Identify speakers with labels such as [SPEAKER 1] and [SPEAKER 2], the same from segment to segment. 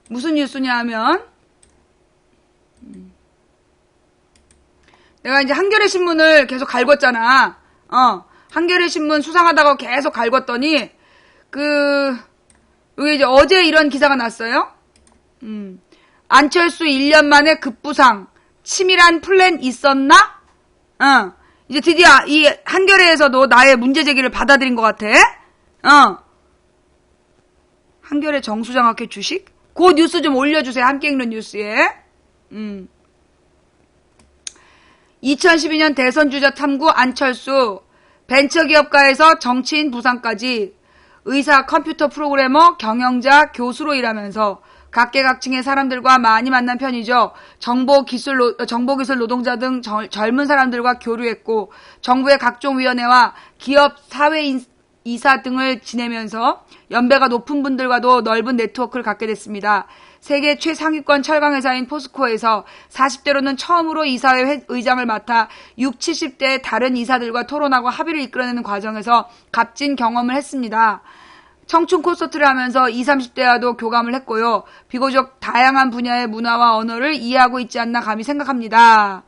[SPEAKER 1] 무슨 뉴스냐 하면, 내가 이제 한겨레 신문을 계속 갈궜잖아. 한겨레 신문 수상하다고 계속 갈궜더니, 여기 이제 어제 이런 기사가 났어요. 안철수 1년 만에 급부상, 치밀한 플랜 있었나? 이제 드디어 이 한겨레에서도 나의 문제 제기를 받아들인 것 같아. 한겨레 정수장학회 주식? 그 뉴스 좀 올려주세요. 함께 읽는 뉴스에. 2012년 대선 주자 탐구 안철수, 벤처기업가에서 정치인 부상까지 의사, 컴퓨터 프로그래머, 경영자, 교수로 일하면서 각계각층의 사람들과 많이 만난 편이죠. 정보기술 노동자 등 젊은 사람들과 교류했고 정부의 각종 위원회와 기업 사회이사 등을 지내면서 연배가 높은 분들과도 넓은 네트워크를 갖게 됐습니다. 세계 최상위권 철강회사인 포스코에서 40대로는 처음으로 이사회 의장을 맡아 60, 70대의 다른 이사들과 토론하고 합의를 이끌어내는 과정에서 값진 경험을 했습니다. 청춘 콘서트를 하면서 20, 30대와도 교감을 했고요. 비교적 다양한 분야의 문화와 언어를 이해하고 있지 않나 감히 생각합니다.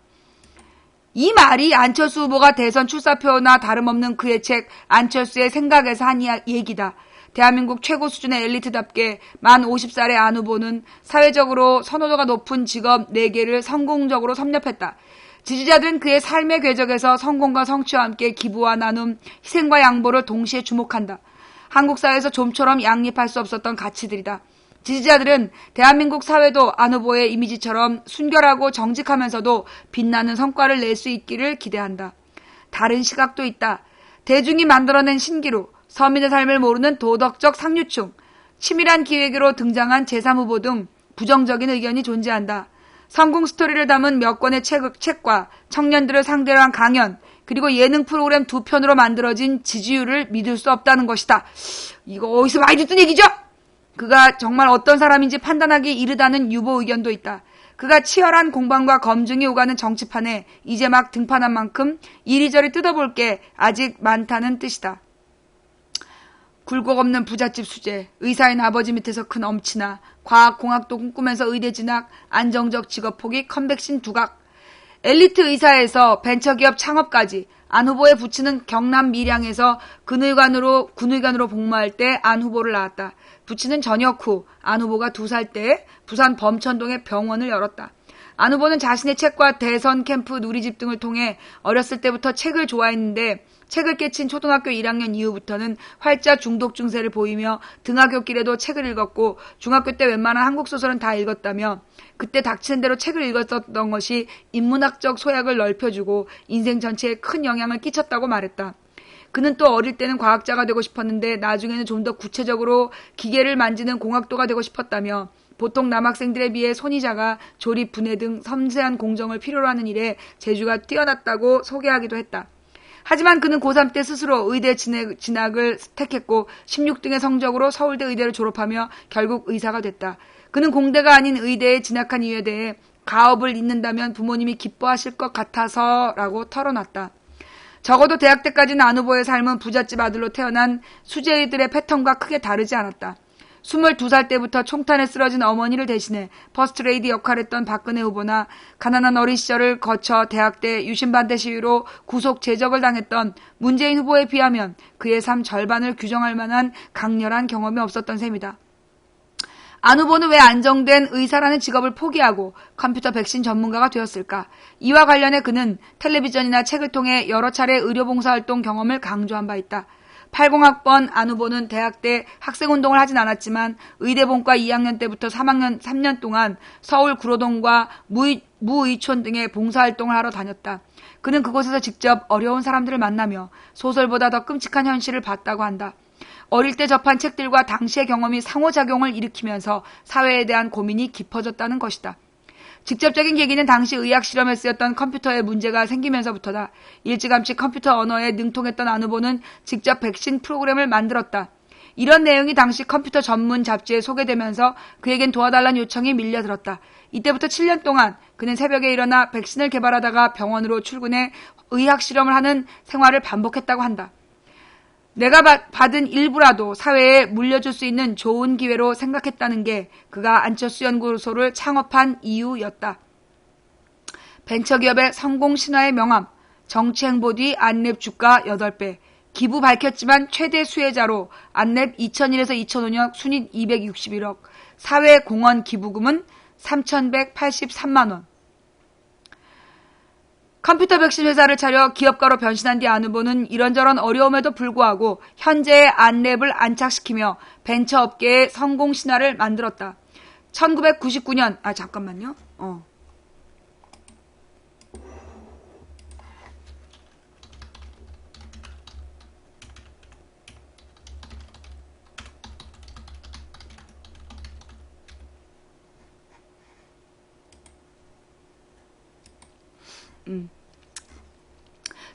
[SPEAKER 1] 이 말이 안철수 후보가 대선 출사표나 다름없는 그의 책 안철수의 생각에서 한 얘기다. 대한민국 최고 수준의 엘리트답게 만 50살의 안 후보는 사회적으로 선호도가 높은 직업 4개를 성공적으로 섭렵했다. 지지자들은 그의 삶의 궤적에서 성공과 성취와 함께 기부와 나눔, 희생과 양보를 동시에 주목한다. 한국 사회에서 좀처럼 양립할 수 없었던 가치들이다. 지지자들은 대한민국 사회도 안 후보의 이미지처럼 순결하고 정직하면서도 빛나는 성과를 낼 수 있기를 기대한다. 다른 시각도 있다. 대중이 만들어낸 신기루, 서민의 삶을 모르는 도덕적 상류층, 치밀한 기획으로 등장한 제3후보 등 부정적인 의견이 존재한다. 성공 스토리를 담은 몇 권의 책과 청년들을 상대로 한 강연, 그리고 예능 프로그램 2편으로 만들어진 지지율을 믿을 수 없다는 것이다. 이거 어디서 많이 듣던 얘기죠? 그가 정말 어떤 사람인지 판단하기 이르다는 유보 의견도 있다. 그가 치열한 공방과 검증이 오가는 정치판에 이제 막 등판한 만큼 이리저리 뜯어볼 게 아직 많다는 뜻이다. 굴곡 없는 부잣집 수재, 의사인 아버지 밑에서 큰 엄친아, 과학공학도 꿈꾸면서 의대 진학, 안정적 직업 포기, 컴백신 두각, 엘리트 의사에서 벤처기업 창업까지 안 후보의 부친은 경남 밀양에서 군의관으로 복무할 때 안 후보를 낳았다. 부친은 전역 후 안 후보가 2살 때 부산 범천동에 병원을 열었다. 안 후보는 자신의 책과 대선 캠프 누리집 등을 통해 어렸을 때부터 책을 좋아했는데 책을 깨친 초등학교 1학년 이후부터는 활자 중독 증세를 보이며 등하굣길에도 책을 읽었고 중학교 때 웬만한 한국 소설은 다 읽었다며 그때 닥치는 대로 책을 읽었던 것이 인문학적 소양을 넓혀주고 인생 전체에 큰 영향을 끼쳤다고 말했다. 그는 또 어릴 때는 과학자가 되고 싶었는데 나중에는 좀 더 구체적으로 기계를 만지는 공학도가 되고 싶었다며 보통 남학생들에 비해 손이 작아 조립, 분해 등 섬세한 공정을 필요로 하는 일에 재주가 뛰어났다고 소개하기도 했다. 하지만 그는 고3 때 스스로 의대 진학을 택했고 16등의 성적으로 서울대 의대를 졸업하며 결국 의사가 됐다. 그는 공대가 아닌 의대에 진학한 이유에 대해 가업을 잇는다면 부모님이 기뻐하실 것 같아서라고 털어놨다. 적어도 대학 때까지는 안 후보의 삶은 부잣집 아들로 태어난 수재이들의 패턴과 크게 다르지 않았다. 22살 때부터 총탄에 쓰러진 어머니를 대신해 퍼스트레이디 역할했던 박근혜 후보나 가난한 어린 시절을 거쳐 대학 때 유신반대 시위로 구속 제적을 당했던 문재인 후보에 비하면 그의 삶 절반을 규정할 만한 강렬한 경험이 없었던 셈이다. 안 후보는 왜 안정된 의사라는 직업을 포기하고 컴퓨터 백신 전문가가 되었을까? 이와 관련해 그는 텔레비전이나 책을 통해 여러 차례 의료봉사활동 경험을 강조한 바 있다. 80학번 안 후보는 대학 때 학생운동을 하진 않았지만 의대본과 2학년 때부터 3년 동안 서울 구로동과 무의촌 등의 봉사활동을 하러 다녔다. 그는 그곳에서 직접 어려운 사람들을 만나며 소설보다 더 끔찍한 현실을 봤다고 한다. 어릴 때 접한 책들과 당시의 경험이 상호작용을 일으키면서 사회에 대한 고민이 깊어졌다는 것이다. 직접적인 계기는 당시 의학 실험에 쓰였던 컴퓨터에 문제가 생기면서부터다. 일찌감치 컴퓨터 언어에 능통했던 안 후보는 직접 백신 프로그램을 만들었다. 이런 내용이 당시 컴퓨터 전문 잡지에 소개되면서 그에겐 도와달라는 요청이 밀려들었다. 이때부터 7년 동안 그는 새벽에 일어나 백신을 개발하다가 병원으로 출근해 의학 실험을 하는 생활을 반복했다고 한다. 내가 받은 일부라도 사회에 물려줄 수 있는 좋은 기회로 생각했다는 게 그가 안철수 연구소를 창업한 이유였다. 벤처기업의 성공 신화의 명함, 정치행보 뒤 안랩 주가 8배, 기부 밝혔지만 최대 수혜자로 안랩 2001에서 2005년 순익 261억, 사회공헌 기부금은 3,183만원. 컴퓨터 백신 회사를 차려 기업가로 변신한 뒤 안 후보는 이런저런 어려움에도 불구하고 현재의 안랩을 안착시키며 벤처업계의 성공 신화를 만들었다. 1999년, 잠깐만요.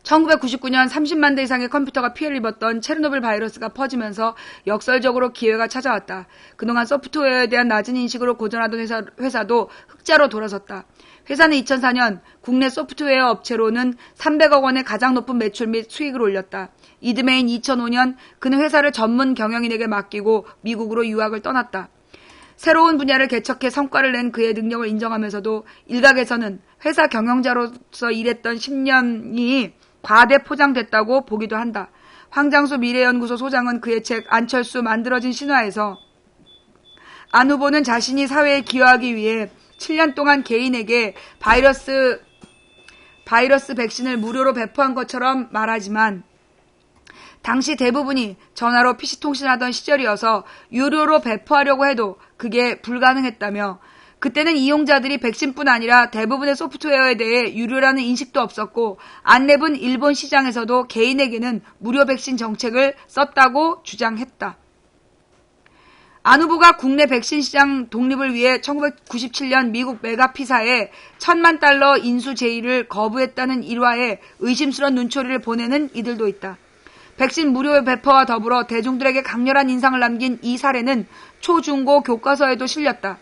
[SPEAKER 1] 1999년 30만 대 이상의 컴퓨터가 피해를 입었던 체르노빌 바이러스가 퍼지면서 역설적으로 기회가 찾아왔다. 그동안 소프트웨어에 대한 낮은 인식으로 고전하던 회사도 흑자로 돌아섰다. 회사는 2004년 국내 소프트웨어 업체로는 300억 원의 가장 높은 매출 및 수익을 올렸다. 이듬해인 2005년 그는 회사를 전문 경영인에게 맡기고 미국으로 유학을 떠났다. 새로운 분야를 개척해 성과를 낸 그의 능력을 인정하면서도 일각에서는 회사 경영자로서 일했던 10년이 과대 포장됐다고 보기도 한다. 황장수 미래연구소 소장은 그의 책 안철수 만들어진 신화에서 안 후보는 자신이 사회에 기여하기 위해 7년 동안 개인에게 바이러스 백신을 무료로 배포한 것처럼 말하지만 당시 대부분이 전화로 PC통신하던 시절이어서 유료로 배포하려고 해도 그게 불가능했다며 그때는 이용자들이 백신뿐 아니라 대부분의 소프트웨어에 대해 유료라는 인식도 없었고 안랩은 일본 시장에서도 개인에게는 무료 백신 정책을 썼다고 주장했다. 안 후보가 국내 백신 시장 독립을 위해 1997년 미국 메가피사에 $10,000,000 인수 제의를 거부했다는 일화에 의심스러운 눈초리를 보내는 이들도 있다. 백신 무료 배포와 더불어 대중들에게 강렬한 인상을 남긴 이 사례는 초중고 교과서에도 실렸다.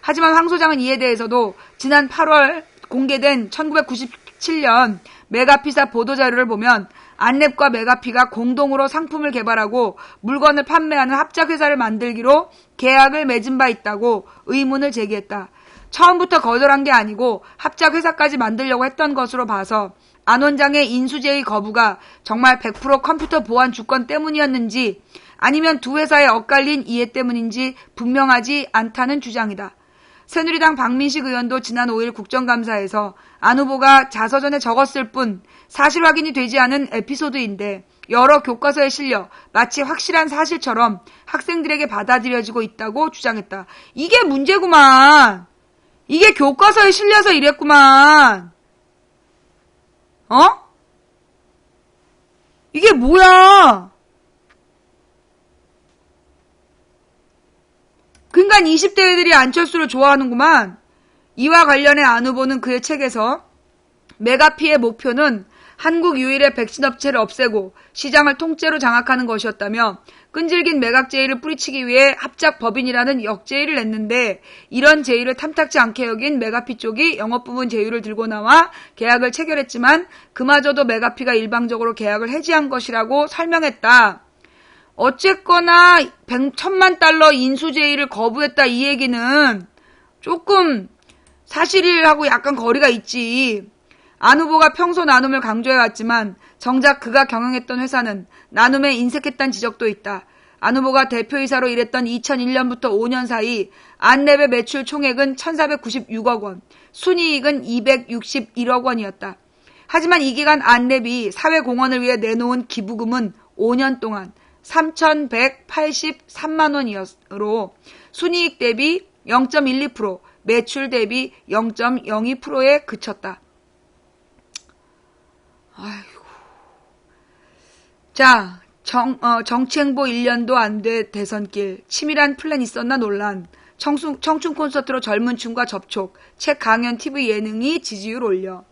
[SPEAKER 1] 하지만 황 소장은 이에 대해서도 지난 8월 공개된 1997년 메가피사 보도자료를 보면 안랩과 메가피가 공동으로 상품을 개발하고 물건을 판매하는 합작회사를 만들기로 계약을 맺은 바 있다고 의문을 제기했다. 처음부터 거절한 게 아니고 합작회사까지 만들려고 했던 것으로 봐서 안 원장의 인수제의 거부가 정말 100% 컴퓨터 보안 주권 때문이었는지 아니면 두 회사의 엇갈린 이해 때문인지 분명하지 않다는 주장이다. 새누리당 박민식 의원도 지난 5일 국정감사에서 안 후보가 자서전에 적었을 뿐 사실 확인이 되지 않은 에피소드인데 여러 교과서에 실려 마치 확실한 사실처럼 학생들에게 받아들여지고 있다고 주장했다. 이게 문제구만. 이게 교과서에 실려서 이랬구만. 이게 뭐야? 그러니까 20대 애들이 안철수를 좋아하는구만. 이와 관련해 안 후보는 그의 책에서 메가피의 목표는 한국 유일의 백신 업체를 없애고 시장을 통째로 장악하는 것이었다며 끈질긴 매각 제의를 뿌리치기 위해 합작 법인이라는 역제의를 냈는데 이런 제의를 탐탁지 않게 여긴 메가피 쪽이 영업부문 제휴를 들고 나와 계약을 체결했지만 그마저도 메가피가 일방적으로 계약을 해지한 것이라고 설명했다. 어쨌거나 $1,000,000 인수제의를 거부했다 이 얘기는 조금 사실하고 약간 거리가 있지. 안 후보가 평소 나눔을 강조해왔지만 정작 그가 경영했던 회사는 나눔에 인색했다는 지적도 있다. 안 후보가 대표이사로 일했던 2001년부터 5년 사이 안랩의 매출 총액은 1,496억 원, 순이익은 261억 원이었다. 하지만 이 기간 안랩이 사회공헌을 위해 내놓은 기부금은 5년 동안 3,183만 원이었으로 순이익 대비 0.12%, 매출 대비 0.02%에 그쳤다. 아이고. 자, 정치행보 1년도 안 돼 대선길, 치밀한 플랜 있었나 논란, 청춘 콘서트로 젊은 층과 접촉, 책 강연 TV 예능이 지지율 올려.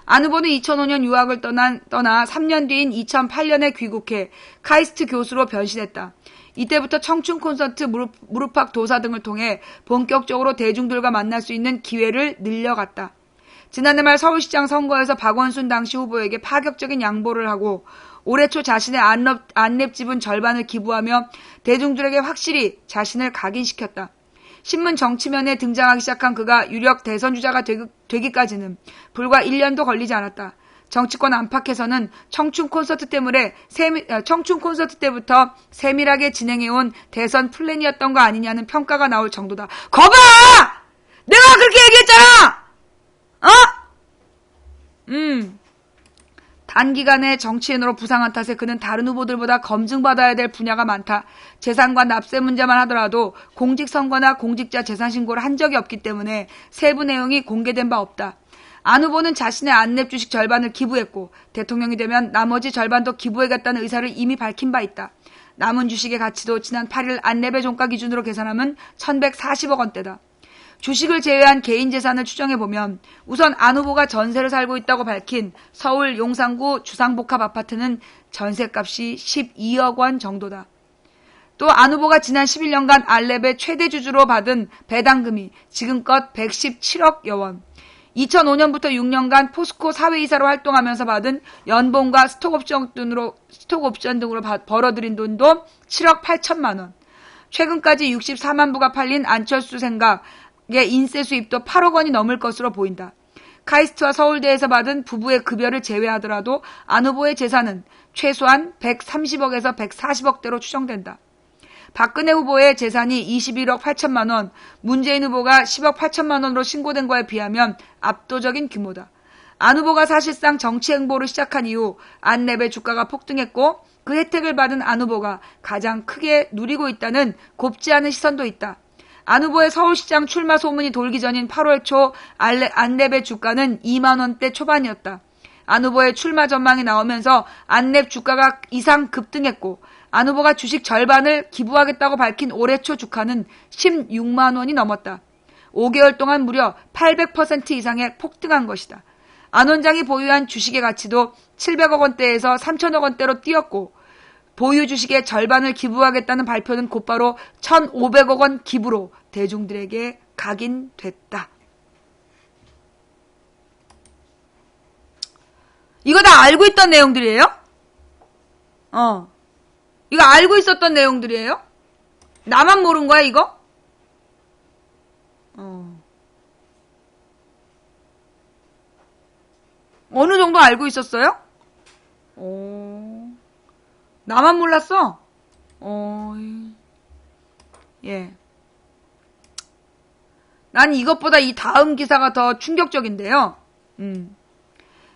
[SPEAKER 1] 안 후보는 2005년 유학을 떠나 3년 뒤인 2008년에 귀국해 카이스트 교수로 변신했다. 이때부터 청춘 콘서트, 무릎팍 도사 등을 통해 본격적으로 대중들과 만날 수 있는 기회를 늘려갔다. 지난해 말 서울시장 선거에서 박원순 당시 후보에게 파격적인 양보를 하고 올해 초 자신의 안랩 지분 절반을 기부하며 대중들에게 확실히 자신을 각인시켰다. 신문 정치면에 등장하기 시작한 그가 유력 대선주자가 되기까지는 불과 1년도 걸리지 않았다. 정치권 안팎에서는 청춘 콘서트 때부터 세밀하게 진행해온 대선 플랜이었던 거 아니냐는 평가가 나올 정도다. 거봐! 내가 그렇게 얘기했잖아! 단기간에 정치인으로 부상한 탓에 그는 다른 후보들보다 검증받아야 될 분야가 많다. 재산과 납세 문제만 하더라도 공직선거나 공직자 재산신고를 한 적이 없기 때문에 세부 내용이 공개된 바 없다. 안 후보는 자신의 안랩 주식 절반을 기부했고 대통령이 되면 나머지 절반도 기부하겠다는 의사를 이미 밝힌 바 있다. 남은 주식의 가치도 지난 8일 안랩의 종가 기준으로 계산하면 1140억 원대다. 주식을 제외한 개인 재산을 추정해보면 우선 안 후보가 전세를 살고 있다고 밝힌 서울 용산구 주상복합 아파트는 전세값이 12억 원 정도다. 또 안 후보가 지난 11년간 안랩의 최대 주주로 받은 배당금이 지금껏 117억여 원. 2005년부터 6년간 포스코 사회이사로 활동하면서 받은 연봉과 스톡옵션 등으로 벌어들인 돈도 7억 8천만 원. 최근까지 64만 부가 팔린 안철수 생각의 인세 수입도 8억 원이 넘을 것으로 보인다. 카이스트와 서울대에서 받은 부부의 급여를 제외하더라도 안 후보의 재산은 최소한 130억에서 140억대로 추정된다. 박근혜 후보의 재산이 21억 8천만 원, 문재인 후보가 10억 8천만 원으로 신고된 거에 비하면 압도적인 규모다. 안 후보가 사실상 정치 행보를 시작한 이후 안랩의 주가가 폭등했고 그 혜택을 받은 안 후보가 가장 크게 누리고 있다는 곱지 않은 시선도 있다. 안 후보의 서울시장 출마 소문이 돌기 전인 8월 초 안랩의 주가는 2만 원대 초반이었다. 안 후보의 출마 전망이 나오면서 안랩 주가가 이상 급등했고 안 후보가 주식 절반을 기부하겠다고 밝힌 올해 초 주가는 16만 원이 넘었다. 5개월 동안 무려 800% 이상의 폭등한 것이다. 안 원장이 보유한 주식의 가치도 700억 원대에서 3천억 원대로 뛰었고 보유 주식의 절반을 기부하겠다는 발표는 곧바로 1,500억 원 기부로 대중들에게 각인됐다. 이거 다 알고 있던 내용들이에요? 이거 알고 있었던 내용들이에요? 나만 모른 거야, 이거? 어느 정도 알고 있었어요? 나만 몰랐어? 예. 난 이것보다 이 다음 기사가 더 충격적인데요.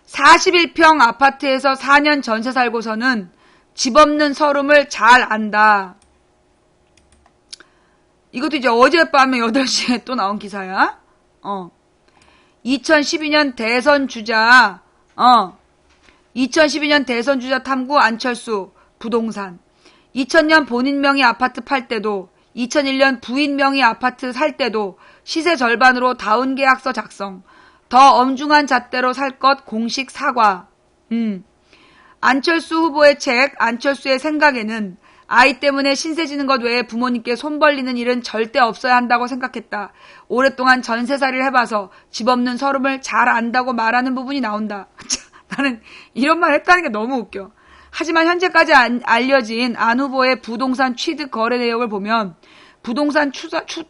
[SPEAKER 1] 41평 아파트에서 4년 전세 살고서는 집 없는 서름을 잘 안다. 이것도 이제 어젯밤에 8시에 또 나온 기사야. 2012년 대선 주자 2012년 대선 주자 탐구 안철수 부동산. 2000년 본인 명의 아파트 팔 때도 2001년 부인 명의 아파트 살 때도 시세 절반으로 다운 계약서 작성. 더 엄중한 잣대로 살 것 공식 사과. 안철수 후보의 책 안철수의 생각에는 아이 때문에 신세 지는 것 외에 부모님께 손 벌리는 일은 절대 없어야 한다고 생각했다. 오랫동안 전세살이를 해봐서 집 없는 서름을 잘 안다고 말하는 부분이 나온다. 나는 이런 말 했다는 게 너무 웃겨. 하지만 현재까지 알려진 안 후보의 부동산 취득 거래 내역을 보면 부동산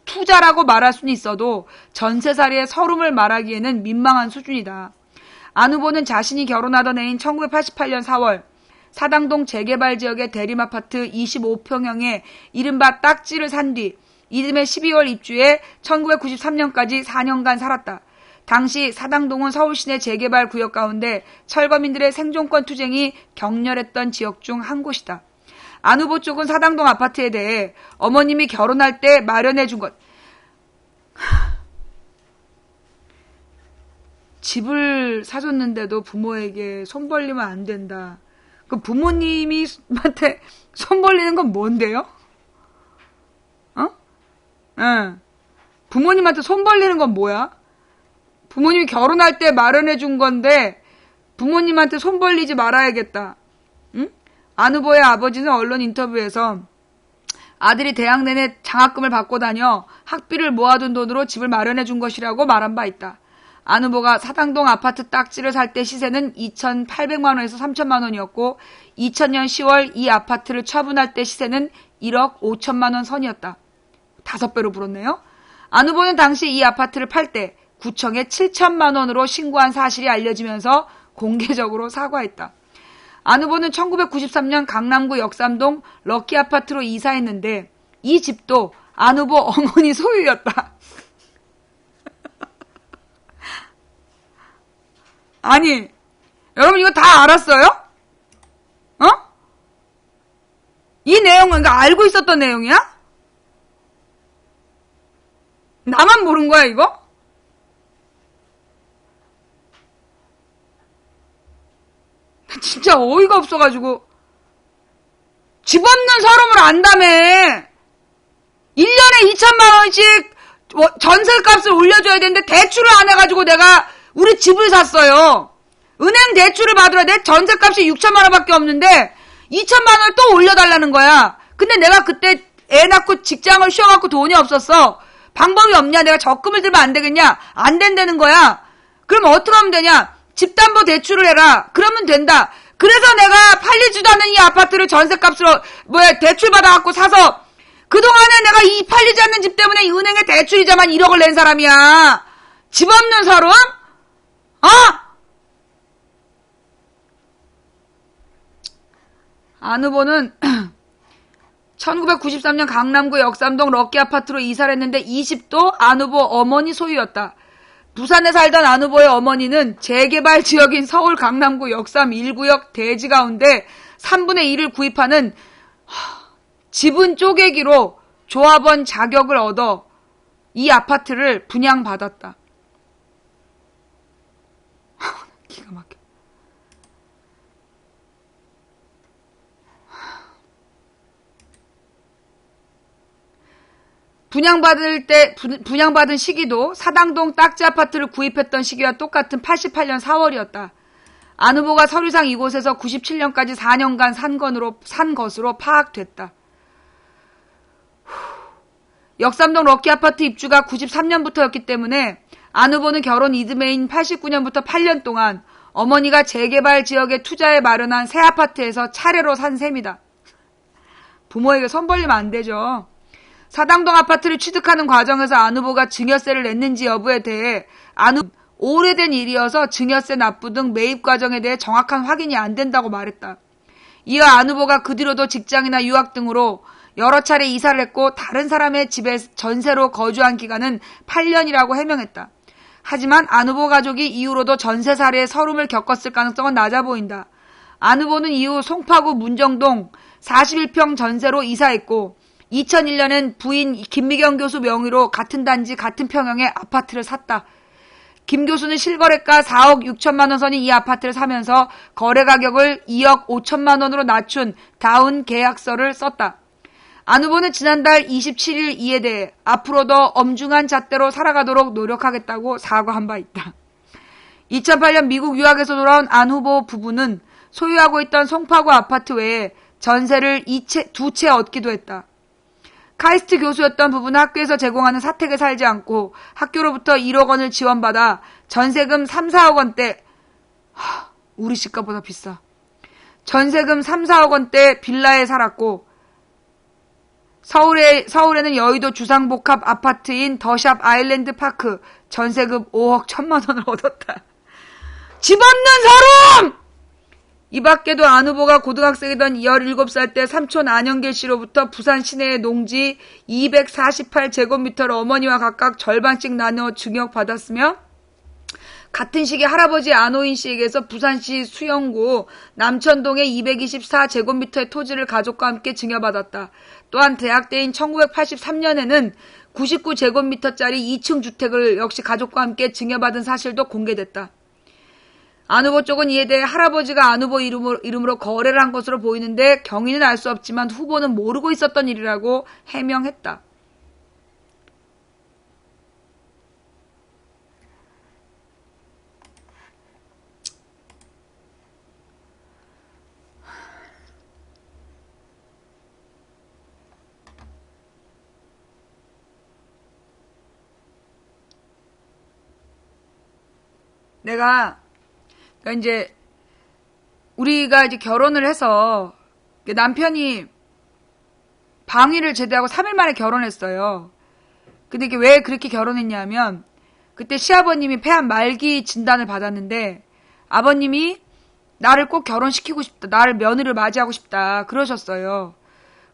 [SPEAKER 1] 투자라고 말할 수는 있어도 전세살이의 서름을 말하기에는 민망한 수준이다. 안 후보는 자신이 결혼하던 해인 1988년 4월 사당동 재개발 지역의 대림아파트 25평형의 이른바 딱지를 산 뒤 이듬해 12월 입주해 1993년까지 4년간 살았다. 당시 사당동은 서울시내 재개발 구역 가운데 철거민들의 생존권 투쟁이 격렬했던 지역 중 한 곳이다. 안 후보 쪽은 사당동 아파트에 대해 어머님이 결혼할 때 마련해 준 것. 집을 사줬는데도 부모에게 손 벌리면 안 된다. 그 부모님한테 손 벌리는 건 뭔데요? 부모님한테 손 벌리는 건 뭐야? 부모님이 결혼할 때 마련해 준 건데 부모님한테 손 벌리지 말아야겠다. 응? 안 후보의 아버지는 언론 인터뷰에서 아들이 대학 내내 장학금을 받고 다녀 학비를 모아둔 돈으로 집을 마련해 준 것이라고 말한 바 있다. 안 후보가 사당동 아파트 딱지를 살 때 시세는 2,800만 원에서 3천만 원이었고 2000년 10월 이 아파트를 처분할 때 시세는 1억 5천만 원 선이었다. 5배로 불었네요. 안 후보는 당시 이 아파트를 팔 때 구청에 7천만 원으로 신고한 사실이 알려지면서 공개적으로 사과했다. 안 후보는 1993년 강남구 역삼동 럭키 아파트로 이사했는데 이 집도 안 후보 어머니 소유였다. 아니, 여러분 이거 다 알았어요? 어? 이 내용은 그러니까 알고 있었던 내용이야? 나만 모른 거야 이거? 진짜 어이가 없어가지고 집 없는 서름을 안다며 1년에 2천만 원씩 전세값을 올려줘야 되는데 대출을 안 해가지고 내가 우리 집을 샀어요. 은행 대출을 받으러 내 전세값이 6천만 원밖에 없는데 2천만 원을 또 올려달라는 거야. 근데 내가 그때 애 낳고 직장을 쉬어갖고 돈이 없었어. 방법이 없냐? 내가 적금을 들면 안 되겠냐? 안 된다는 거야. 그럼 어떻게 하면 되냐? 집담보대출을 해라. 그러면 된다. 그래서 내가 팔리지도 않는 이 아파트를 전세값으로 대출 받아갖고 사서 그동안에 내가 이 팔리지 않는 집 때문에 이 은행에 대출이자만 1억을 낸 사람이야. 집 없는 서름? 안 후보는 1993년 강남구 역삼동 럭키 아파트로 이사를 했는데 이 집도 안 후보 어머니 소유였다. 부산에 살던 안 후보의 어머니는 재개발 지역인 서울 강남구 역삼 1구역 대지 가운데 3분의 1을 구입하는 지분 쪼개기로 조합원 자격을 얻어 이 아파트를 분양받았다. 기가 막혀. 분양받은 시기도 사당동 딱지 아파트를 구입했던 시기와 똑같은 88년 4월이었다. 안 후보가 서류상 이곳에서 97년까지 4년간 산 것으로 파악됐다. 역삼동 럭키 아파트 입주가 93년부터였기 때문에 안 후보는 결혼 이듬해인 89년부터 8년 동안 어머니가 재개발 지역에 투자해 마련한 새 아파트에서 차례로 산 셈이다. 부모에게 손 벌리면 안 되죠. 사당동 아파트를 취득하는 과정에서 안 후보가 증여세를 냈는지 여부에 대해 안 후보는 오래된 일이어서 증여세 납부 등 매입 과정에 대해 정확한 확인이 안 된다고 말했다. 이어 안 후보가 그 뒤로도 직장이나 유학 등으로 여러 차례 이사를 했고 다른 사람의 집에 전세로 거주한 기간은 8년이라고 해명했다. 하지만 안 후보 가족이 이후로도 전세 사례에 서름을 겪었을 가능성은 낮아 보인다. 안 후보는 이후 송파구 문정동 41평 전세로 이사했고 2001년엔 부인 김미경 교수 명의로 같은 단지 같은 평형의 아파트를 샀다. 김 교수는 실거래가 4억 6천만 원 선인 이 아파트를 사면서 거래 가격을 2억 5천만 원으로 낮춘 다운 계약서를 썼다. 안 후보는 지난달 27일 이에 대해 앞으로도 엄중한 잣대로 살아가도록 노력하겠다고 사과한 바 있다. 2008년 미국 유학에서 돌아온 안 후보 부부는 소유하고 있던 송파구 아파트 외에 전세를 두 채 얻기도 했다. 카이스트 교수였던 부부는 학교에서 제공하는 사택에 살지 않고 학교로부터 1억 원을 지원받아 전세금 3, 4억 원대 우리 집값보다 비싸. 전세금 3, 4억 원대 빌라에 살았고 서울에는 여의도 주상복합 아파트인 더샵 아일랜드 파크 전세금 5억 1천만 원을 얻었다. 집 없는 사람! 이 밖에도 안 후보가 고등학생이던 17살 때 삼촌 안영길 씨로부터 부산 시내의 농지 248제곱미터를 어머니와 각각 절반씩 나누어 증여받았으며 같은 시기 할아버지 안호인 씨에게서 부산시 수영구 남천동의 224제곱미터의 토지를 가족과 함께 증여받았다. 또한 대학 때인 1983년에는 99제곱미터짜리 2층 주택을 역시 가족과 함께 증여받은 사실도 공개됐다. 안 후보 쪽은 이에 대해 할아버지가 안 후보 이름으로 거래를 한 것으로 보이는데 경위는 알 수 없지만 후보는 모르고 있었던 일이라고 해명했다. 그러니까 이제 우리가 이제 결혼을 해서 남편이 방위를 제대하고 3일 만에 결혼했어요. 근데 이게 왜 그렇게 결혼했냐면 그때 시아버님이 폐암 말기 진단을 받았는데 아버님이 나를 꼭 결혼시키고 싶다. 나를 며느리를 맞이하고 싶다. 그러셨어요.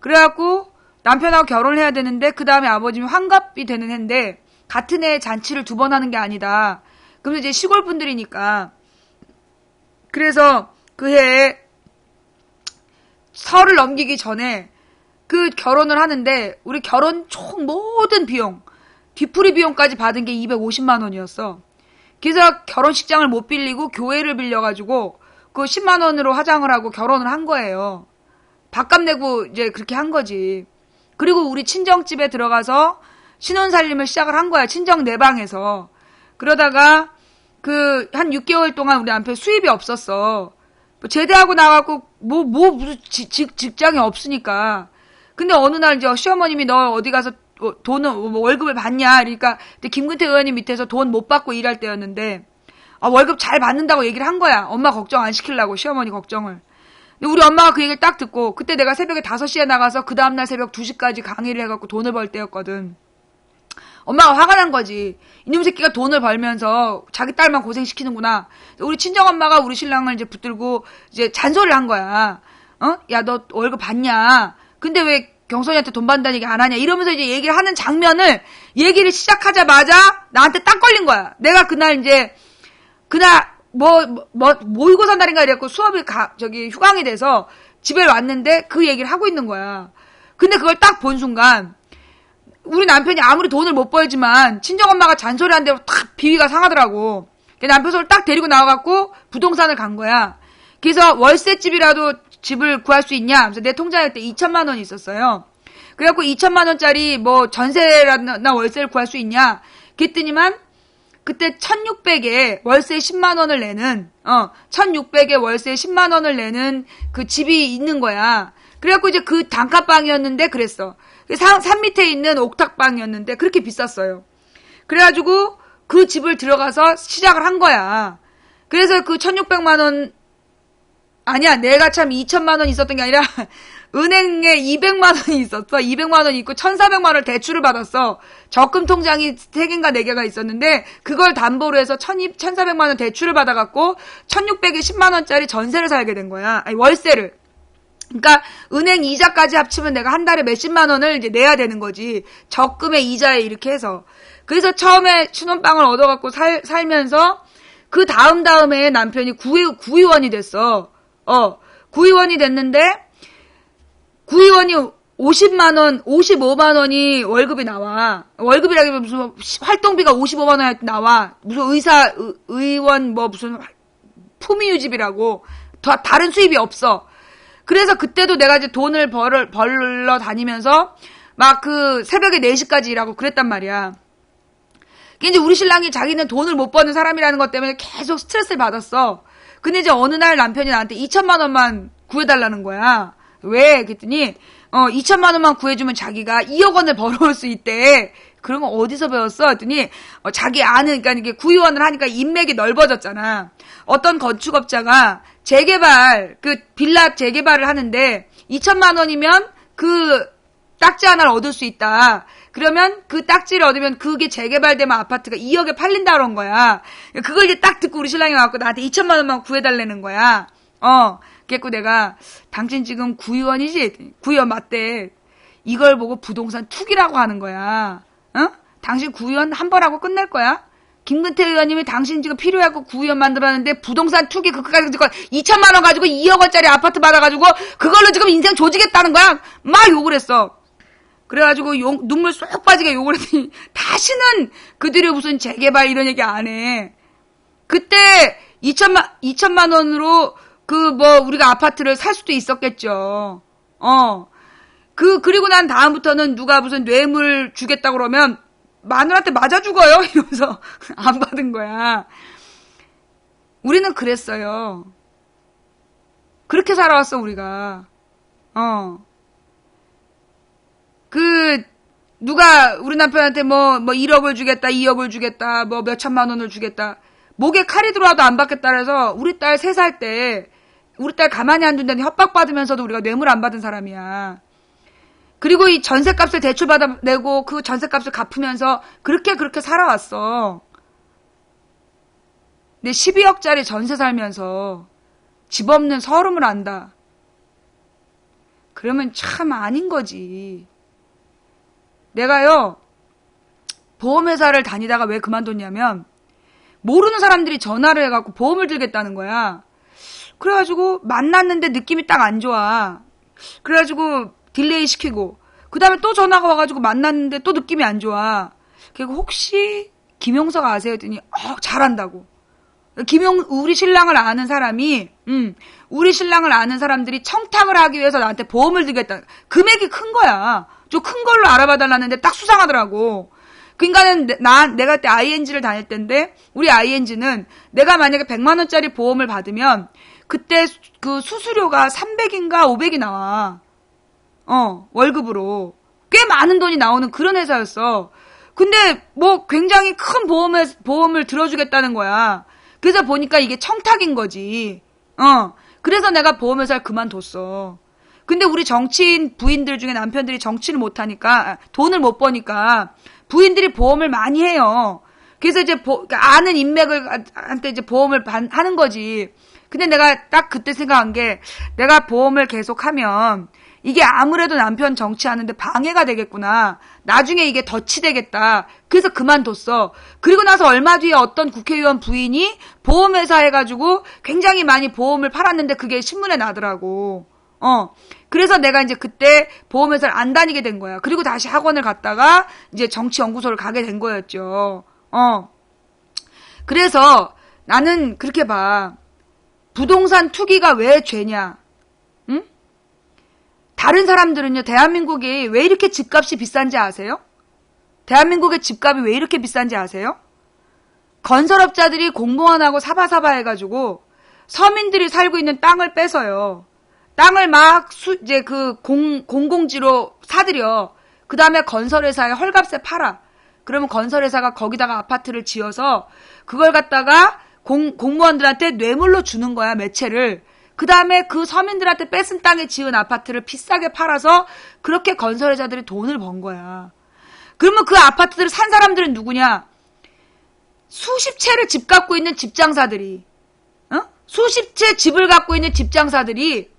[SPEAKER 1] 그래갖고 남편하고 결혼을 해야 되는데 그 다음에 아버님이 환갑이 되는 해인데 같은 해에 잔치를 2번 하는 게 아니다. 그럼 이제 시골 분들이니까 그래서 그 해에 설을 넘기기 전에 그 결혼을 하는데 우리 결혼 총 모든 비용 뒤풀이 비용까지 받은 게 250만 원이었어. 그래서 결혼식장을 못 빌리고 교회를 빌려가지고 그 10만 원으로 화장을 하고 결혼을 한 거예요. 밥값 내고 이제 그렇게 한 거지. 그리고 우리 친정집에 들어가서 신혼살림을 시작을 한 거야. 친정 내 방에서. 그러다가 그 한 6개월 동안 우리 남편 수입이 없었어. 제대하고 나가고 무슨 직장이 없으니까. 근데 어느 날 이제 시어머님이 너 어디 가서 돈은 월급을 받냐? 그러니까 김근태 의원님 밑에서 돈 못 받고 일할 때였는데 월급 잘 받는다고 얘기를 한 거야. 엄마 걱정 안 시키려고 시어머니 걱정을. 근데 우리 엄마가 그 얘기를 딱 듣고 그때 내가 새벽에 5시에 나가서 그 다음날 새벽 2시까지 강의를 해갖고 돈을 벌 때였거든. 엄마가 화가 난 거지. 이놈 새끼가 돈을 벌면서 자기 딸만 고생시키는구나. 우리 친정엄마가 우리 신랑을 이제 붙들고 이제 잔소리를 한 거야. 야, 너 월급 받냐? 근데 왜 경선이한테 돈 받는다는 얘기 안 하냐? 이러면서 이제 얘기를 하는 장면을 얘기를 시작하자마자 나한테 딱 걸린 거야. 내가 그날 모의고사 날인가 이랬고 수업이 휴강이 돼서 집에 왔는데 그 얘기를 하고 있는 거야. 근데 그걸 딱 본 순간 우리 남편이 아무리 돈을 못 벌지만 친정엄마가 잔소리한 대로 딱 비위가 상하더라고. 남편 손을 딱 데리고 나와갖고 부동산을 간 거야. 그래서 월세집이라도 집을 구할 수 있냐? 그래서 내 통장에 그때 2천만 원이 있었어요. 그래갖고 2천만 원짜리 뭐 전세나 월세를 구할 수 있냐? 그랬더니만 그때 1,600에 월세 10만 원을 내는 1,600에 월세 10만 원을 내는 그 집이 있는 거야. 그래갖고 이제 그 단칸방이었는데 그랬어. 산 밑에 있는 옥탑방이었는데 그렇게 비쌌어요. 그래가지고 그 집을 들어가서 시작을 한 거야. 그래서 그 1,600만 원 아니야, 내가 참 2천만 원 있었던 게 아니라 은행에 200만 원이 있었어. 200만 원이 있고 1,400만 원을 대출을 받았어. 적금 통장이 3개인가 4개가 있었는데 그걸 담보로 해서 1,400만 원 대출을 받아갖고 1,600에 10만 원짜리 전세를 살게 된 거야. 아니, 월세를. 그러니까 은행 이자까지 합치면 내가 한 달에 몇십만 원을 이제 내야 되는 거지. 적금에 이자에 이렇게 해서. 그래서 처음에 신혼방을 얻어갖고 살면서 그 다음에 남편이 구의원이 됐어. 구의원이 됐는데 구의원이 50만 원, 55만 원이 월급이 나와. 월급이라기보면 무슨 활동비가 55만 원 나와. 무슨 의원 무슨 품위유지비라고. 다른 수입이 없어. 그래서 그때도 내가 이제 돈을 벌러 다니면서 막 그 새벽에 4시까지 일하고 그랬단 말이야. 이제 우리 신랑이 자기는 돈을 못 버는 사람이라는 것 때문에 계속 스트레스를 받았어. 근데 이제 어느 날 남편이 나한테 2천만 원만 구해달라는 거야. 왜? 그랬더니 2천만 원만 구해주면 자기가 2억 원을 벌어올 수 있대. 그런 거 어디서 배웠어? 했더니 자기 아는, 그러니까 이게 구의원을 하니까 인맥이 넓어졌잖아. 어떤 건축업자가 빌라 재개발을 하는데 2천만 원이면 그 딱지 하나를 얻을 수 있다. 그러면 그 딱지를 얻으면 그게 재개발되면 아파트가 2억에 팔린다 그런 거야. 그걸 이제 딱 듣고 우리 신랑이 와갖고 나한테 2천만 원만 구해달라는 거야. 그래갖고 내가 당신 지금 구의원이지? 구의원 맞대. 이걸 보고 부동산 투기라고 하는 거야. 당신 구의원 한 번 하고 끝낼 거야? 김근태 의원님이 당신 지금 필요해갖고 구의원 만들었는데 부동산 투기 그까지 2천만 원 가지고 2억 원짜리 아파트 받아가지고 그걸로 지금 인생 조지겠다는 거야. 막 욕을 했어. 그래가지고 눈물 쏙 빠지게 욕을 했더니 다시는 그들이 무슨 재개발 이런 얘기 안 해. 그때 2천만 원으로 우리가 아파트를 살 수도 있었겠죠. 그리고 난 다음부터는 누가 무슨 뇌물 주겠다고 그러면 마누라한테 맞아 죽어요. 이러면서 안 받은 거야. 우리는 그랬어요. 그렇게 살아왔어, 우리가. 누가 우리 남편한테 1억을 주겠다, 2억을 주겠다, 몇 천만 원을 주겠다. 목에 칼이 들어와도 안 받겠다 그래서 우리 딸 3살 때 우리 딸 가만히 안 둔다니 협박받으면서도 우리가 뇌물 안 받은 사람이야. 그리고 이 전셋값을 대출받아내고 그 전셋값을 갚으면서 그렇게 살아왔어. 근데 12억짜리 전세 살면서 집 없는 서름을 안다. 그러면 참 아닌 거지. 내가요, 보험회사를 다니다가 왜 그만뒀냐면, 모르는 사람들이 전화를 해갖고 보험을 들겠다는 거야. 그래가지고 만났는데 느낌이 딱 안 좋아. 그래가지고 딜레이 시키고, 그 다음에 또 전화가 와가지고 만났는데 또 느낌이 안 좋아. 그리고 혹시 김용석 아세요? 했더니 잘한다고. 우리 신랑을 아는 사람이, 우리 신랑을 아는 사람들이 청탁을 하기 위해서 나한테 보험을 들겠다. 금액이 큰 거야. 좀 큰 걸로 알아봐달라는데 딱 수상하더라고. 그러니까는 내가 그때 ING를 다닐 때인데, 우리 ING는 내가 만약에 100만원짜리 보험을 받으면, 그때 그 수수료가 300인가 500이 나와. 월급으로. 꽤 많은 돈이 나오는 그런 회사였어. 근데 뭐 굉장히 큰 보험을 들어주겠다는 거야. 그래서 보니까 이게 청탁인 거지. 그래서 내가 보험회사를 그만뒀어. 근데 우리 정치인 부인들 중에 남편들이 정치를 못하니까, 돈을 못 버니까, 부인들이 보험을 많이 해요. 그래서 이제 아는 인맥을 한테 이제 보험을 하는 거지. 근데 내가 딱 그때 생각한 게, 내가 보험을 계속 하면, 이게 아무래도 남편 정치하는데 방해가 되겠구나. 나중에 이게 덫이 되겠다. 그래서 그만뒀어. 그리고 나서 얼마 뒤에 어떤 국회의원 부인이 보험회사 해가지고 굉장히 많이 보험을 팔았는데 그게 신문에 나더라고. 그래서 내가 이제 그때 보험회사를 안 다니게 된 거야. 그리고 다시 학원을 갔다가 이제 정치연구소를 가게 된 거였죠. 그래서 나는 그렇게 봐. 부동산 투기가 왜 죄냐? 응? 다른 사람들은요, 대한민국이 왜 이렇게 집값이 비싼지 아세요? 대한민국의 집값이 왜 이렇게 비싼지 아세요? 건설업자들이 공무원 하고 사바사바 해가지고 서민들이 살고 있는 땅을 뺏어요. 땅을 막 이제 공공지로 사들여. 그 다음에 건설회사에 헐값에 팔아. 그러면 건설회사가 거기다가 아파트를 지어서 그걸 갖다가 공무원들한테 뇌물로 주는 거야, 매체를. 그 다음에 그 서민들한테 뺏은 땅에 지은 아파트를 비싸게 팔아서 그렇게 건설회사들이 돈을 번 거야. 그러면 그 아파트들을 산 사람들은 누구냐? 수십 채를 집 갖고 있는 집장사들이, 수십 채 집을 갖고 있는 집장사들이,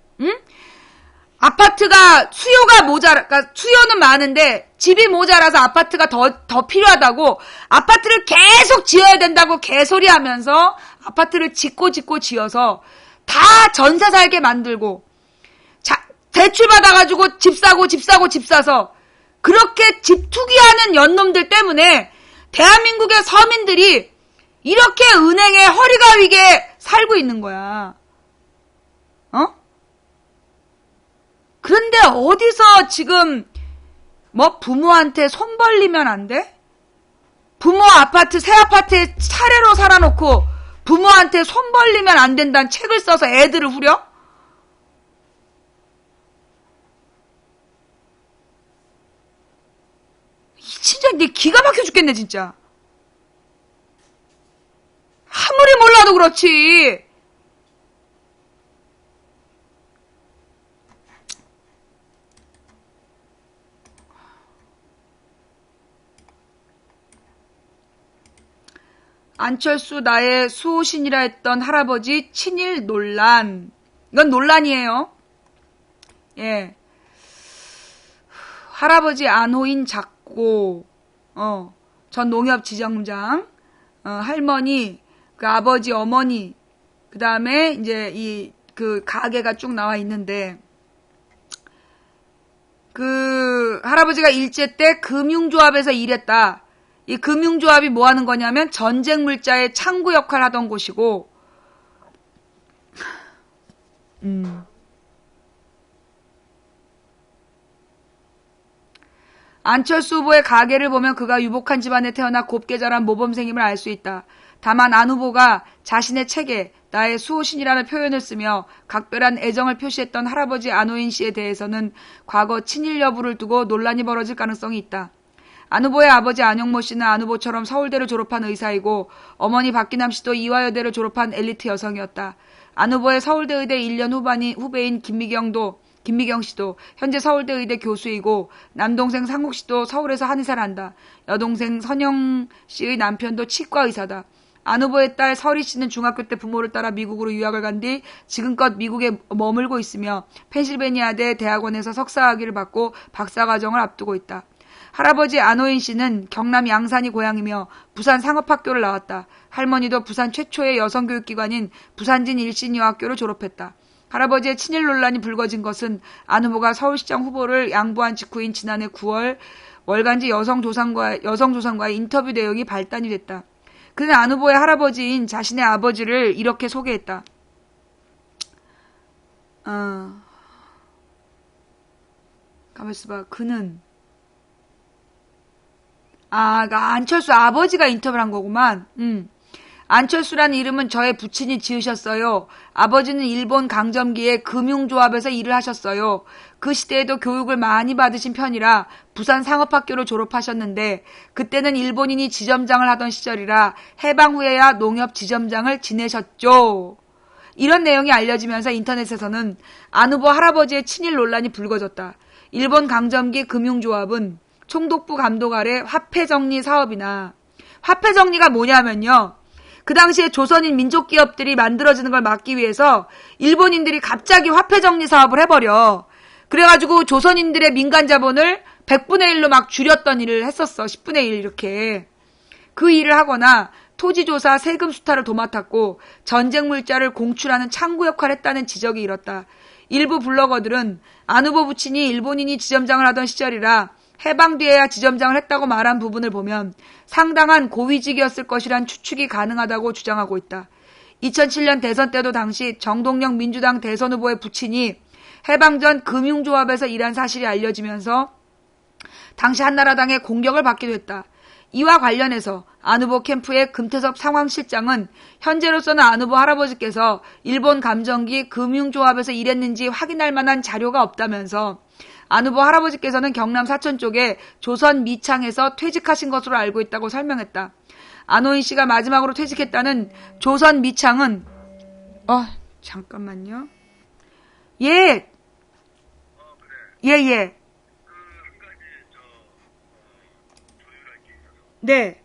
[SPEAKER 1] 아파트가 그러니까 수요는 많은데 집이 모자라서 아파트가 더 필요하다고 아파트를 계속 지어야 된다고 개소리 하면서 아파트를 짓고 지어서 다 전세 살게 만들고, 대출 받아가지고 집 사서, 그렇게 집 투기하는 연놈들 때문에 대한민국의 서민들이 이렇게 은행에 허리가 위게 살고 있는 거야. 그런데 어디서 지금, 부모한테 손 벌리면 안 돼? 부모 아파트, 새 아파트에 차례로 살아놓고, 부모한테 손 벌리면 안 된다는 책을 써서 애들을 후려? 진짜 네 기가 막혀 죽겠네 진짜. 아무리 몰라도 그렇지. 안철수 나의 수호신이라 했던 할아버지 친일 논란. 이건 논란이에요. 예. 할아버지 안호인 작고, 전 농협지점장, 할머니, 그 아버지 어머니, 그 다음에 이제 그 가게가 쭉 나와 있는데, 그 할아버지가 일제 때 금융조합에서 일했다. 이 금융조합이 뭐 하는 거냐면 전쟁 물자의 창구 역할을 하던 곳이고, 안철수 후보의 가계를 보면 그가 유복한 집안에 태어나 곱게 자란 모범생임을 알 수 있다. 다만 안 후보가 자신의 책에 나의 수호신이라는 표현을 쓰며 각별한 애정을 표시했던 할아버지 안호인 씨에 대해서는 과거 친일 여부를 두고 논란이 벌어질 가능성이 있다. 안 후보의 아버지 안용모 씨는 안 후보처럼 서울대를 졸업한 의사이고 어머니 박기남 씨도 이화여대를 졸업한 엘리트 여성이었다. 안 후보의 서울대 의대 1년 후배인 김미경 씨도 현재 서울대 의대 교수이고 남동생 상국 씨도 서울에서 한의사를 한다. 여동생 선영 씨의 남편도 치과 의사다. 안 후보의 딸 설희 씨는 중학교 때 부모를 따라 미국으로 유학을 간 뒤 지금껏 미국에 머물고 있으며 펜실베니아대 대학원에서 석사학위를 받고 박사과정을 앞두고 있다. 할아버지 안호인 씨는 경남 양산이 고향이며 부산 상업학교를 나왔다. 할머니도 부산 최초의 여성교육기관인 부산진 일신여학교를 졸업했다. 할아버지의 친일 논란이 불거진 것은 안 후보가 서울시장 후보를 양보한 직후인 지난해 9월 월간지 여성조선과의 인터뷰 내용이 발단이 됐다. 그는 안 후보의 할아버지인 자신의 아버지를 이렇게 소개했다. 가만있어봐. 그는 안철수 아버지가 인터뷰를 한 거구만. 안철수라는 이름은 저의 부친이 지으셨어요. 아버지는 일본 강점기에 금융조합에서 일을 하셨어요. 그 시대에도 교육을 많이 받으신 편이라 부산 상업학교를 졸업하셨는데 그때는 일본인이 지점장을 하던 시절이라 해방 후에야 농협지점장을 지내셨죠. 이런 내용이 알려지면서 인터넷에서는 안 후보 할아버지의 친일 논란이 불거졌다. 일본 강점기 금융조합은 총독부 감독 아래 화폐정리 사업이나 화폐정리가 뭐냐면요. 그 당시에 조선인 민족기업들이 만들어지는 걸 막기 위해서 일본인들이 갑자기 화폐정리 사업을 해버려. 그래가지고 조선인들의 민간 자본을 100분의 1로 막 줄였던 일을 했었어. 10분의 1 이렇게. 그 일을 하거나 토지조사 세금 수탈을 도맡았고 전쟁 물자를 공출하는 창구 역할을 했다는 지적이 일었다. 일부 블로거들은 안 후보 부친이 일본인이 지점장을 하던 시절이라 해방 뒤에야 지점장을 했다고 말한 부분을 보면 상당한 고위직이었을 것이란 추측이 가능하다고 주장하고 있다. 2007년 대선 때도 당시 정동영 민주당 대선 후보의 부친이 해방 전 금융조합에서 일한 사실이 알려지면서 당시 한나라당의 공격을 받기도 했다. 이와 관련해서 안 후보 캠프의 금태섭 상황실장은 현재로서는 안 후보 할아버지께서 일본 감정기 금융조합에서 일했는지 확인할 만한 자료가 없다면서 안 후보 할아버지께서는 경남 사천 쪽에 조선 미창에서 퇴직하신 것으로 알고 있다고 설명했다. 안호인 씨가 마지막으로 퇴직했다는 조선 미창은 잠깐만요. 예. 예. 네.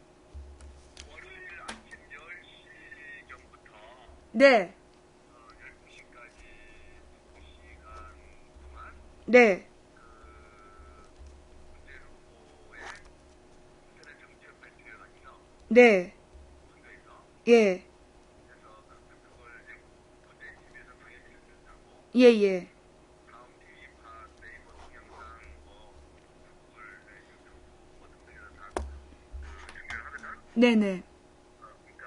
[SPEAKER 2] 월요일 아침 10시경부터
[SPEAKER 1] 네.
[SPEAKER 2] 12시까지 2시간 동안
[SPEAKER 1] 네.
[SPEAKER 2] 문재인 후보의 인터넷 정치적 발표회가 있어.
[SPEAKER 1] 네.
[SPEAKER 2] 선거에서.
[SPEAKER 1] 예.
[SPEAKER 2] 그래서 그걸 문재인 TV에서 방영을 하고
[SPEAKER 1] 예.
[SPEAKER 2] 다음 TV파, 네이버 동영상, 구글, 유튜브 등등에서 다 중계를 하거든.
[SPEAKER 1] 네네.
[SPEAKER 2] 그러니까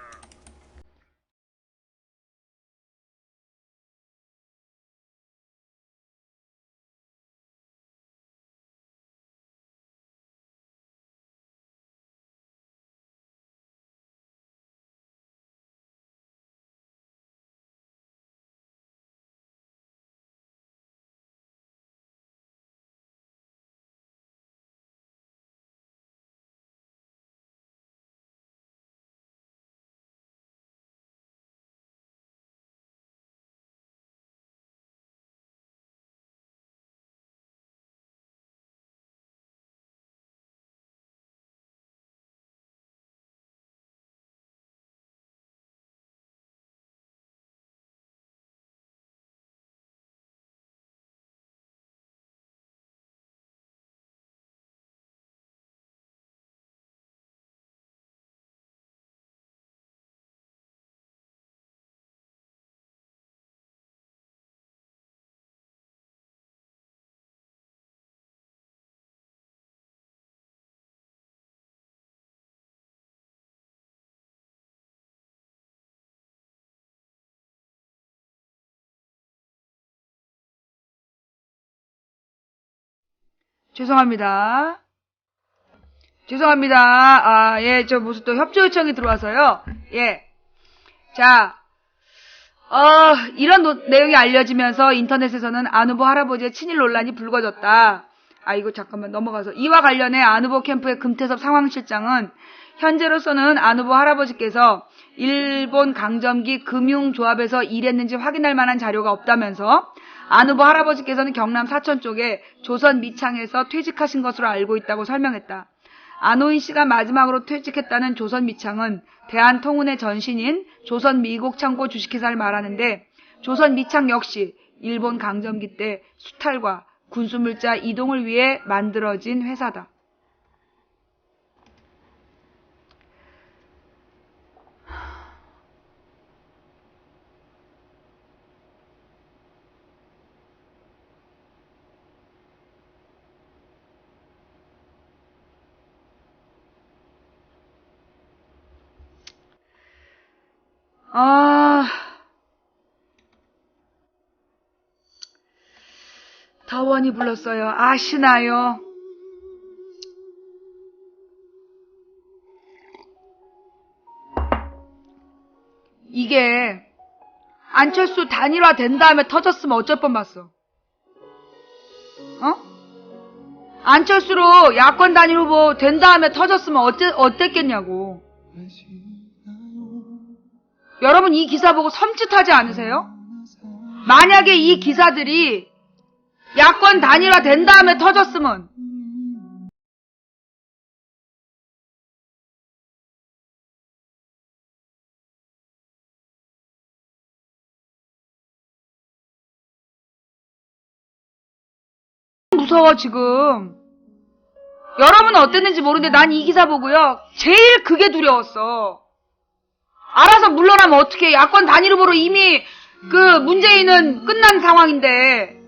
[SPEAKER 1] 죄송합니다. 예, 무슨 또 협조 요청이 들어와서요. 예. 자, 이런 내용이 알려지면서 인터넷에서는 안 후보 할아버지의 친일 논란이 불거졌다. 이거 잠깐만 넘어가서. 이와 관련해 안 후보 캠프의 금태섭 상황실장은 현재로서는 안 후보 할아버지께서 일본 강점기 금융조합에서 일했는지 확인할 만한 자료가 없다면서 안 후보 할아버지께서는 경남 사천 쪽에 조선 미창에서 퇴직하신 것으로 알고 있다고 설명했다. 안호인 씨가 마지막으로 퇴직했다는 조선 미창은 대한통운의 전신인 조선 미국창고 주식회사를 말하는데 조선 미창 역시 일본 강점기 때 수탈과 군수물자 이동을 위해 만들어진 회사다. 더원이 불렀어요. 아시나요? 이게 안철수 단일화 된 다음에 터졌으면 어쩔 뻔봤어. 안철수로 야권 단일 후보 된 다음에 터졌으면 어땠겠냐고. 여러분 이 기사 보고 섬찟하지 않으세요? 만약에 이 기사들이 야권 단일화 된 다음에 터졌으면 무서워 지금. 여러분은 어땠는지 모르는데 난 이 기사 보고요 제일 그게 두려웠어. 알아서 물러나면 어떡해. 야권 단일 후보로 이미 그 문재인은 끝난 상황인데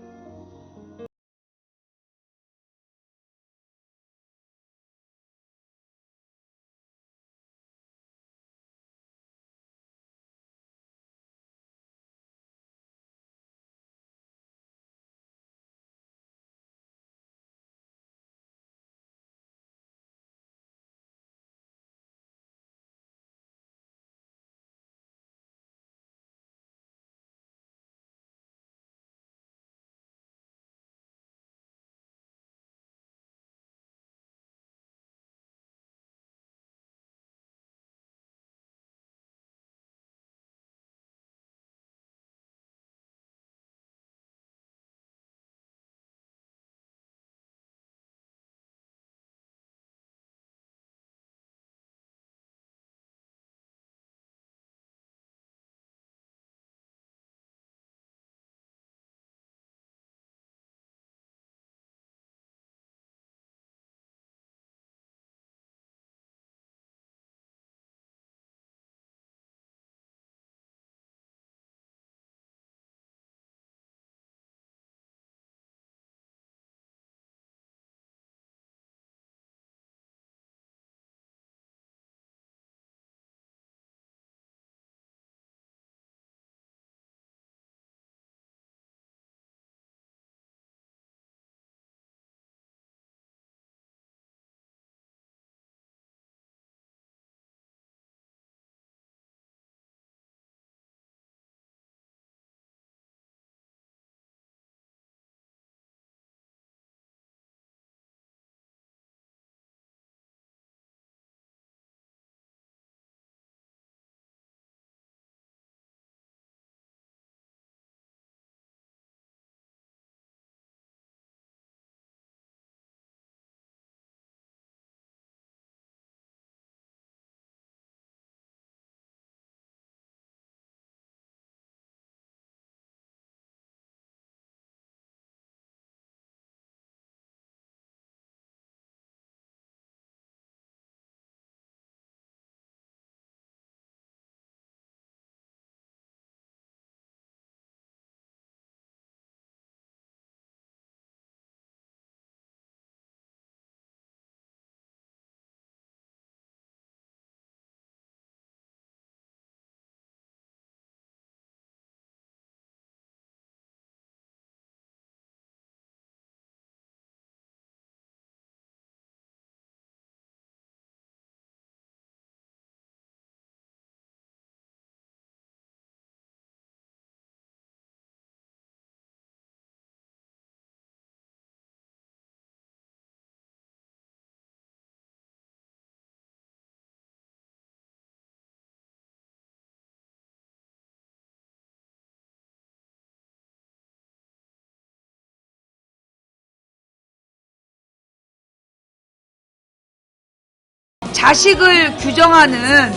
[SPEAKER 1] 자식을 규정하는,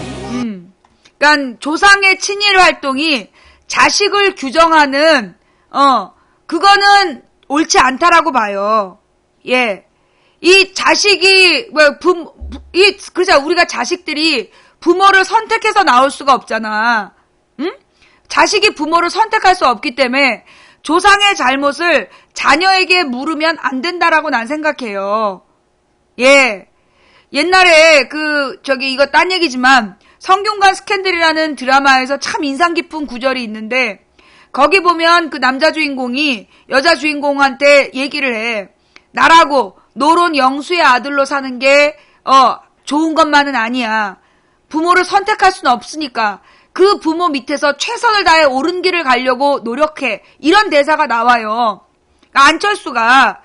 [SPEAKER 1] 그러니까 조상의 친일 활동이 자식을 규정하는, 그거는 옳지 않다라고 봐요. 예. 이 자식이, 그렇죠. 우리가 자식들이 부모를 선택해서 나올 수가 없잖아. 응? 자식이 부모를 선택할 수 없기 때문에 조상의 잘못을 자녀에게 물으면 안 된다라고 난 생각해요. 예. 옛날에 이거 딴 얘기지만 성균관 스캔들이라는 드라마에서 참 인상 깊은 구절이 있는데 거기 보면 그 남자 주인공이 여자 주인공한테 얘기를 해. 나라고 노론 영수의 아들로 사는 게 좋은 것만은 아니야. 부모를 선택할 수는 없으니까 그 부모 밑에서 최선을 다해 옳은 길을 가려고 노력해. 이런 대사가 나와요. 안철수가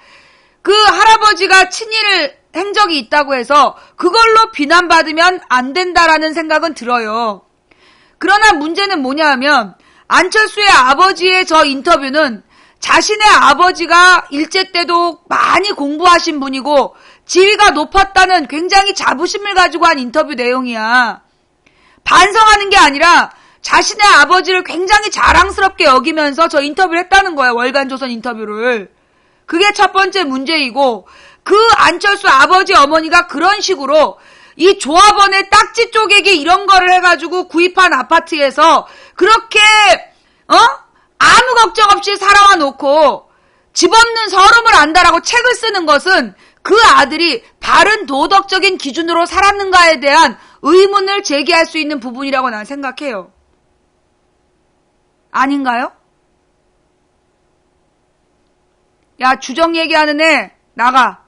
[SPEAKER 1] 그 할아버지가 친일 행적이 있다고 해서 그걸로 비난받으면 안 된다라는 생각은 들어요. 그러나 문제는 뭐냐 하면 안철수의 아버지의 저 인터뷰는 자신의 아버지가 일제 때도 많이 공부하신 분이고 지위가 높았다는 굉장히 자부심을 가지고 한 인터뷰 내용이야. 반성하는 게 아니라 자신의 아버지를 굉장히 자랑스럽게 여기면서 저 인터뷰를 했다는 거야. 월간조선 인터뷰를. 그게 첫 번째 문제이고 그 안철수 아버지 어머니가 그런 식으로 이 조합원의 딱지 쪼개기 이런 거를 해가지고 구입한 아파트에서 그렇게 아무 걱정 없이 살아와 놓고 집 없는 서름을 안다라고 책을 쓰는 것은 그 아들이 바른 도덕적인 기준으로 살았는가에 대한 의문을 제기할 수 있는 부분이라고 난 생각해요. 아닌가요? 야, 주정 얘기하는 애 나가.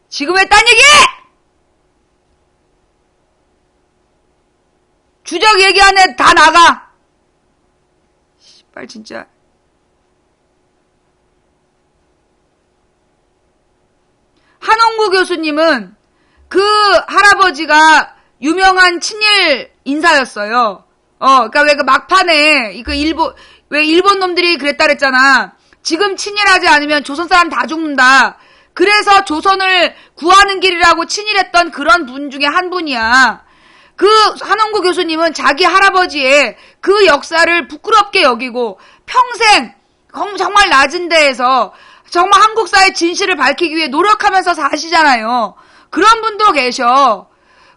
[SPEAKER 1] 지금 왜 딴 얘기해? 주적 얘기하는 애 다 나가. 씨발 진짜. 한홍구 교수님은 그 할아버지가 유명한 친일 인사였어요. 그러니까 왜 그 막판에 왜 일본 놈들이 그랬다 그랬잖아. 지금 친일하지 않으면 조선 사람 다 죽는다. 그래서 조선을 구하는 길이라고 친일했던 그런 분 중에 한 분이야. 그 한홍구 교수님은 자기 할아버지의 그 역사를 부끄럽게 여기고 평생 정말 낮은 데에서 정말 한국사의 진실을 밝히기 위해 노력하면서 사시잖아요. 그런 분도 계셔.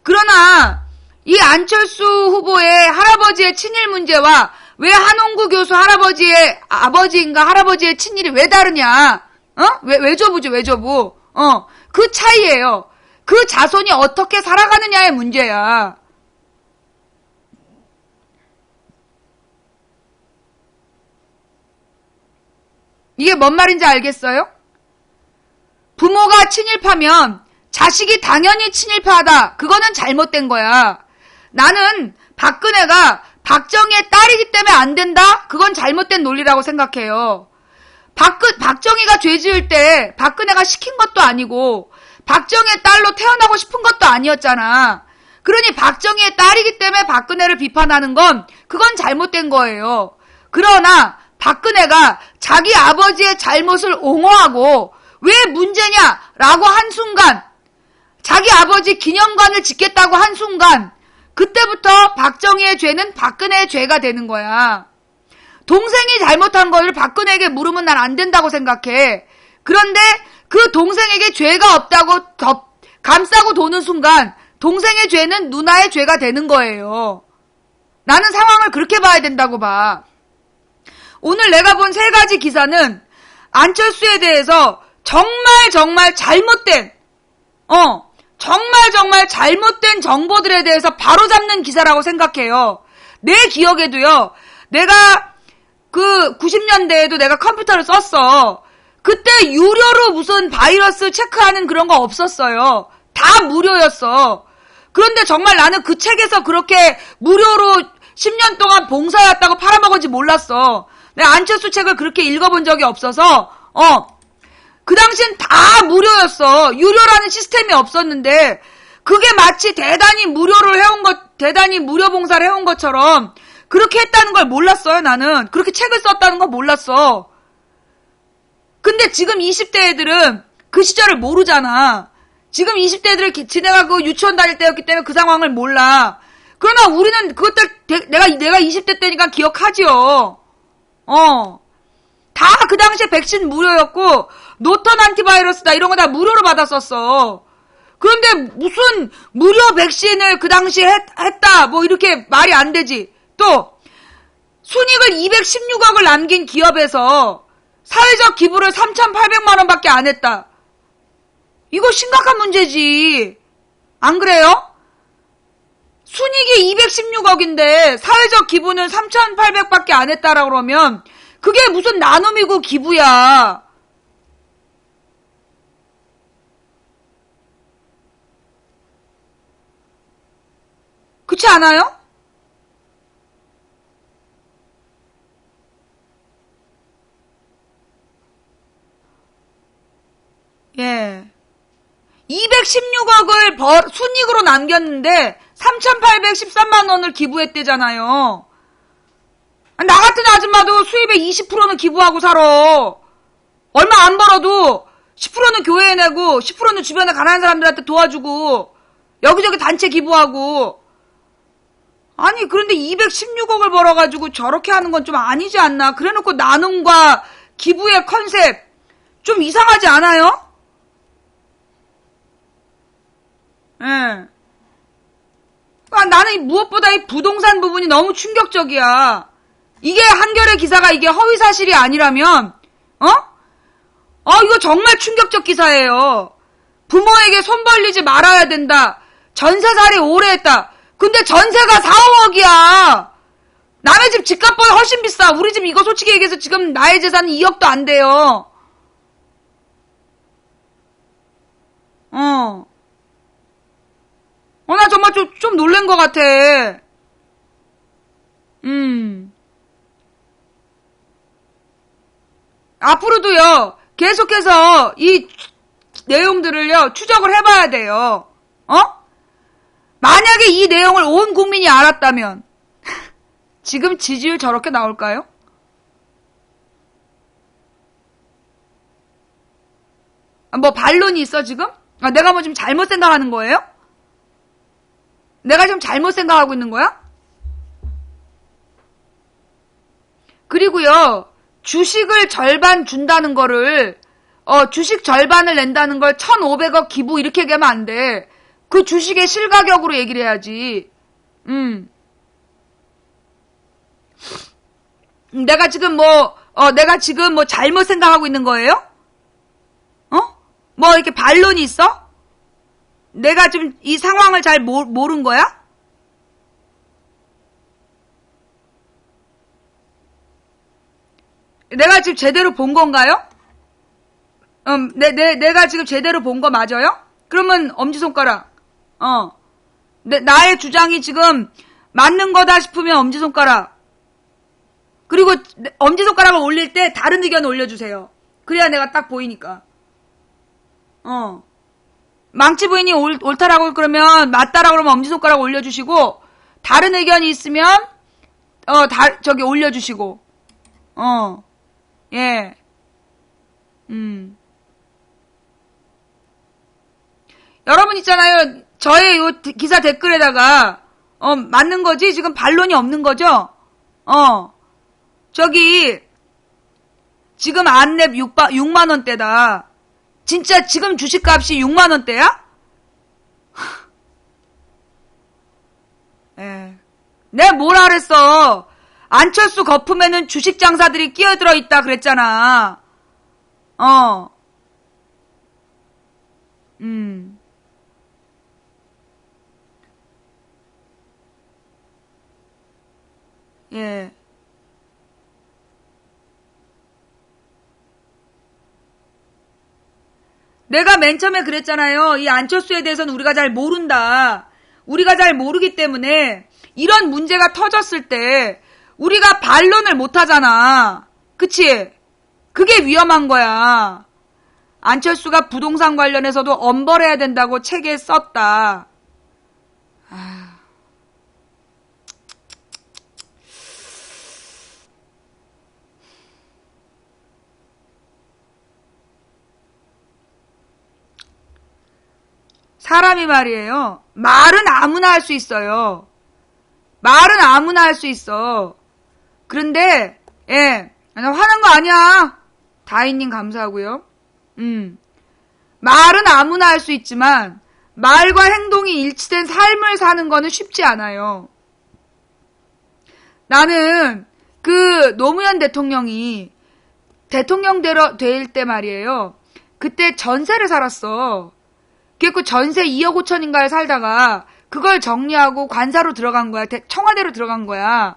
[SPEAKER 1] 그러나 이 안철수 후보의 할아버지의 친일 문제와 왜 한홍구 교수 할아버지의 아버지인가 할아버지의 친일이 왜 다르냐? 외조부죠, 외조부. 그 차이예요. 그 자손이 어떻게 살아가느냐의 문제야. 이게 뭔 말인지 알겠어요? 부모가 친일파면 자식이 당연히 친일파다. 그거는 잘못된 거야. 나는 박근혜가 박정희의 딸이기 때문에 안 된다? 그건 잘못된 논리라고 생각해요. 박정희가 죄 지을 때 박근혜가 시킨 것도 아니고 박정희의 딸로 태어나고 싶은 것도 아니었잖아. 그러니 박정희의 딸이기 때문에 박근혜를 비판하는 건 그건 잘못된 거예요. 그러나 박근혜가 자기 아버지의 잘못을 옹호하고 왜 문제냐라고 한 순간 자기 아버지 기념관을 짓겠다고 한 순간 그때부터 박정희의 죄는 박근혜의 죄가 되는 거야. 동생이 잘못한 거를 박근혜에게 물으면 난 안 된다고 생각해. 그런데 그 동생에게 죄가 없다고 감싸고 도는 순간 동생의 죄는 누나의 죄가 되는 거예요. 나는 상황을 그렇게 봐야 된다고 봐. 오늘 내가 본 3가지 기사는 안철수에 대해서 정말 잘못된 정말 잘못된 정보들에 대해서 바로잡는 기사라고 생각해요. 내 기억에도요. 내가 그 90년대에도 내가 컴퓨터를 썼어. 그때 유료로 무슨 바이러스 체크하는 그런 거 없었어요. 다 무료였어. 그런데 정말 나는 그 책에서 그렇게 무료로 10년 동안 봉사였다고 팔아먹은지 몰랐어. 내가 안철수 책을 그렇게 읽어본 적이 없어서 그 당시엔 다 무료였어. 유료라는 시스템이 없었는데 그게 마치 대단히 대단히 무료 봉사를 해온 것처럼 그렇게 했다는 걸 몰랐어요, 나는. 그렇게 책을 썼다는 걸 몰랐어. 근데 지금 20대 애들은 그 시절을 모르잖아. 지금 20대들을 지네가 그 유치원 다닐 때였기 때문에 그 상황을 몰라. 그러나 우리는 그것들 내가 20대 때니까 기억하지요. 다 그 당시에 백신 무료였고 노턴 안티바이러스다 이런 거 다 무료로 받았었어. 그런데 무슨 무료 백신을 그 당시에 했다 뭐 이렇게 말이 안 되지. 또 순이익을 216억을 남긴 기업에서 사회적 기부를 3,800만 원밖에 안 했다. 이거 심각한 문제지. 안 그래요? 순이익이 216억인데 사회적 기부는 3,800밖에 안 했다라고 그러면 그게 무슨 나눔이고 기부야. 그렇지 않아요? 예. 216억을 순이익으로 남겼는데 3,813만 원을 기부했대잖아요. 나 같은 아줌마도 수입의 20%는 기부하고 살아. 얼마 안 벌어도 10%는 교회에 내고 10%는 주변에 가난한 사람들한테 도와주고 여기저기 단체 기부하고. 아니 그런데 216억을 벌어가지고 저렇게 하는 건 좀 아니지 않나. 그래놓고 나눔과 기부의 컨셉 좀 이상하지 않아요? 예. 나는 무엇보다 이 부동산 부분이 너무 충격적이야. 이게 한겨레 기사가 이게 허위 사실이 아니라면, 이거 정말 충격적 기사예요. 부모에게 손 벌리지 말아야 된다. 전세살이 오래 했다. 근데 전세가 4, 5억이야. 남의 집 집값보다 훨씬 비싸. 우리 집 이거 솔직히 얘기해서 지금 나의 재산은 2억도 안 돼요. 나 정말 좀 놀란 것 같아. 앞으로도요, 계속해서 이 내용들을요, 추적을 해봐야 돼요. 만약에 이 내용을 온 국민이 알았다면, 지금 지지율 저렇게 나올까요? 뭐 반론이 있어, 지금? 내가 뭐 지금 잘못 생각하는 거예요? 내가 지금 잘못 생각하고 있는 거야? 그리고요, 주식을 절반 준다는 거를, 주식 절반을 낸다는 걸 1,500억 기부 이렇게 얘기하면 안 돼. 그 주식의 실가격으로 얘기를 해야지. 내가 지금 뭐 잘못 생각하고 있는 거예요? 뭐 이렇게 반론이 있어? 내가 좀 이 상황을 잘 모른 거야? 내가 지금 제대로 본 건가요? 내가 지금 제대로 본 거 맞아요? 그러면 엄지손가락. 나의 주장이 지금 맞는 거다 싶으면 엄지손가락. 그리고 엄지손가락을 올릴 때 다른 의견 올려주세요. 그래야 내가 딱 보이니까. 망치 부인이 옳다라고 그러면 맞다라고 그러면 엄지손가락 올려주시고 다른 의견이 있으면 저기 올려주시고 예. 여러분 있잖아요. 저의 요 기사 댓글에다가 맞는 거지? 지금 반론이 없는 거죠? 저기 지금 안랩 6만 원대다. 진짜 지금 주식값이 6만 원대야? 예. 내가 뭐라 그랬어? 안철수 거품에는 주식 장사들이 끼어들어 있다 그랬잖아. 예. 내가 맨 처음에 그랬잖아요. 이 안철수에 대해서는 우리가 잘 모른다. 우리가 잘 모르기 때문에 이런 문제가 터졌을 때 우리가 반론을 못 하잖아. 그치? 그게 위험한 거야. 안철수가 부동산 관련해서도 엄벌해야 된다고 책에 썼다. 사람이 말이에요. 말은 아무나 할 수 있어요. 말은 아무나 할 수 있어. 그런데, 화난 거 아니야. 다인님 감사하고요. 말은 아무나 할 수 있지만, 말과 행동이 일치된 삶을 사는 거는 쉽지 않아요. 나는 노무현 대통령이 대통령 될 때 말이에요. 그때 전세를 살았어. 그래서 전세 2억 5천인가를 살다가 그걸 정리하고 관사로 들어간 거야. 청와대로 들어간 거야.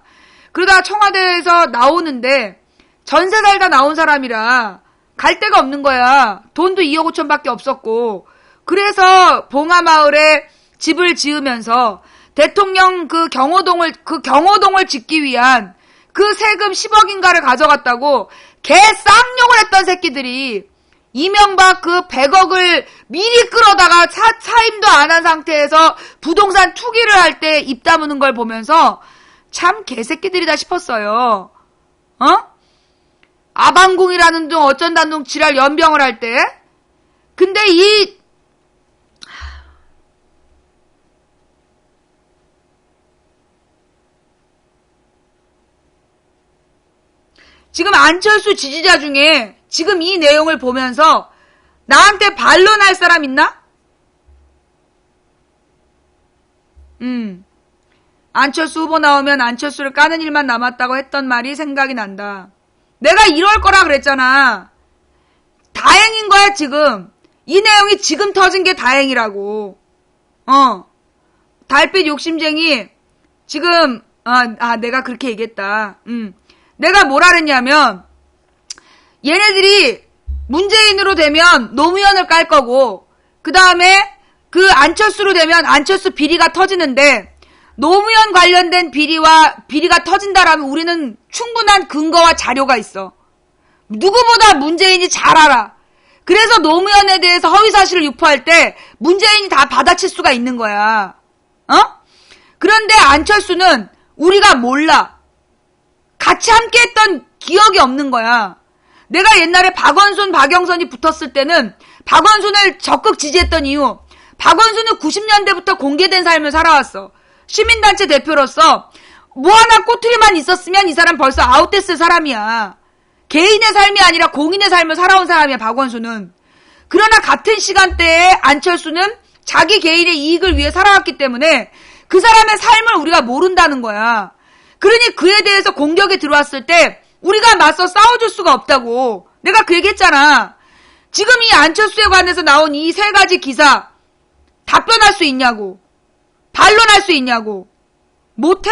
[SPEAKER 1] 그러다가 청와대에서 나오는데 전세 살다 나온 사람이라 갈 데가 없는 거야. 돈도 2억 5천밖에 없었고. 그래서 봉하마을에 집을 지으면서 대통령 경호동을 짓기 위한 그 세금 10억인가를 가져갔다고 개 쌍욕을 했던 새끼들이 이명박 100억을 미리 끌어다가 사임도 안 한 상태에서 부동산 투기를 할 때 입 다무는 걸 보면서 참 개새끼들이다 싶었어요. 아방궁이라는 둥 어쩐다는 둥 지랄 연병을 할 때. 근데 지금 안철수 지지자 중에 지금 이 내용을 보면서 나한테 반론할 사람 있나? 안철수 후보 나오면 안철수를 까는 일만 남았다고 했던 말이 생각이 난다. 내가 이럴 거라 그랬잖아. 다행인 거야 지금. 이 내용이 지금 터진 게 다행이라고. 달빛 욕심쟁이 지금 내가 그렇게 얘기했다. 내가 뭐라 그랬냐면 얘네들이 문재인으로 되면 노무현을 깔 거고 그 다음에 안철수로 되면 안철수 비리가 터지는데 노무현 관련된 비리가 터진다라면 우리는 충분한 근거와 자료가 있어. 누구보다 문재인이 잘 알아. 그래서 노무현에 대해서 허위사실을 유포할 때 문재인이 다 받아칠 수가 있는 거야. 그런데 안철수는 우리가 몰라. 같이 함께 했던 기억이 없는 거야. 내가 옛날에 박원순, 박영선이 붙었을 때는 박원순을 적극 지지했던 이유, 박원순은 90년대부터 공개된 삶을 살아왔어. 시민단체 대표로서 뭐 하나 꼬투리만 있었으면 이 사람 벌써 아웃됐을 사람이야. 개인의 삶이 아니라 공인의 삶을 살아온 사람이야, 박원순은. 그러나 같은 시간대에 안철수는 자기 개인의 이익을 위해 살아왔기 때문에 그 사람의 삶을 우리가 모른다는 거야. 그러니 그에 대해서 공격이 들어왔을 때 우리가 맞서 싸워줄 수가 없다고. 내가 그 얘기 했잖아. 지금 이 안철수에 관해서 나온 이 3가지 기사 답변할 수 있냐고. 반론할 수 있냐고. 못해.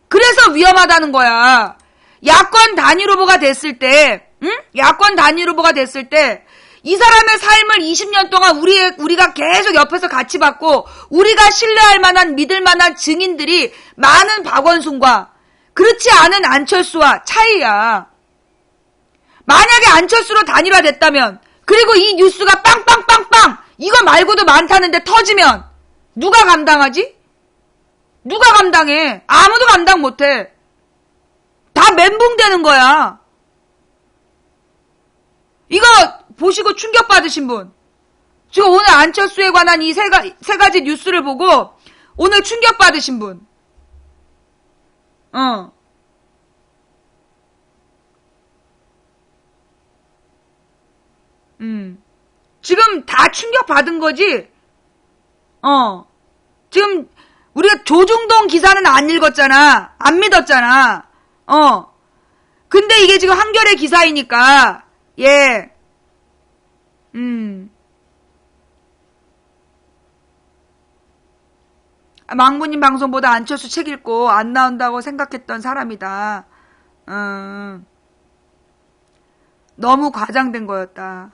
[SPEAKER 1] 그래서 위험하다는 거야. 야권 단일 후보가 됐을 때, 야권 단일 후보가 됐을 때 이 사람의 삶을 20년 동안 우리가 계속 옆에서 같이 봤고 우리가 신뢰할 만한 믿을 만한 증인들이 많은 박원순과 그렇지 않은 안철수와 차이야. 만약에 안철수로 단일화됐다면 그리고 이 뉴스가 빵빵빵빵 이거 말고도 많다는데 터지면 누가 감당하지? 누가 감당해? 아무도 감당 못해. 다 멘붕되는 거야. 이거 보시고 충격받으신 분. 지금 오늘 안철수에 관한 이 세 가지 뉴스를 보고 오늘 충격받으신 분. 지금 다 충격받은 거지? 지금 우리가 조중동 기사는 안 읽었잖아. 안 믿었잖아. 근데 이게 지금 한겨레 기사이니까, 망부님 방송보다 안철수 책 읽고 안 나온다고 생각했던 사람이다. 너무 과장된 거였다.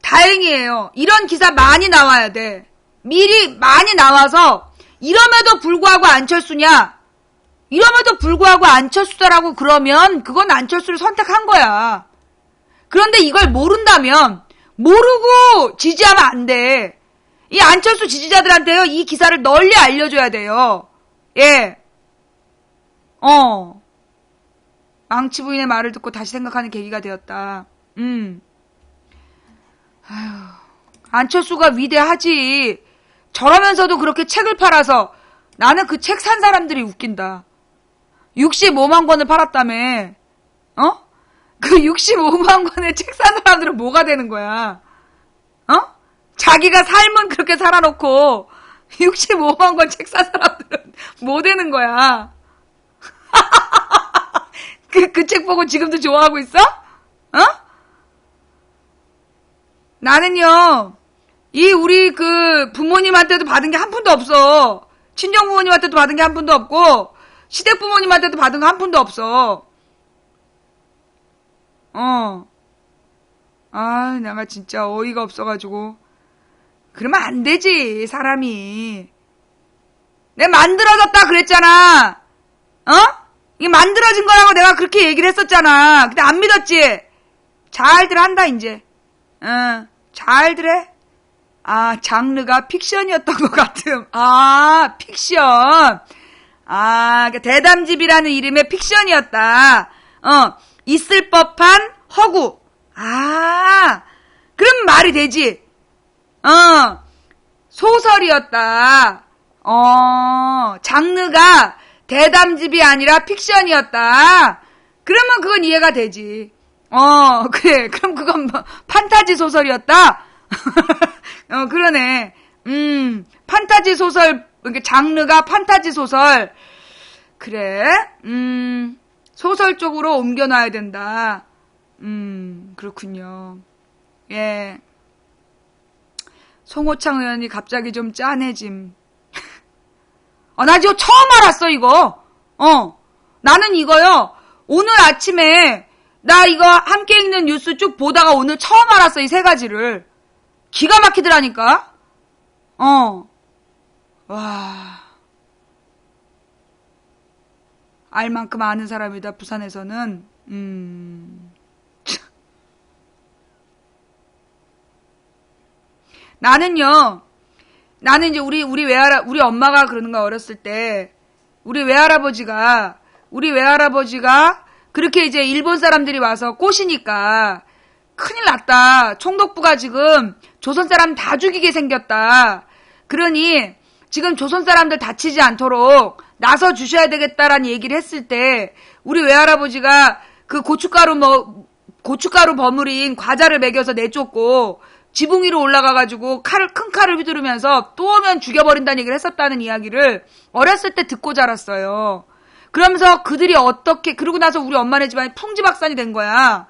[SPEAKER 1] 다행이에요. 이런 기사 많이 나와야 돼. 미리 많이 나와서 이럼에도 불구하고 안철수냐? 이럼에도 불구하고 안철수다라고 그러면 그건 안철수를 선택한 거야. 그런데 이걸 모른다면 모르고 지지하면 안 돼. 이 안철수 지지자들한테요. 이 기사를 널리 알려줘야 돼요. 망치 부인의 말을 듣고 다시 생각하는 계기가 되었다. 안철수가 위대하지. 저러면서도 그렇게 책을 팔아서 나는 그 책 산 사람들이 웃긴다. 65만 권을 팔았다며. 그 65만 권의 책 산 사람들은 뭐가 되는 거야? 자기가 삶은 그렇게 살아놓고 65만 권 책 산 사람들은 뭐 되는 거야? 그 책 보고 지금도 좋아하고 있어? 나는요, 우리 부모님한테도 받은 게 한 푼도 없어. 친정 부모님한테도 받은 게 한 푼도 없고, 시댁 부모님한테도 받은 거 한 푼도 없어. 내가 진짜 어이가 없어가지고. 그러면 안 되지, 사람이. 내가 만들어졌다 그랬잖아. 이게 만들어진 거라고 내가 그렇게 얘기를 했었잖아. 근데 안 믿었지? 잘들 한다, 이제. 잘들 해. 장르가 픽션이었던 것 같음. 픽션. 그러니까 대담집이라는 이름의 픽션이었다. 있을 법한 허구. 그럼 말이 되지. 소설이었다. 장르가 대담집이 아니라 픽션이었다. 그러면 그건 이해가 되지. 그래. 그럼 그건 뭐, 판타지 소설이었다? 그러네. 판타지 소설, 그러니까 장르가 판타지 소설. 그래. 소설 쪽으로 옮겨놔야 된다. 그렇군요. 예. 송호창 의원이 갑자기 좀 짠해짐. 나 지금 처음 알았어, 이거. 나는 이거요. 오늘 아침에, 나 이거 함께 읽는 뉴스 쭉 보다가 오늘 처음 알았어, 이 세 가지를. 기가 막히더라니까. 와. 알 만큼 아는 사람이다, 부산에서는. 나는 이제 우리 엄마가 그러는 거야, 어렸을 때. 우리 외할아버지가 그렇게 이제 일본 사람들이 와서 꼬시니까 큰일 났다. 총독부가 지금 조선 사람 다 죽이게 생겼다. 그러니 지금 조선 사람들 다치지 않도록 나서 주셔야 되겠다라는 얘기를 했을 때 우리 외할아버지가 그 고춧가루 버무린 과자를 먹여서 내쫓고 지붕 위로 올라가가지고 큰 칼을 휘두르면서 또 오면 죽여버린다는 얘기를 했었다는 이야기를 어렸을 때 듣고 자랐어요. 그러면서 그들이 그러고 나서 우리 엄마네 집안이 풍지박산이 된 거야.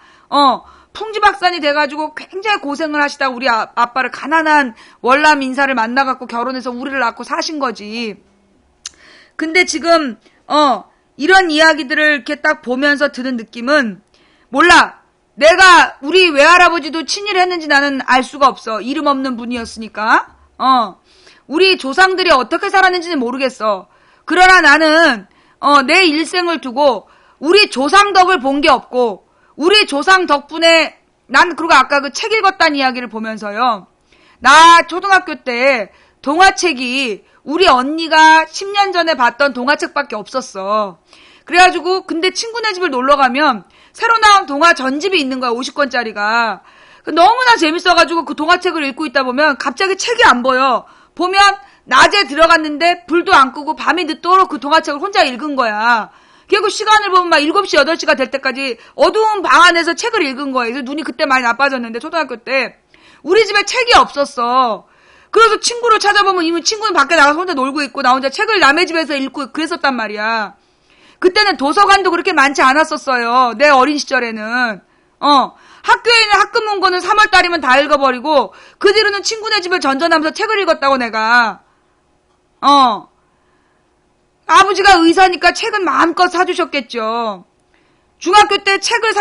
[SPEAKER 1] 풍지박산이 돼가지고 굉장히 고생을 하시다가 우리 아빠를 가난한 월남 인사를 만나갖고 결혼해서 우리를 낳고 사신 거지. 근데 지금, 이런 이야기들을 이렇게 딱 보면서 드는 느낌은, 몰라. 내가 우리 외할아버지도 친일을 했는지 나는 알 수가 없어. 이름 없는 분이었으니까. 우리 조상들이 어떻게 살았는지는 모르겠어. 그러나 나는 내 일생을 두고 우리 조상 덕을 본 게 없고 우리 조상 덕분에 난 그리고 아까 그 책 읽었다는 이야기를 보면서요. 나 초등학교 때 동화책이 우리 언니가 10년 전에 봤던 동화책밖에 없었어. 그래가지고 근데 친구네 집을 놀러가면 새로 나온 동화 전집이 있는 거야. 50권짜리가. 너무나 재밌어가지고 그 동화책을 읽고 있다 보면 갑자기 책이 안 보여. 보면 낮에 들어갔는데 불도 안 끄고 밤이 늦도록 그 동화책을 혼자 읽은 거야. 결국 시간을 보면 막 7시, 8시가 될 때까지 어두운 방 안에서 책을 읽은 거야. 그래서 눈이 그때 많이 나빠졌는데 초등학교 때. 우리 집에 책이 없었어. 그래서 친구를 찾아보면 이미 친구는 밖에 나가서 혼자 놀고 있고 나 혼자 책을 남의 집에서 읽고 그랬었단 말이야. 그때는 도서관도 그렇게 많지 않았었어요. 내 어린 시절에는. 학교에 있는 학급 문고는 3월달이면 다 읽어버리고 그 뒤로는 친구네 집을 전전하면서 책을 읽었다고 내가. 아버지가 의사니까 책은 마음껏 사주셨겠죠. 중학교 때 책을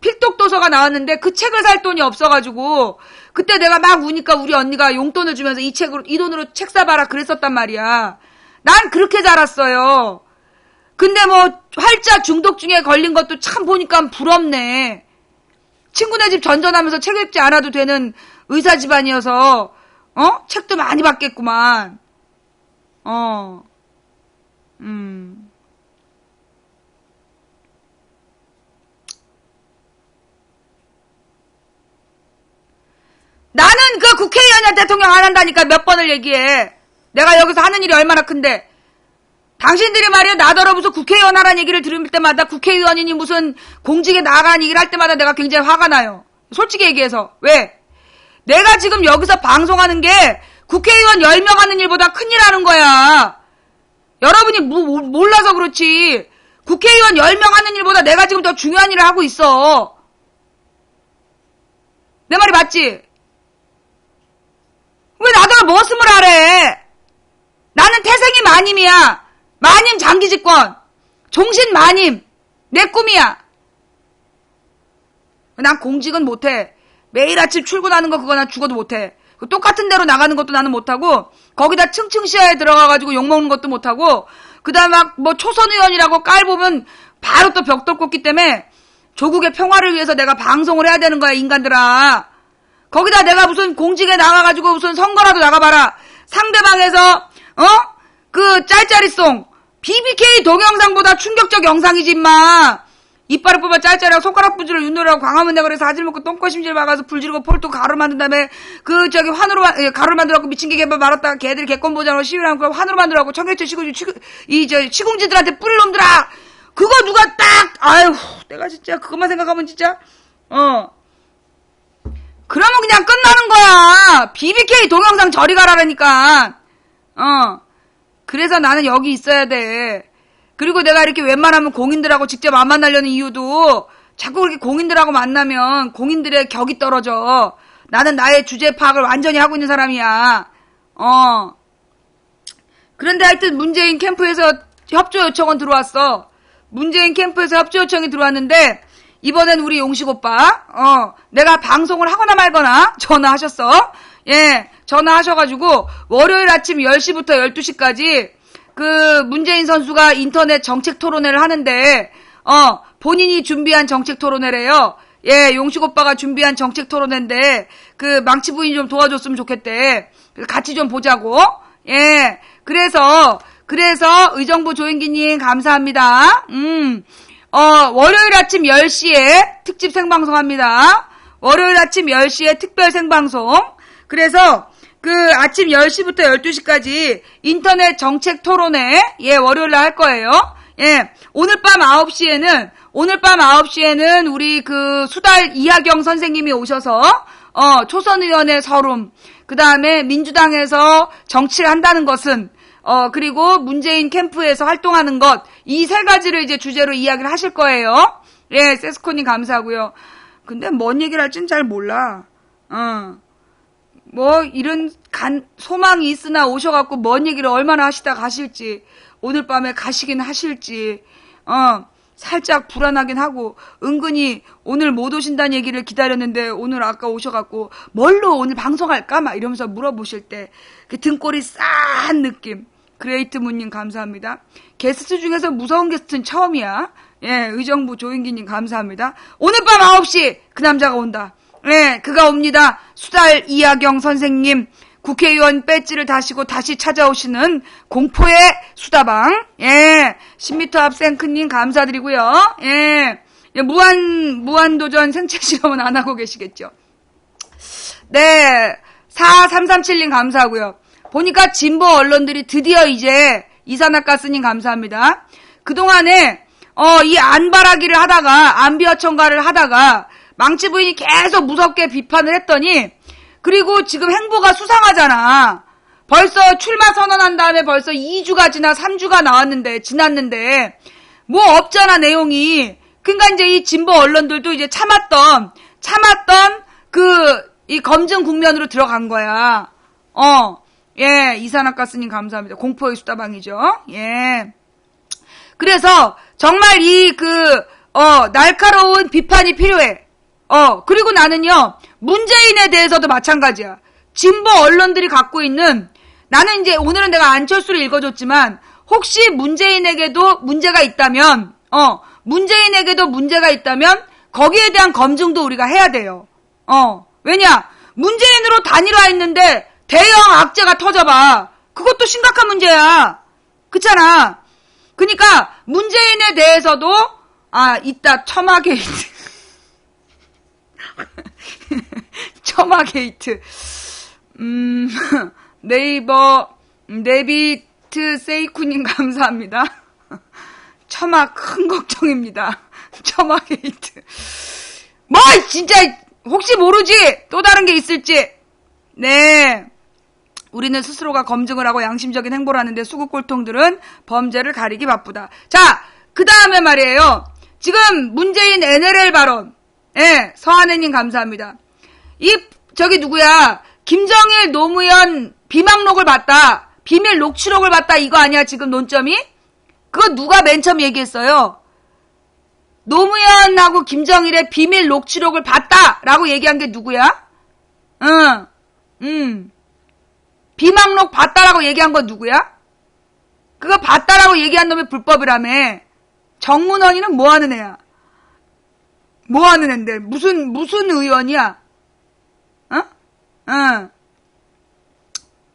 [SPEAKER 1] 필독 도서가 나왔는데 그 책을 살 돈이 없어가지고 그때 내가 막 우니까 우리 언니가 용돈을 주면서 이 돈으로 책 사봐라 그랬었단 말이야. 난 그렇게 자랐어요. 근데 뭐 활자 중독 중에 걸린 것도 참 보니까 부럽네. 친구네 집 전전하면서 책 읽지 않아도 되는 의사 집안이어서 책도 많이 받겠구만. 나는 그 국회의원이야 대통령 안 한다니까 몇 번을 얘기해. 내가 여기서 하는 일이 얼마나 큰데. 당신들이 말이야 나더러 무슨 국회의원 하라는 얘기를 들을 때마다 국회의원이니 무슨 공직에 나가는 얘기를 할 때마다 내가 굉장히 화가 나요. 솔직히 얘기해서. 왜? 내가 지금 여기서 방송하는 게 국회의원 10명 하는 일보다 큰일 하는 거야. 여러분이 몰라서 그렇지. 국회의원 10명 하는 일보다 내가 지금 더 중요한 일을 하고 있어. 내 말이 맞지? 왜 나더러 머슴을 하래? 나는 태생이 마님이야. 마님 장기집권. 종신 마님. 내 꿈이야. 난 공직은 못해. 매일 아침 출근하는 거 그거 난 죽어도 못해. 똑같은 데로 나가는 것도 나는 못하고 거기다 층층 시야에 들어가가지고 욕먹는 것도 못하고 그 다음 막 뭐 초선 의원이라고 깔보면 바로 또 벽돌 꽂기 때문에 조국의 평화를 위해서 내가 방송을 해야 되는 거야 인간들아. 거기다 내가 무슨 공직에 나가가지고 무슨 선거라도 나가봐라. 상대방에서 그 짤짤이송 BBK 동영상보다 충격적 영상이지 임마. 이빨을 뽑아 짤짤하고 손가락 부지를 윷놀이라고 광화문 내거리에서 아질 먹고 똥꼬심질 박아서 불 지르고 폴또 가루 만든 다음에 그 저기 환으로 가루를 만들어갖고 미친 개 개발 말았다가 걔들이 개껌 보자고 시위를 하고 환으로 만들어갖고 청계천 시궁지들한테 뿌릴 놈들아. 그거 누가 딱 아유 내가 진짜 그것만 생각하면 진짜 그러면 그냥 끝나는 거야. BBK 동영상 저리 가라라니까. 그래서 나는 여기 있어야 돼. 그리고 내가 이렇게 웬만하면 공인들하고 직접 안 만나려는 이유도 자꾸 그렇게 공인들하고 만나면 공인들의 격이 떨어져. 나는 나의 주제 파악을 완전히 하고 있는 사람이야. 그런데 하여튼 문재인 캠프에서 협조 요청은 들어왔어. 문재인 캠프에서 협조 요청이 들어왔는데 이번엔 우리 용식 오빠 내가 방송을 하거나 말거나 전화하셨어. 예, 전화하셔가지고 월요일 아침 10시부터 12시까지 그 문재인 선수가 인터넷 정책 토론회를 하는데 본인이 준비한 정책 토론회래요. 예, 용식 오빠가 준비한 정책 토론회인데 그 망치 부인이 좀 도와줬으면 좋겠대. 같이 좀 보자고. 예, 그래서 의정부 조인기님 감사합니다. 월요일 아침 10시에 특집 생방송합니다. 월요일 아침 10시에 특별 생방송. 그래서 그 아침 10시부터 12시까지 인터넷 정책 토론회 예, 월요일날 할 거예요. 예. 오늘 밤 9시에는 우리 그 수달 이하경 선생님이 오셔서 초선 의원의 서름, 그다음에 민주당에서 정치를 한다는 것은 그리고 문재인 캠프에서 활동하는 것, 이 세 가지를 이제 주제로 이야기를 하실 거예요. 예, 세스코님 감사하고요. 근데 뭔 얘기를 할지는 잘 몰라. 뭐 이런 소망이 있으나 오셔갖고 뭔 얘기를 얼마나 하시다 가실지, 오늘 밤에 가시긴 하실지 살짝 불안하긴 하고, 은근히 오늘 못 오신다는 얘기를 기다렸는데 오늘 아까 오셔갖고 뭘로 오늘 방송할까 막 이러면서 물어보실 때 그 등골이 싼 느낌. 그레이트 문님 감사합니다. 게스트 중에서 무서운 게스트는 처음이야. 예, 의정부 조인기님 감사합니다. 오늘 밤 9시 그 남자가 온다. 예, 그가 옵니다. 수달 이하경 선생님, 국회의원 배지를 다시고 다시 찾아오시는 공포의 수다방. 예, 10m 앞 생크님 감사드리고요. 예, 무한도전 생체 실험은 안 하고 계시겠죠. 네, 4337님 감사하고요. 보니까 진보 언론들이 드디어 이제 이산화가스님 감사합니다. 그동안에 이 안바라기를 하다가 안비어천가를 하다가 망치 부인이 계속 무섭게 비판을 했더니, 그리고 지금 행보가 수상하잖아. 벌써 출마 선언한 다음에 벌써 2주가 지나 3주가 지났는데 뭐 없잖아 내용이. 그러니까 이제 이 진보 언론들도 이제 참았던 이 검증 국면으로 들어간 거야. 예, 이산화가스님 감사합니다. 공포의 수다방이죠. 예. 그래서 정말 날카로운 비판이 필요해. 그리고 나는요, 문재인에 대해서도 마찬가지야. 진보 언론들이 갖고 있는, 나는 이제 오늘은 내가 안철수를 읽어줬지만, 혹시 문재인에게도 문제가 있다면, 거기에 대한 검증도 우리가 해야 돼요. 왜냐? 문재인으로 단일화했는데 대형 악재가 터져봐. 그것도 심각한 문제야. 그렇잖아. 그러니까 문재인에 대해서도 이따 첨화게이트 처마 게이트. 네이버, 네비트 세이쿠님 감사합니다. 처마 큰 걱정입니다. 처마 게이트. 뭐, 진짜, 혹시 모르지? 또 다른 게 있을지. 네. 우리는 스스로가 검증을 하고 양심적인 행보를 하는데 수구꼴통들은 범죄를 가리기 바쁘다. 자, 그 다음에 말이에요. 지금 문재인 NLL 발언. 예, 서한혜님 감사합니다. 저기 누구야. 김정일 노무현 비망록을 봤다. 비밀 녹취록을 봤다. 이거 아니야, 지금 논점이? 그거 누가 맨 처음 얘기했어요? 노무현하고 김정일의 비밀 녹취록을 봤다라고 얘기한 게 누구야? 비망록 봤다라고 얘기한 건 누구야? 그거 봤다라고 얘기한 놈이 불법이라며. 정문원이는 뭐 하는 애야? 뭐 하는 앤데? 무슨 의원이야?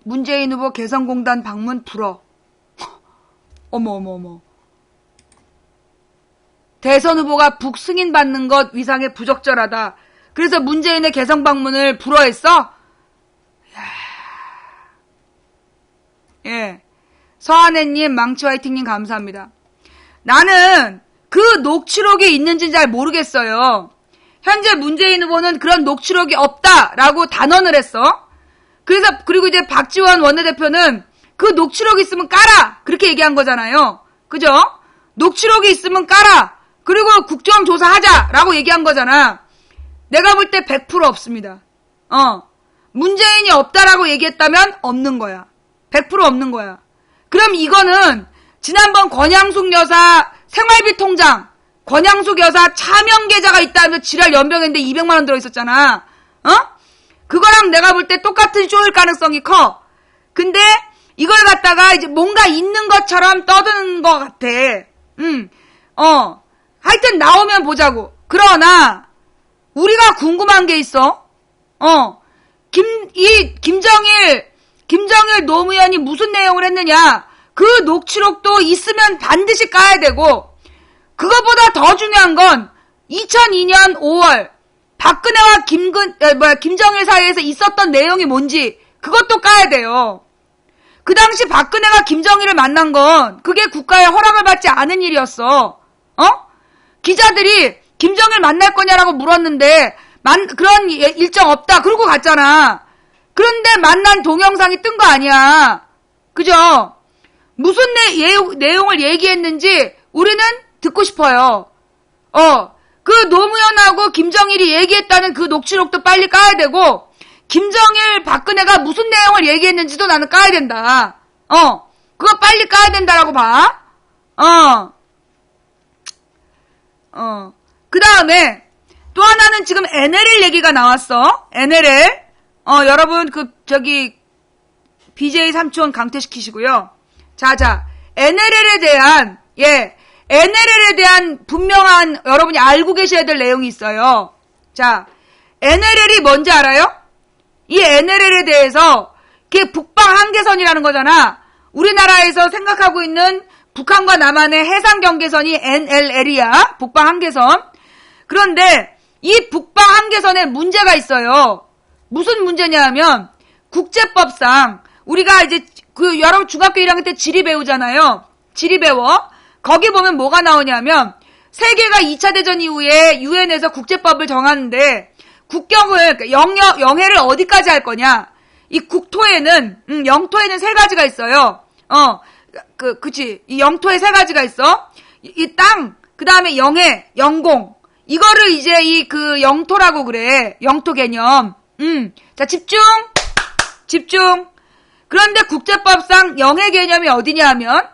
[SPEAKER 1] 문재인 후보 개성공단 방문 불어. 어머. 대선 후보가 북 승인 받는 것 위상에 부적절하다. 그래서 문재인의 개성 방문을 불허했어? 예. 서한혜님, 망치 화이팅님 감사합니다. 나는 그 녹취록이 있는지는 잘 모르겠어요. 현재 문재인 후보는 그런 녹취록이 없다라고 단언을 했어. 그리고 이제 박지원 원내대표는 그 녹취록이 있으면 까라! 그렇게 얘기한 거잖아요. 그죠? 녹취록이 있으면 까라! 그리고 국정조사하자라고 얘기한 거잖아. 내가 볼 때 100% 없습니다. 문재인이 없다라고 얘기했다면 없는 거야. 100% 없는 거야. 그럼 이거는 지난번 권양숙 여사 생활비 통장, 권양숙 여사 차명 계좌가 있다면서 지랄 연병했는데 200만 원 들어있었잖아. 그거랑 내가 볼 때 똑같은 쇼일 가능성이 커. 근데 이걸 갖다가 이제 뭔가 있는 것처럼 떠드는 것 같아. 하여튼 나오면 보자고. 그러나 우리가 궁금한 게 있어. 김정일 노무현이 무슨 내용을 했느냐. 그 녹취록도 있으면 반드시 까야 되고, 그것보다 더 중요한 건 2002년 5월 박근혜와 김정일 사이에서 있었던 내용이 뭔지 그것도 까야 돼요. 그 당시 박근혜가 김정일을 만난 건 그게 국가의 허락을 받지 않은 일이었어. 기자들이 김정일 만날 거냐라고 물었는데 그런 일정 없다 그러고 갔잖아. 그런데 만난 동영상이 뜬 거 아니야. 그죠? 무슨 내용을 얘기했는지 우리는 듣고 싶어요. 그 노무현하고 김정일이 얘기했다는 그 녹취록도 빨리 까야 되고, 김정일, 박근혜가 무슨 내용을 얘기했는지도 나는 까야 된다. 그거 빨리 까야 된다라고 봐. 그 다음에 또 하나는 지금 NLL 얘기가 나왔어. NLL. 여러분 BJ 삼촌 강퇴시키시고요. 자, NLL에 대한 분명한 여러분이 알고 계셔야 될 내용이 있어요. 자, NLL이 뭔지 알아요? 이 NLL에 대해서 그게 북방 한계선이라는 거잖아. 우리나라에서 생각하고 있는 북한과 남한의 해상 경계선이 NLL이야. 북방 한계선. 그런데 이 북방 한계선에 문제가 있어요. 무슨 문제냐 하면 국제법상 우리가 이제 여러분 중학교 1학년 때 지리 배우잖아요. 지리 배워. 거기 보면 뭐가 나오냐면 세계가 2차 대전 이후에 유엔에서 국제법을 정하는데 국경을 영해를 어디까지 할 거냐. 이 국토에는 영토에는 세 가지가 있어요. 그치. 이 영토에 세 가지가 있어. 이 땅, 그다음에 영해, 영공. 이거를 이제 그 영토라고 그래. 영토 개념. 자, 집중. 그런데 국제법상 영해 개념이 어디냐 하면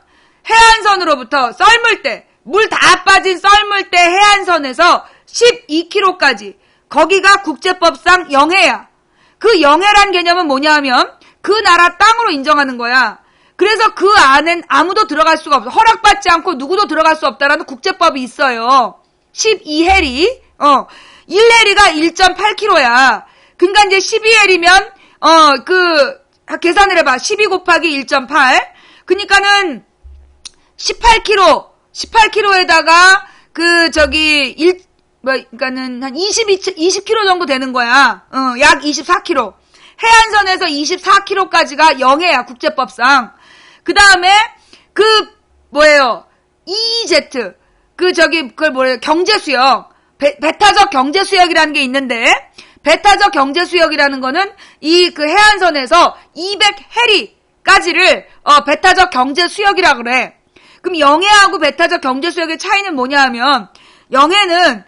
[SPEAKER 1] 해안선으로부터 썰물 때, 물 다 빠진 썰물 때 해안선에서 12km까지 거기가 국제법상 영해야. 그 영해란 개념은 뭐냐 하면 그 나라 땅으로 인정하는 거야. 그래서 그 안엔 아무도 들어갈 수가 없어. 허락받지 않고 누구도 들어갈 수 없다라는 국제법이 있어요. 12해리. 1해리가 1.8km야. 그러니까 이제 12해리면 계산을 해봐. 12 곱하기 1.8. 그러니까는 18km에다가 그러니까는 한 20km 정도 되는 거야. 약 24km. 해안선에서 24km까지가 영해야, 국제법상. 그 다음에, EEZ. 경제수역. 배타적 경제수역이라는 게 있는데, 배타적 경제수역이라는 거는 해안선에서 200해리까지를, 배타적 경제수역이라 그래. 그럼 영해하고 배타적 경제수역의 차이는 뭐냐 하면, 영해는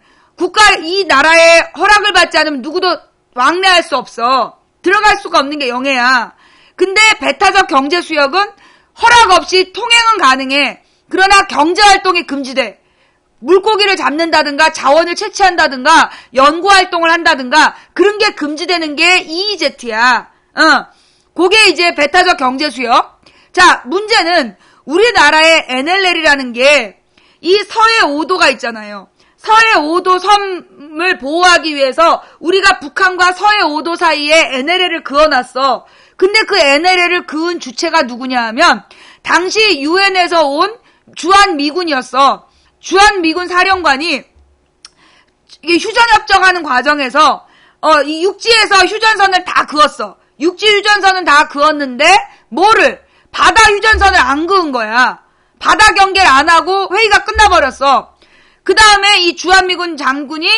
[SPEAKER 1] 이 나라의 허락을 받지 않으면 누구도 왕래할 수 없어. 들어갈 수가 없는 게 영해야. 근데 배타적 경제수역은 허락 없이 통행은 가능해. 그러나 경제활동이 금지돼. 물고기를 잡는다든가 자원을 채취한다든가 연구활동을 한다든가 그런 게 금지되는 게 EEZ야. 그게 이제 배타적 경제수역. 자, 문제는 우리나라의 NLL이라는 게 이 서해 5도가 있잖아요. 서해 5도 섬을 보호하기 위해서 우리가 북한과 서해 5도 사이에 NLL을 그어놨어. 근데 그 NLL을 그은 주체가 누구냐 하면 당시 유엔에서 온 주한미군이었어. 주한미군 사령관이 이게 휴전협정하는 과정에서 이 육지에서 휴전선을 다 그었어. 육지 휴전선은 다 그었는데 뭐를? 바다 휴전선을 안 그은 거야. 바다 경계를 안 하고 회의가 끝나버렸어. 그 다음에 이 주한미군 장군이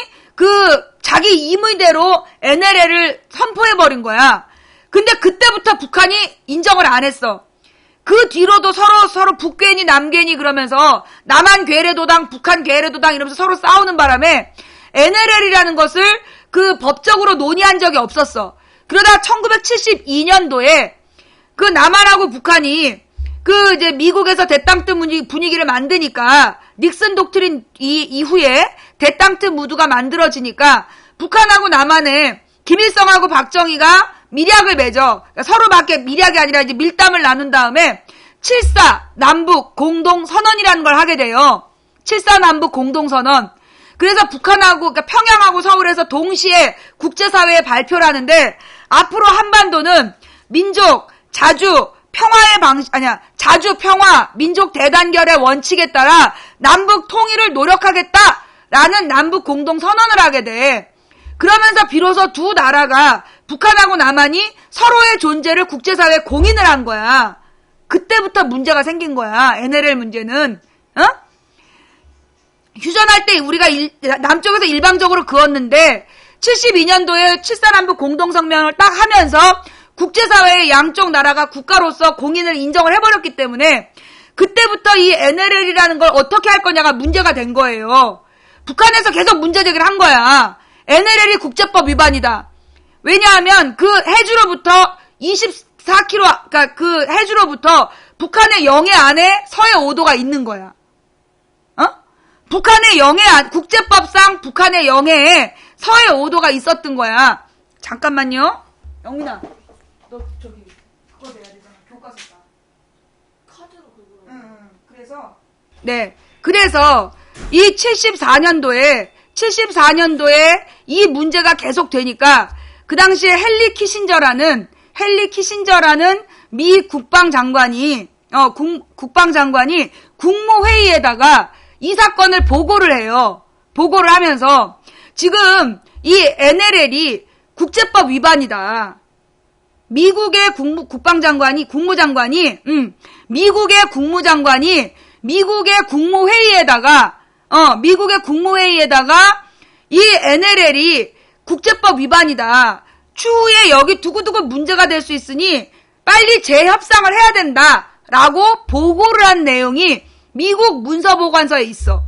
[SPEAKER 1] 자기 임의대로 NLL을 선포해버린 거야. 근데 그때부터 북한이 인정을 안 했어. 그 뒤로도 서로 북괴니 남괴니 그러면서 남한 괴뢰도당, 북한 괴뢰도당 이러면서 서로 싸우는 바람에 NLL이라는 것을 법적으로 논의한 적이 없었어. 그러다 1972년도에 남한하고 북한이 이제 미국에서 대땅트 분위기를 만드니까 닉슨 독트린 이후에 대땅트 무드가 만들어지니까 북한하고 남한에 김일성하고 박정희가 밀약을 맺어. 그러니까 서로밖에 밀약이 아니라 이제 밀담을 나눈 다음에 7.4 남북 공동선언이라는 걸 하게 돼요. 7.4 남북 공동선언. 그래서 북한하고, 그러니까 평양하고 서울에서 동시에 국제사회에 발표를 하는데 앞으로 한반도는 민족, 자주 평화, 민족 대단결의 원칙에 따라 남북 통일을 노력하겠다라는 남북 공동선언을 하게 돼. 그러면서 비로소 두 나라가 북한하고 남한이 서로의 존재를 국제사회에 공인을 한 거야. 그때부터 문제가 생긴 거야. NLL 문제는. 휴전할 때 우리가 남쪽에서 일방적으로 그었는데 72년도에 7.4 남북 공동성명을 딱 하면서 국제사회의 양쪽 나라가 국가로서 공인을 인정을 해버렸기 때문에 그때부터 이 NLL이라는 걸 어떻게 할 거냐가 문제가 된 거예요. 북한에서 계속 문제제기를 한 거야. NLL이 국제법 위반이다. 왜냐하면 해주로부터 24km, 그러니까 해주로부터 북한의 영해 안에 서해 5도가 있는 거야. 북한의 국제법상 북한의 영해에 서해 5도가 있었던 거야. 잠깐만요. 영민아, 너 그거 내야 되잖아. 교과서가. 카드로 그거. 응. 그래서 이 74년도에 이 문제가 계속 되니까 그 당시에 헨리 키신저라는 미 국방장관이 국무회의에다가 이 사건을 보고를 해요. 보고를 하면서 지금 이 NLL이 국제법 위반이다. 미국의 국무장관이 미국의 국무회의에다가 이 NLL이 국제법 위반이다. 추후에 여기 두고두고 문제가 될 수 있으니 빨리 재협상을 해야 된다라고 보고를 한 내용이 미국 문서보관서에 있어.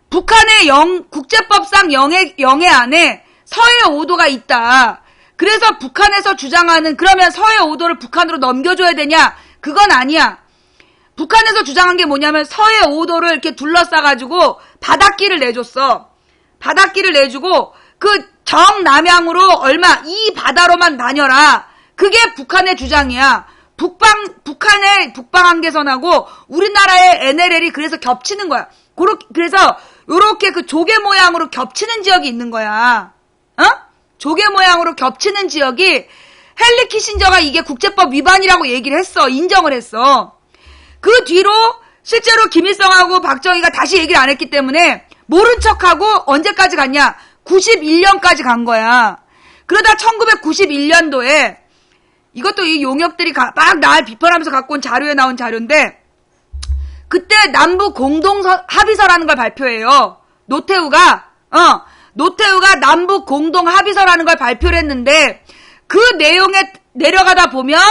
[SPEAKER 1] 북한의 국제법상 영해 안에 서해 5도가 있다. 그래서 북한에서 주장하는 그러면 서해 5도를 북한으로 넘겨줘야 되냐? 그건 아니야. 북한에서 주장한 게 뭐냐면 서해 5도를 이렇게 둘러싸가지고 바닷길을 내줬어. 바닷길을 내주고 정남향으로 이 바다로만 다녀라. 그게 북한의 주장이야. 북한의 북방한계선하고 우리나라의 NLL이 그래서 겹치는 거야. 그래서 요렇게 조개 모양으로 겹치는 지역이 있는 거야. 조개 모양으로 겹치는 지역이 헨리 키신저가 이게 국제법 위반이라고 얘기를 했어. 인정을 했어. 그 뒤로 실제로 김일성하고 박정희가 다시 얘기를 안 했기 때문에 모른 척하고 언제까지 갔냐? 91년까지 간 거야. 그러다 1991년도에 이것도 이 용역들이 막 날 비판하면서 갖고 온 자료에 나온 자료인데 그때 남북 공동 합의서라는 걸 발표해요. 노태우가 남북 공동 합의서라는 걸 발표를 했는데 그 내용에 내려가다 보면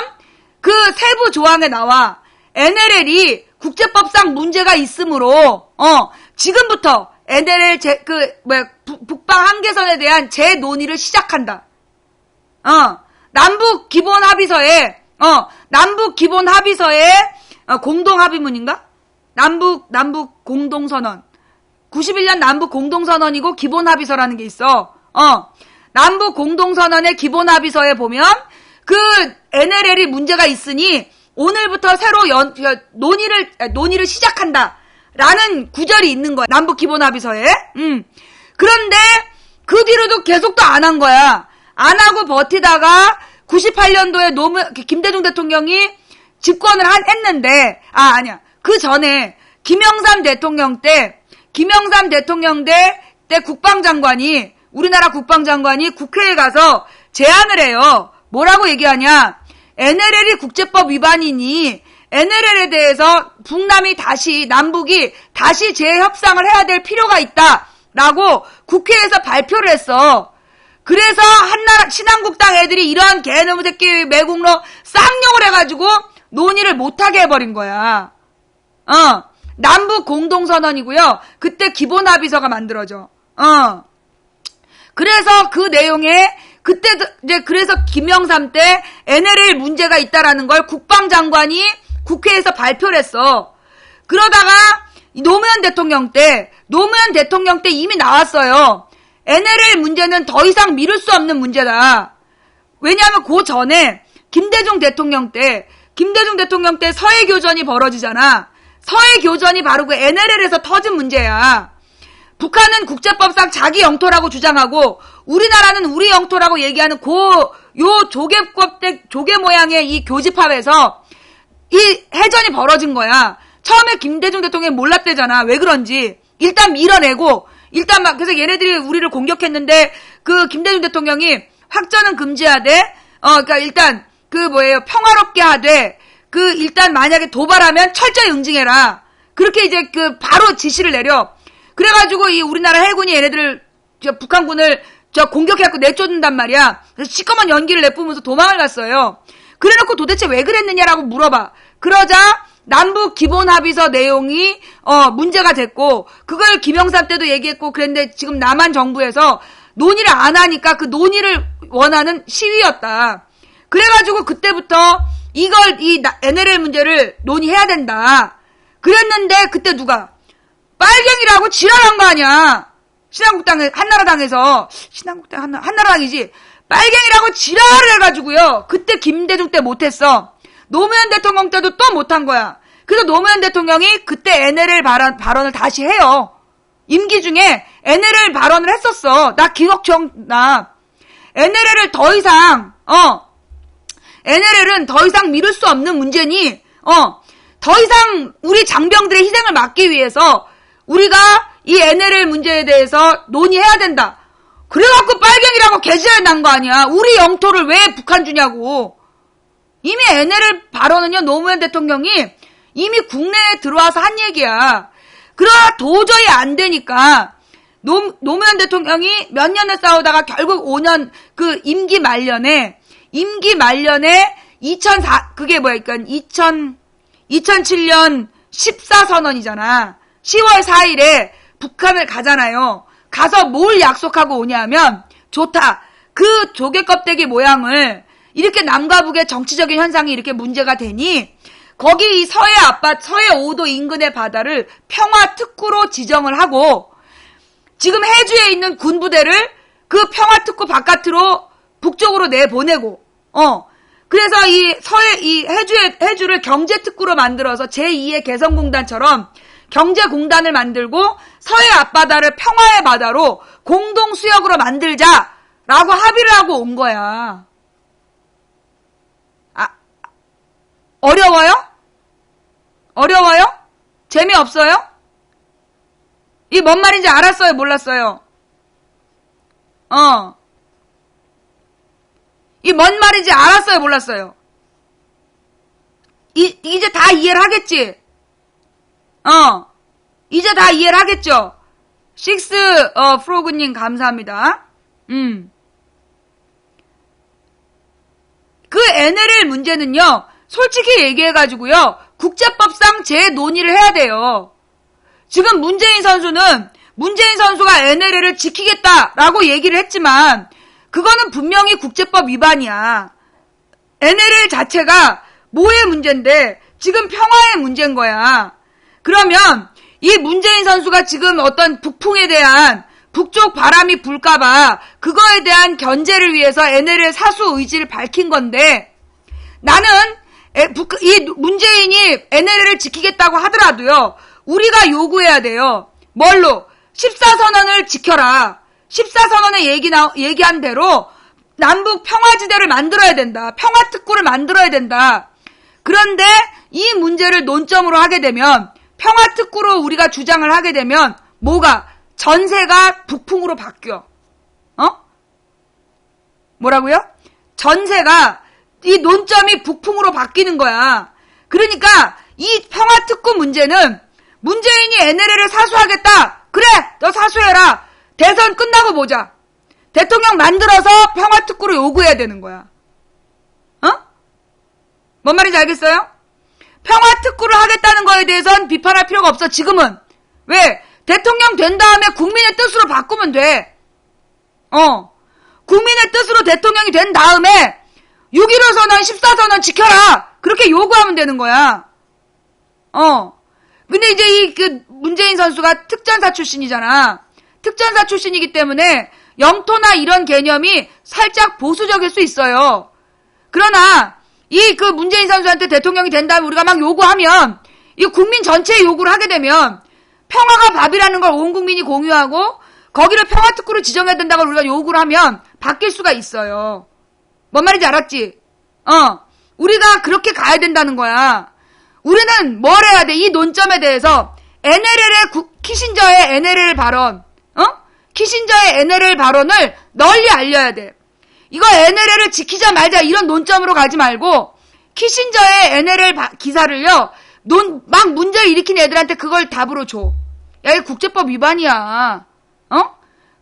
[SPEAKER 1] 그 세부 조항에 나와 NLL이 국제법상 문제가 있으므로 지금부터 NLL 북방 한계선에 대한 재논의를 시작한다. 남북 기본 합의서에 공동 합의문인가? 남북 공동선언. 91년 남북 공동선언이고 기본 합의서라는 게 있어. 남북 공동선언의 기본 합의서에 보면 그 NLL이 문제가 있으니 오늘부터 새로 논의를 시작한다. 라는 구절이 있는 거야. 남북 기본 합의서에. 그런데 그 뒤로도 계속 또 안 한 거야. 안 하고 버티다가 98년도에 김대중 대통령이 집권을 했는데, 아니야. 그 전에 김영삼 대통령 때 국방장관이, 우리나라 국방장관이 국회에 가서 제안을 해요. 뭐라고 얘기하냐. NLL이 국제법 위반이니 NLL에 대해서 남북이 다시 재협상을 해야 될 필요가 있다라고 국회에서 발표를 했어. 그래서 신한국당 애들이 이런 개놈의 새끼 매국노 쌍욕을 해가지고 논의를 못하게 해버린 거야. 남북 공동선언이고요. 그때 기본 합의서가 만들어져. 그래서 그 내용에 그래서 김영삼 때 NLL 문제가 있다라는 걸 국방장관이 국회에서 발표를 했어. 그러다가 노무현 대통령 때 이미 나왔어요. NLL 문제는 더 이상 미룰 수 없는 문제다. 왜냐하면 그 전에 김대중 대통령 때 서해교전이 벌어지잖아. 서해교전이 바로 그 NLL에서 터진 문제야. 북한은 국제법상 자기 영토라고 주장하고 우리나라는 우리 영토라고 얘기하는 요 조개 모양의 이 교집합에서 이 해전이 벌어진 거야. 처음에 김대중 대통령이 몰랐대잖아. 왜 그런지. 일단 밀어내고, 그래서 얘네들이 우리를 공격했는데, 그 김대중 대통령이 확전은 금지하되, 그러니까 일단, 평화롭게 하되, 일단 만약에 도발하면 철저히 응징해라. 그렇게 이제 바로 지시를 내려. 그래가지고 이 우리나라 해군이 얘네들을, 북한군을 공격해갖고 내쫓는단 말이야. 그래서 시커먼 연기를 내뿜으면서 도망을 갔어요. 그래놓고 도대체 왜 그랬느냐라고 물어봐. 그러자 남북 기본 합의서 내용이 문제가 됐고 그걸 김영삼 때도 얘기했고 그랬는데 지금 남한 정부에서 논의를 안 하니까 그 논의를 원하는 시위였다. 그래가지고 그때부터 이 NLL 문제를 논의해야 된다. 그랬는데 그때 누가 빨갱이라고 지랄한 거 아니야. 한나라당에서 한나라당이지. 빨갱이라고 지랄을 해가지고요. 그때 김대중 때 못했어. 노무현 대통령 때도 또 못한 거야. 그래서 노무현 대통령이 그때 NLL 발언을 다시 해요. 임기 중에 NLL 발언을 했었어. 나 기억나. NLL은 더 이상 미룰 수 없는 문제니, 더 이상 우리 장병들의 희생을 막기 위해서 우리가 이 NLL 문제에 대해서 논의해야 된다. 그래갖고 빨갱이라고 개지랄 난 거 아니야. 우리 영토를 왜 북한 주냐고. 이미 NLL 발언은요, 노무현 대통령이 이미 국내에 들어와서 한 얘기야. 그러나 도저히 안 되니까 노무현 대통령이 몇 년을 싸우다가 결국 5년 임기 말년에 2007년 14선언이잖아. 10월 4일에 북한을 가잖아요. 가서 뭘 약속하고 오냐면, 좋다. 그 조개 껍데기 모양을 이렇게 남과 북의 정치적인 현상이 이렇게 문제가 되니 거기 이 서해 5도 인근의 바다를 평화특구로 지정을 하고 지금 해주에 있는 군부대를 그 평화특구 바깥으로 북쪽으로 내보내고 그래서 이 해주를 경제특구로 만들어서 제2의 개성공단처럼 경제공단을 만들고 서해 앞바다를 평화의 바다로 공동수역으로 만들자라고 합의를 하고 온 거야. 어려워요? 어려워요? 재미없어요? 이 뭔 말인지 알았어요? 몰랐어요? 이 뭔 말인지 알았어요? 몰랐어요? 이제 다 이해를 하겠지? 이제 다 이해를 하겠죠? 식스, 프로그님 감사합니다. 그 NLL 문제는요, 솔직히 얘기해가지고요, 국제법상 재논의를 해야 돼요. 지금 문재인 선수가 NLL을 지키겠다라고 얘기를 했지만, 그거는 분명히 국제법 위반이야. NLL 자체가 뭐의 문제인데, 지금 평화의 문제인 거야. 그러면, 이 문재인 선수가 지금 어떤 북풍에 대한 북쪽 바람이 불까봐 그거에 대한 견제를 위해서 NLL 사수 의지를 밝힌 건데 나는 이 문재인이 NLL을 지키겠다고 하더라도요. 우리가 요구해야 돼요. 뭘로? 14선언을 지켜라. 14선언에 얘기한 대로 남북 평화지대를 만들어야 된다. 평화특구를 만들어야 된다. 그런데 이 문제를 논점으로 하게 되면 평화특구로 우리가 주장을 하게 되면 뭐가? 전세가 북풍으로 바뀌어. 뭐라고요? 전세가 이 논점이 북풍으로 바뀌는 거야. 그러니까 이 평화특구 문제는 문재인이 NLL을 사수하겠다. 그래, 너 사수해라. 대선 끝나고 보자. 대통령 만들어서 평화특구를 요구해야 되는 거야. 뭔 말인지 알겠어요? 평화특구를 하겠다는 거에 대해서는 비판할 필요가 없어, 지금은. 왜? 대통령 된 다음에 국민의 뜻으로 바꾸면 돼. 국민의 뜻으로 대통령이 된 다음에 6.15 선언, 14선언 지켜라. 그렇게 요구하면 되는 거야. 근데 이제 문재인 선수가 특전사 출신이잖아. 특전사 출신이기 때문에 영토나 이런 개념이 살짝 보수적일 수 있어요. 그러나 문재인 선수한테 대통령이 된 다음에 우리가 막 요구하면 이 국민 전체에 요구를 하게 되면 평화가 밥이라는 걸 온 국민이 공유하고 거기를 평화특구를 지정해야 된다고 우리가 요구를 하면 바뀔 수가 있어요. 뭔 말인지 알았지? 우리가 그렇게 가야 된다는 거야. 우리는 뭘 해야 돼? 이 논점에 대해서 키신저의 NLL 발언, 키신저의 NLL 발언을 널리 알려야 돼. 이거 NLL을 지키자 말자 이런 논점으로 가지 말고 키신저의 NLL 기사를요. 막 문제를 일으킨 애들한테 그걸 답으로 줘. 야, 이거 국제법 위반이야.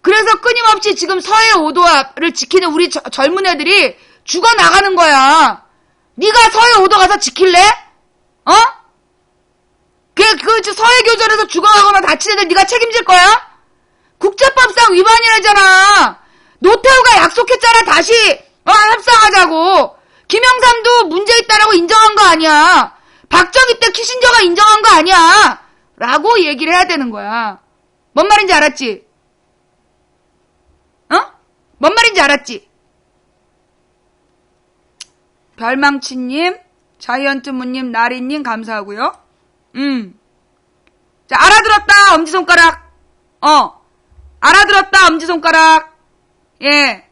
[SPEAKER 1] 그래서 끊임없이 지금 서해 오도를 지키는 우리 젊은 애들이 죽어나가는 거야. 네가 서해 오도 가서 지킬래? 서해 교전에서 죽어가거나 다친 애들 네가 책임질 거야? 국제법상 위반이라잖아. 노태우가 약속했잖아. 다시 협상하자고. 김영삼도 문제 있다라고 인정한 거 아니야. 박정희 때 키신저가 인정한 거 아니야. 라고 얘기를 해야 되는 거야. 뭔 말인지 알았지? 뭔 말인지 알았지? 별망치님, 자이언트무님, 나리님 감사하고요. 자, 알아들었다. 엄지손가락. 알아들었다. 엄지손가락. 예.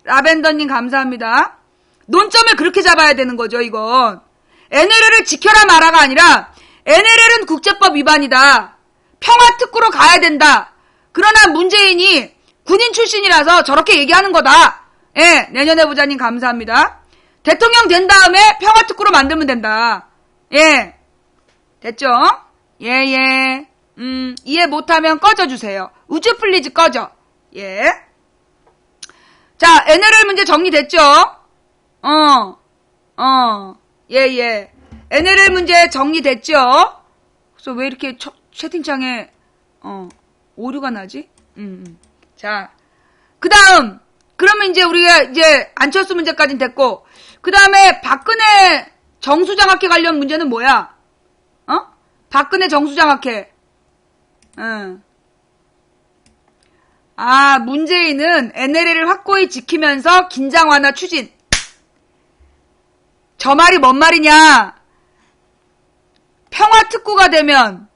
[SPEAKER 1] 라벤더님 감사합니다. 논점을 그렇게 잡아야 되는 거죠, 이건. NLL을 지켜라 마라가 아니라 NLL은 국제법 위반이다. 평화특구로 가야 된다. 그러나 문재인이 군인 출신이라서 저렇게 얘기하는 거다. 예, 내년에 보자님 감사합니다. 대통령 된 다음에 평화특구로 만들면 된다. 예, 됐죠? 예. 이해 못하면 꺼져주세요. 우주 플리즈 꺼져. 예. 자, NLL 문제 정리됐죠? 예. NLL 문제 정리됐죠? 그래서 왜 이렇게 채팅창에, 오류가 나지? 자, 그러면 이제 우리가 안철수 문제까지는 됐고, 그 다음에 박근혜 정수장학회 관련 문제는 뭐야? 박근혜 정수장학회. 문재인은 NLL을 확고히 지키면서 긴장 완화 추진. 저 말이 뭔 말이냐? 평화특구가 되면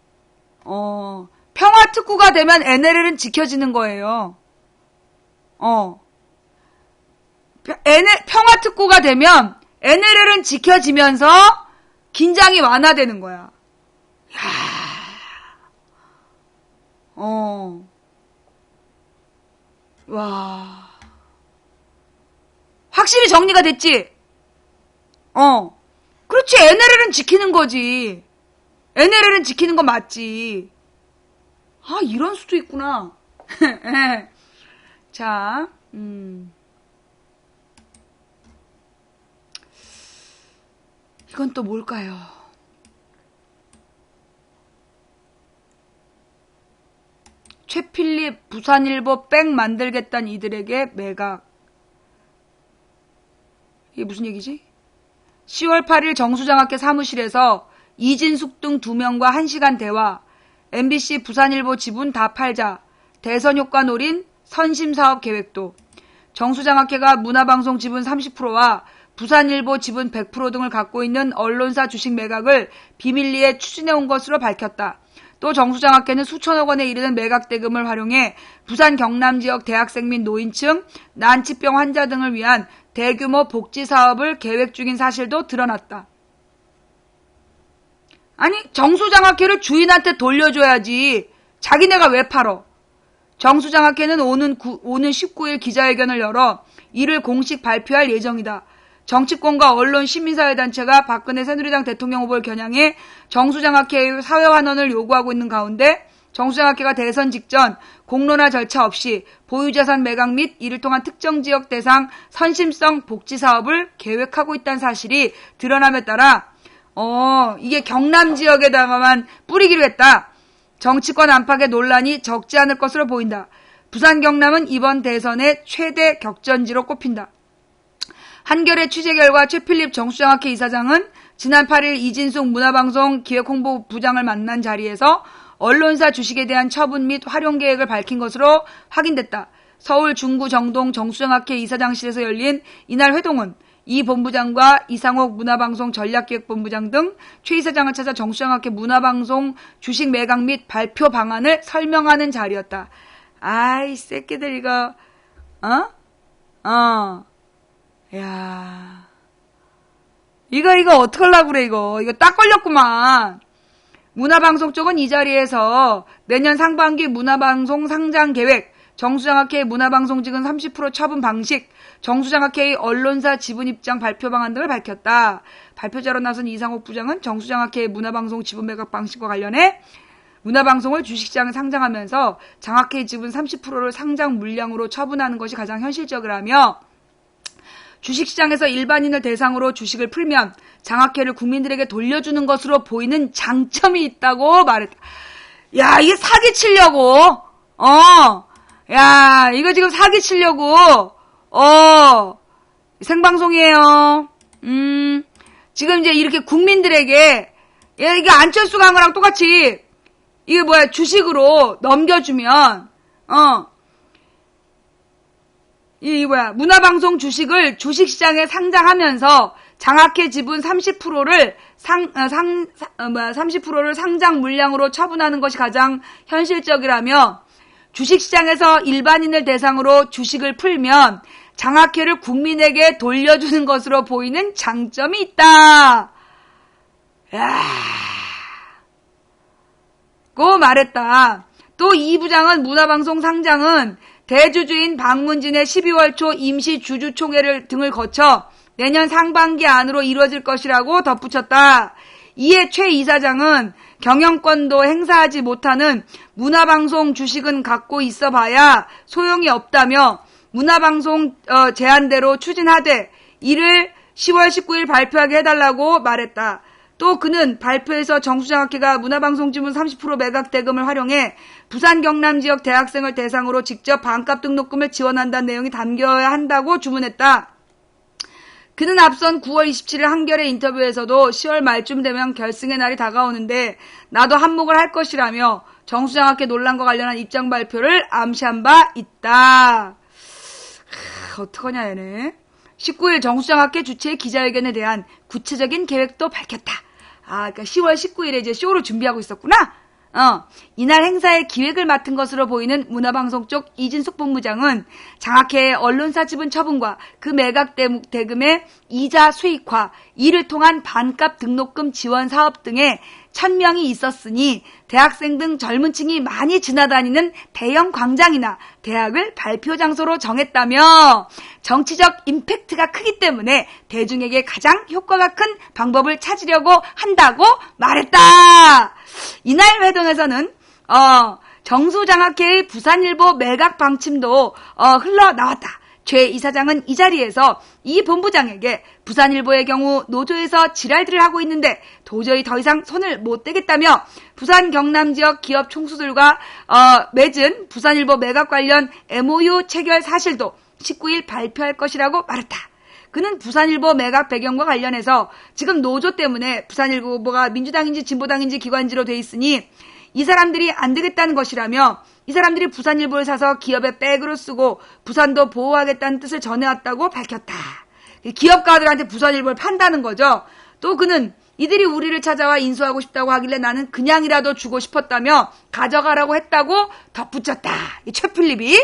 [SPEAKER 1] NLL은 지켜지는 거예요. 평화특구가 되면 NLL은 지켜지면서 긴장이 완화되는 거야. 와. 확실히 정리가 됐지? 그렇지. NLL은 지키는 거지. NLL은 지키는 거 맞지. 아, 이런 수도 있구나. 자, 이건 또 뭘까요? 최필립 부산일보 백 만들겠다는 이들에게 매각. 이게 무슨 얘기지? 10월 8일 정수장학회 사무실에서 이진숙 등 2명과 1시간 대화. MBC 부산일보 지분 다 팔자. 대선 효과 노린 선심사업 계획도. 정수장학회가 문화방송 지분 30%와 부산일보 지분 100% 등을 갖고 있는 언론사 주식 매각을 비밀리에 추진해온 것으로 밝혔다. 또 정수장학회는 수천억 원에 이르는 매각 대금을 활용해 부산 경남 지역 대학생 및 노인층, 난치병 환자 등을 위한 대규모 복지 사업을 계획 중인 사실도 드러났다. 아니, 정수장학회를 주인한테 돌려줘야지. 자기네가 왜 팔어? 정수장학회는 오는 19일 기자회견을 열어 이를 공식 발표할 예정이다. 정치권과 언론, 시민사회단체가 박근혜 새누리당 대통령 후보를 겨냥해 정수장학회의 사회환원을 요구하고 있는 가운데 정수장학회가 대선 직전 공론화 절차 없이 보유자산 매각 및 이를 통한 특정 지역 대상 선심성 복지사업을 계획하고 있다는 사실이 드러남에 따라 이게 경남 지역에다가만 뿌리기로 했다. 정치권 안팎의 논란이 적지 않을 것으로 보인다. 부산 경남은 이번 대선의 최대 격전지로 꼽힌다. 한겨레 취재 결과 최필립 정수장학회 이사장은 지난 8일 이진숙 문화방송 기획홍보부장을 만난 자리에서 언론사 주식에 대한 처분 및 활용 계획을 밝힌 것으로 확인됐다. 서울 중구 정동 정수장학회 이사장실에서 열린 이날 회동은 이 본부장과 이상옥 문화방송 전략기획본부장 등 최 이사장을 찾아 정수장학회 문화방송 주식 매각 및 발표 방안을 설명하는 자리였다. 아이 새끼들 이거 야 이거 어떡하려고 그래 이거 딱 걸렸구만. 문화방송 쪽은 이 자리에서 내년 상반기 문화방송 상장 계획, 정수장학회 문화방송 지분 30% 처분 방식, 정수장학회의 언론사 지분 입장 발표 방안 등을 밝혔다. 발표자로 나선 이상옥 부장은 정수장학회의 문화방송 지분 매각 방식과 관련해 문화방송을 주식시장에 상장하면서 장학회의 지분 30%를 상장 물량으로 처분하는 것이 가장 현실적이라며 주식시장에서 일반인을 대상으로 주식을 풀면 장학회를 국민들에게 돌려주는 것으로 보이는 장점이 있다고 말했다. 야, 이게 사기치려고. 야, 이거 지금 사기치려고. 생방송이에요. 지금 이제 이렇게 국민들에게, 야, 이게 안철수가 한 거랑 똑같이, 이게 뭐야, 주식으로 넘겨주면, 문화방송 주식을 주식시장에 상장하면서 장학회 지분 30%를 30%를 상장 물량으로 처분하는 것이 가장 현실적이라며 주식시장에서 일반인을 대상으로 주식을 풀면 장학회를 국민에게 돌려주는 것으로 보이는 장점이 있다. 고 말했다. 또 이 부장은 문화방송 상장은 대주주인 박문진의 12월 초 임시 주주총회를 등을 거쳐 내년 상반기 안으로 이루어질 것이라고 덧붙였다. 이에 최 이사장은 경영권도 행사하지 못하는 문화방송 주식은 갖고 있어봐야 소용이 없다며 문화방송 제안대로 추진하되 이를 10월 19일 발표하게 해달라고 말했다. 또 그는 발표에서 정수장학회가 문화방송 지분 30% 매각 대금을 활용해 부산 경남 지역 대학생을 대상으로 직접 반값 등록금을 지원한다는 내용이 담겨야 한다고 주문했다. 그는 앞선 9월 27일 한겨레 인터뷰에서도 10월 말쯤 되면 결승의 날이 다가오는데 나도 한몫을 할 것이라며 정수장학회 논란과 관련한 입장 발표를 암시한 바 있다. 어떡하냐 얘네. 19일 정수장학회 주최의 기자회견에 대한 구체적인 계획도 밝혔다. 그러니까 10월 19일에 이제 쇼를 준비하고 있었구나. 이날 행사의 기획을 맡은 것으로 보이는 문화방송 쪽 이진숙 본부장은 장학회의 언론사 지분 처분과 그 매각 대금의 이자 수익화, 이를 통한 반값 등록금 지원 사업 등의 1000명이 있었으니 대학생 등 젊은 층이 많이 지나다니는 대형 광장이나 대학을 발표 장소로 정했다며 정치적 임팩트가 크기 때문에 대중에게 가장 효과가 큰 방법을 찾으려고 한다고 말했다. 이날 회동에서는 정수장학회의 부산일보 매각 방침도 흘러나왔다. 최 이사장은 이 자리에서 이 본부장에게 부산일보의 경우 노조에서 지랄들을 하고 있는데 도저히 더 이상 손을 못 대겠다며 부산 경남 지역 기업 총수들과 맺은 부산일보 매각 관련 MOU 체결 사실도 19일 발표할 것이라고 말했다. 그는 부산일보 매각 배경과 관련해서 지금 노조 때문에 부산일보가 민주당인지 진보당인지 기관지로 돼 있으니 이 사람들이 안 되겠다는 것이라며 이 사람들이 부산일보를 사서 기업의 백으로 쓰고 부산도 보호하겠다는 뜻을 전해왔다고 밝혔다. 기업가들한테 부산일보를 판다는 거죠. 또 그는 이들이 우리를 찾아와 인수하고 싶다고 하길래 나는 그냥이라도 주고 싶었다며 가져가라고 했다고 덧붙였다. 이 최필립이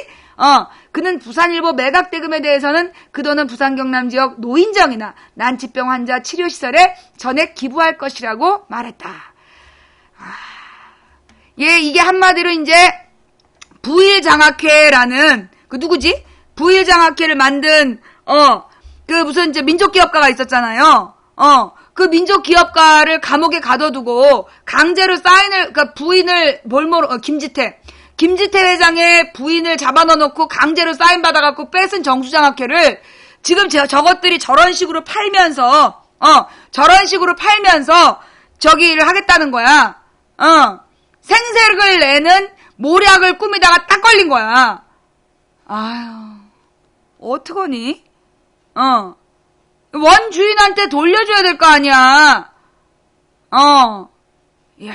[SPEAKER 1] 그는 부산일보 매각 대금에 대해서는 그 돈은 부산 경남 지역 노인정이나 난치병 환자 치료시설에 전액 기부할 것이라고 말했다. 이게 한마디로 이제 부일장학회라는 그 누구지? 부일장학회를 만든 그 무슨 이제 민족기업가가 있었잖아요. 그 민족기업가를 감옥에 가둬두고 강제로 그러니까 부인을 김지태 회장의 부인을 잡아넣어놓고 강제로 사인 받아갖고 뺏은 정수장학회를 지금 저것들이 저런 식으로 팔면서 저기를 하겠다는 거야. 생색을 내는 모략을 꾸미다가 딱 걸린 거야. 아유, 어떡하니? 원주인한테 돌려줘야 될 거 아니야. 이야.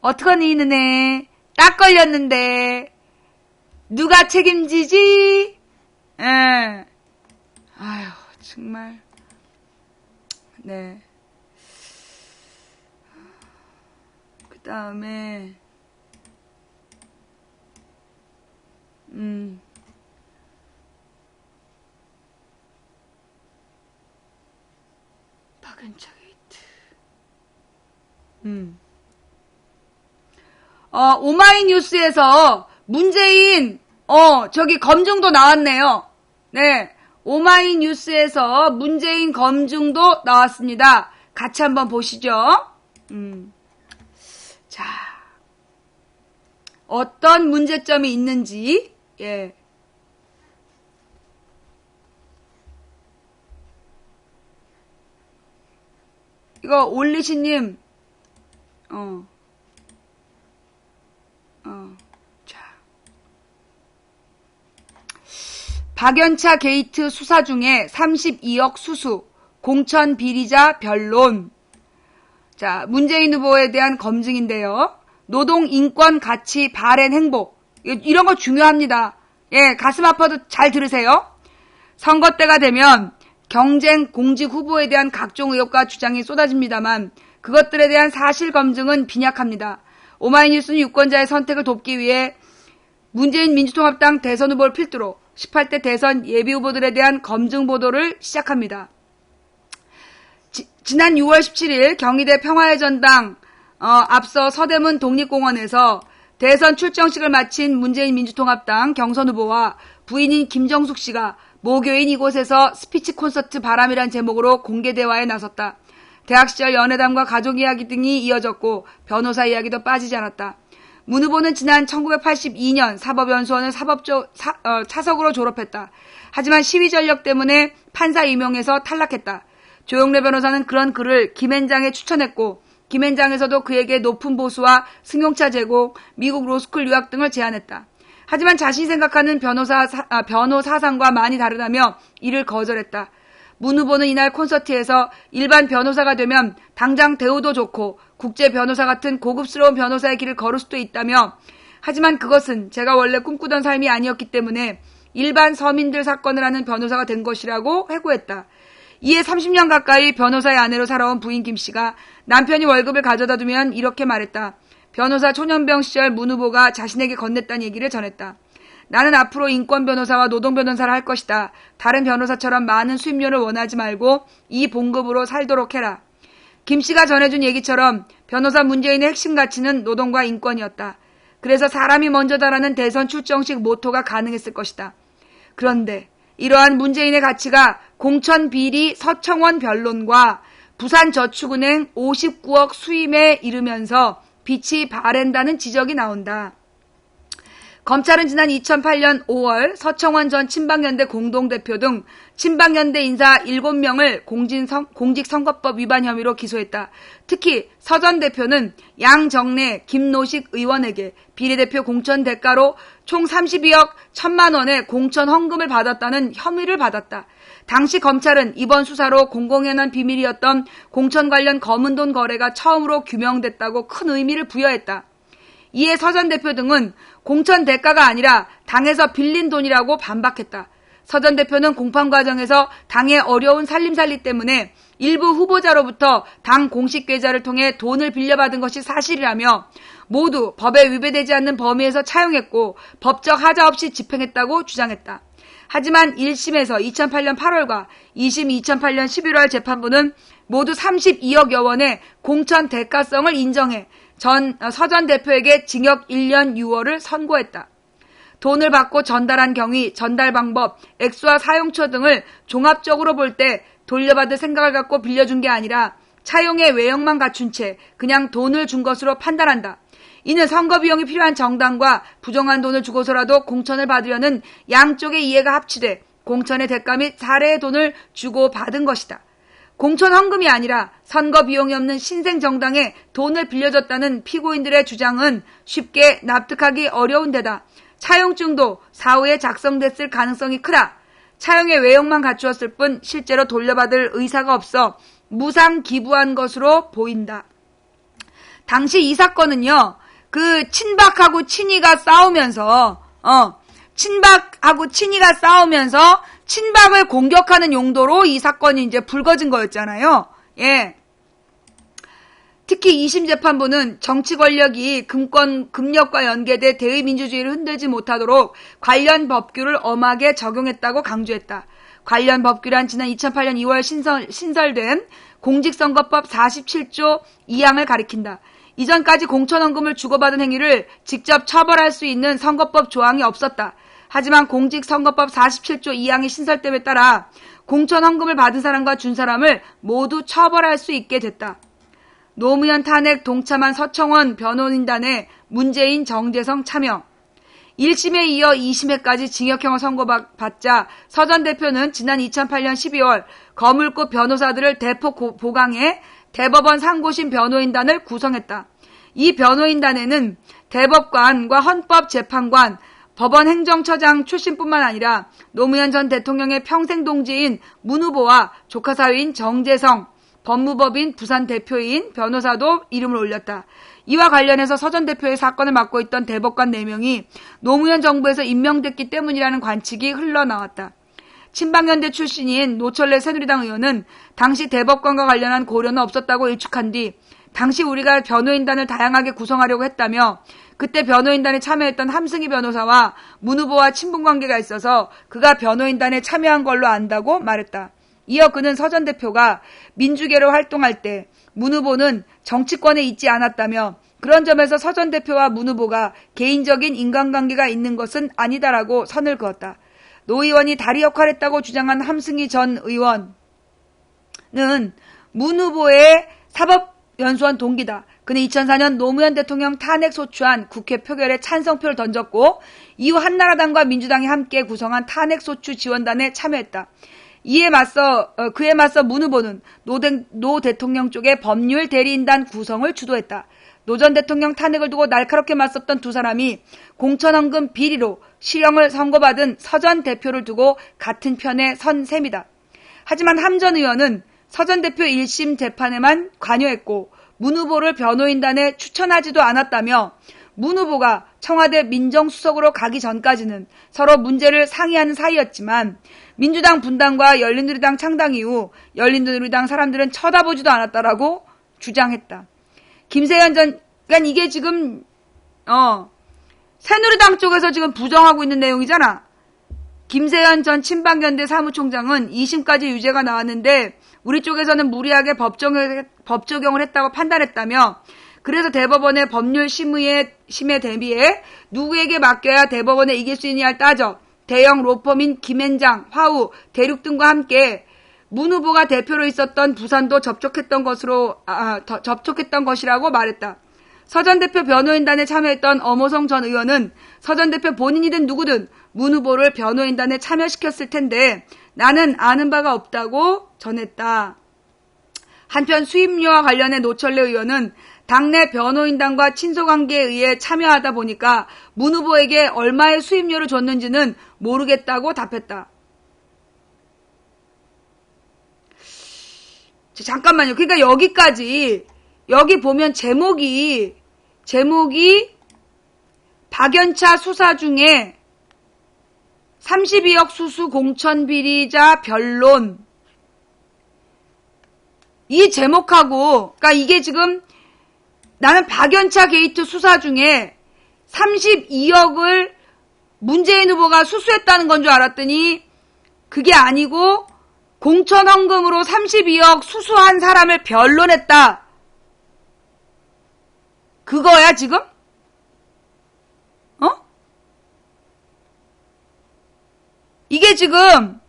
[SPEAKER 1] 어떡하니, 너네. 딱 걸렸는데. 누가 책임지지? 아유, 정말. 네. 그 다음에, 박연차 게이트. 오마이뉴스에서 문재인, 저기 검증도 나왔네요. 네. 오마이뉴스에서 문재인 검증도 나왔습니다. 같이 한번 보시죠. 자. 어떤 문제점이 있는지, 예. 이거 올리시님, 자. 박연차 게이트 수사 중에 32억 수수, 공천 비리자 변론. 자, 문재인 후보에 대한 검증인데요. 노동, 인권, 가치, 바렌, 행복. 이런 거 중요합니다. 예, 가슴 아파도 잘 들으세요. 선거 때가 되면 경쟁, 공직 후보에 대한 각종 의혹과 주장이 쏟아집니다만 그것들에 대한 사실 검증은 빈약합니다. 오마이뉴스는 유권자의 선택을 돕기 위해 문재인 민주통합당 대선 후보를 필두로 18대 대선 예비 후보들에 대한 검증 보도를 시작합니다. 지난 6월 17일 경희대 평화의 전당 앞서 서대문 독립공원에서 대선 출정식을 마친 문재인 민주통합당 경선 후보와 부인인 김정숙 씨가 모교인 이곳에서 스피치 콘서트 바람이란 제목으로 공개 대화에 나섰다. 대학 시절 연애담과 가족 이야기 등이 이어졌고 변호사 이야기도 빠지지 않았다. 문 후보는 지난 1982년 사법연수원을 차석으로 졸업했다. 하지만 시위 전력 때문에 판사 임용에서 탈락했다. 조영래 변호사는 그런 그를 김앤장에 추천했고 김앤장에서도 그에게 높은 보수와 승용차 제공, 미국 로스쿨 유학 등을 제안했다. 하지만 자신이 생각하는 변호 사상과 많이 다르다며 이를 거절했다. 문 후보는 이날 콘서트에서 일반 변호사가 되면 당장 대우도 좋고 국제 변호사 같은 고급스러운 변호사의 길을 걸을 수도 있다며 하지만 그것은 제가 원래 꿈꾸던 삶이 아니었기 때문에 일반 서민들 사건을 하는 변호사가 된 것이라고 회고했다. 이에 30년 가까이 변호사의 아내로 살아온 부인 김 씨가 남편이 월급을 가져다 두면 이렇게 말했다. 변호사 초년병 시절 문 후보가 자신에게 건넸다는 얘기를 전했다. 나는 앞으로 인권 변호사와 노동 변호사를 할 것이다. 다른 변호사처럼 많은 수임료를 원하지 말고 이 봉급으로 살도록 해라. 김 씨가 전해준 얘기처럼 변호사 문재인의 핵심 가치는 노동과 인권이었다. 그래서 사람이 먼저다라는 대선 출정식 모토가 가능했을 것이다. 그런데 이러한 문재인의 가치가 공천비리 서청원 변론과 부산저축은행 59억 수임에 이르면서 빛이 바랜다는 지적이 나온다. 검찰은 지난 2008년 5월 서청원 전 친박연대 공동대표 등 친박연대 인사 7명을 공직선거법 위반 혐의로 기소했다. 특히 서 전 대표는 양정래, 김노식 의원에게 비례대표 공천 대가로 총 32억 1천만 원의 공천 헌금을 받았다는 혐의를 받았다. 당시 검찰은 이번 수사로 공공연한 비밀이었던 공천 관련 검은 돈 거래가 처음으로 규명됐다고 큰 의미를 부여했다. 이에 서 전 대표 등은 공천 대가가 아니라 당에서 빌린 돈이라고 반박했다. 서 전 대표는 공판 과정에서 당의 어려운 살림살이 때문에 일부 후보자로부터 당 공식 계좌를 통해 돈을 빌려받은 것이 사실이라며 모두 법에 위배되지 않는 범위에서 차용했고 법적 하자 없이 집행했다고 주장했다. 하지만 1심에서 2008년 8월과 2심 2008년 11월 재판부는 모두 32억여 원의 공천 대가성을 인정해 서 전 대표에게 징역 1년 6월을 선고했다. 돈을 받고 전달한 경위, 전달 방법, 액수와 사용처 등을 종합적으로 볼 때 돌려받을 생각을 갖고 빌려준 게 아니라 차용의 외형만 갖춘 채 그냥 돈을 준 것으로 판단한다. 이는 선거 비용이 필요한 정당과 부정한 돈을 주고서라도 공천을 받으려는 양쪽의 이해가 합치돼 공천의 대가 및 사례의 돈을 주고 받은 것이다. 공천 헌금이 아니라 선거 비용이 없는 신생 정당에 돈을 빌려줬다는 피고인들의 주장은 쉽게 납득하기 어려운 데다 차용증도 사후에 작성됐을 가능성이 크다. 차용의 외형만 갖추었을 뿐 실제로 돌려받을 의사가 없어 무상 기부한 것으로 보인다. 당시 이 사건은요, 그 친박하고 친이가 싸우면서 친박을 공격하는 용도로 이 사건이 이제 불거진 거였잖아요. 예. 특히 2심 재판부는 정치 권력이 금력과 연계돼 대의민주주의를 흔들지 못하도록 관련 법규를 엄하게 적용했다고 강조했다. 관련 법규란 지난 2008년 2월 신설된 공직선거법 47조 2항을 가리킨다. 이전까지 공천헌금을 주고받은 행위를 직접 처벌할 수 있는 선거법 조항이 없었다. 하지만 공직선거법 47조 2항이 신설됨에 따라 공천헌금을 받은 사람과 준 사람을 모두 처벌할 수 있게 됐다. 노무현 탄핵 동참한 서청원 변호인단에 문재인 정재성 참여. 1심에 이어 2심에까지 징역형을 선고받자 서 전 대표는 지난 2008년 12월 거물급 변호사들을 대폭 보강해 대법원 상고심 변호인단을 구성했다. 이 변호인단에는 대법관과 헌법재판관, 법원 행정처장 출신뿐만 아니라 노무현 전 대통령의 평생 동지인 문 후보와 조카 사위인 정재성, 법무법인 부산 대표인 변호사도 이름을 올렸다. 이와 관련해서 서 전 대표의 사건을 맡고 있던 대법관 4명이 노무현 정부에서 임명됐기 때문이라는 관측이 흘러나왔다. 친박연대 출신인 노철래 새누리당 의원은 당시 대법관과 관련한 고려는 없었다고 일축한 뒤 당시 우리가 변호인단을 다양하게 구성하려고 했다며 그때 변호인단에 참여했던 함승희 변호사와 문 후보와 친분관계가 있어서 그가 변호인단에 참여한 걸로 안다고 말했다. 이어 그는 서 전 대표가 민주계로 활동할 때 문 후보는 정치권에 있지 않았다며 그런 점에서 서 전 대표와 문 후보가 개인적인 인간관계가 있는 것은 아니다라고 선을 그었다. 노 의원이 다리 역할을 했다고 주장한 함승희 전 의원은 문 후보의 사법연수원 동기다. 그는 2004년 노무현 대통령 탄핵 소추안 국회 표결에 찬성표를 던졌고 이후 한나라당과 민주당이 함께 구성한 탄핵 소추 지원단에 참여했다. 그에 맞서 문 후보는 노 대통령 쪽의 법률 대리인단 구성을 주도했다. 노 전 대통령 탄핵을 두고 날카롭게 맞섰던 두 사람이 공천헌금 비리로 실형을 선고받은 서 전 대표를 두고 같은 편에 선 셈이다. 하지만 함 전 의원은 서 전 대표 1심 재판에만 관여했고 문 후보를 변호인단에 추천하지도 않았다며 문 후보가 청와대 민정수석으로 가기 전까지는 서로 문제를 상의하는 사이였지만 민주당 분당과 열린우리당 창당 이후 열린우리당 사람들은 쳐다보지도 않았다라고 주장했다. 김세현 그러니까 이게 지금 새누리당 쪽에서 지금 부정하고 있는 내용이잖아. 김세현 전 친박연대 사무총장은 2심까지 유죄가 나왔는데 우리 쪽에서는 무리하게 법 적용을 했다고 판단했다며 그래서 대법원의 법률 심의에 대비해 누구에게 맡겨야 대법원에 이길 수 있느냐를 따져 대형 로펌인 김앤장, 화우, 대륙 등과 함께 문 후보가 대표로 있었던 부산도 접촉했던 것이라고 말했다. 서 전 대표 변호인단에 참여했던 엄호성 전 의원은 서 전 대표 본인이든 누구든 문 후보를 변호인단에 참여시켰을 텐데 나는 아는 바가 없다고 전했다. 한편 수임료와 관련해 노철래 의원은 당내 변호인단과 친소관계에 의해 참여하다 보니까 문 후보에게 얼마의 수임료를 줬는지는 모르겠다고 답했다. 잠깐만요. 그러니까 여기까지 여기 보면 제목이 박연차 수사 중에 32억 수수 공천 비리자 변론 이 제목하고 그러니까 이게 지금 나는 박연차 게이트 수사 중에 32억을 문재인 후보가 수수했다는 건 줄 알았더니 그게 아니고 공천 헌금으로 32억 수수한 사람을 변론했다. 그거야 지금? 이게 지금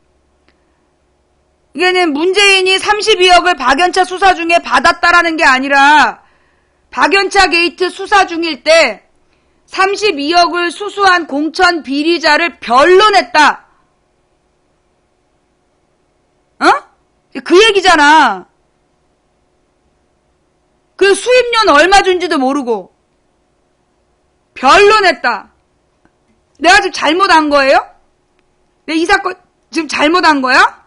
[SPEAKER 1] 이게는 문재인이 32억을 박연차 수사 중에 받았다라는 게 아니라 박연차 게이트 수사 중일 때 32억을 수수한 공천 비리자를 변론했다. 그 얘기잖아. 그 수입료는 얼마 준지도 모르고 변론했다. 내가 지금 잘못한 거예요? 내 이 사건 지금 잘못한 거야?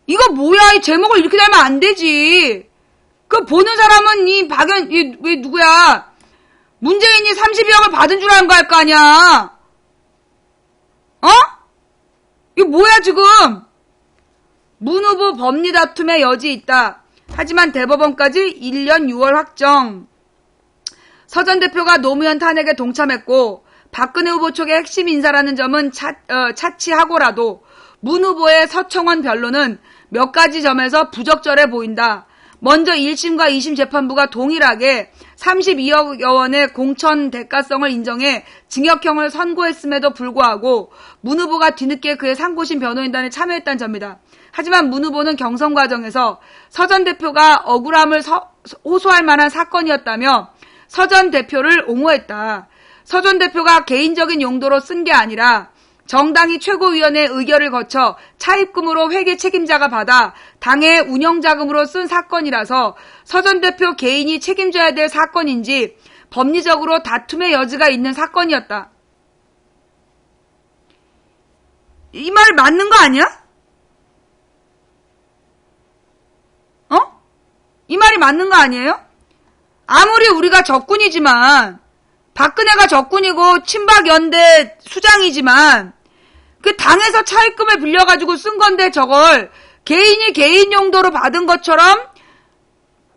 [SPEAKER 1] 이거 뭐야? 이 제목을 이렇게 달면 안 되지. 그 보는 사람은 왜 누구야? 문재인이 32억을 받은 줄 아는 거 할 거 아니야? 이거 뭐야 지금? 문 후보 법리 다툼의 여지 있다. 하지만 대법원까지 1년 6월 확정. 서 전 대표가 노무현 탄핵에 동참했고 박근혜 후보 쪽의 핵심 인사라는 점은 차치하고라도 문 후보의 서청원 변론은 몇 가지 점에서 부적절해 보인다. 먼저 1심과 2심 재판부가 동일하게 32억여 원의 공천 대가성을 인정해 징역형을 선고했음에도 불구하고 문 후보가 뒤늦게 그의 상고심 변호인단에 참여했다는 점이다. 하지만 문 후보는 경선 과정에서 서 전 대표가 억울함을 호소할 만한 사건이었다며 서 전 대표를 옹호했다. 서 전 대표가 개인적인 용도로 쓴 게 아니라 정당이 최고위원회 의결을 거쳐 차입금으로 회계 책임자가 받아 당의 운영자금으로 쓴 사건이라서 서 전 대표 개인이 책임져야 될 사건인지 법리적으로 다툼의 여지가 있는 사건이었다. 이 말 맞는 거 아니야? 이 말이 맞는 거 아니에요? 아무리 우리가 적군이지만 박근혜가 적군이고 친박연대 수장이지만 그 당에서 차입금을 빌려가지고 쓴 건데 저걸 개인이 개인 용도로 받은 것처럼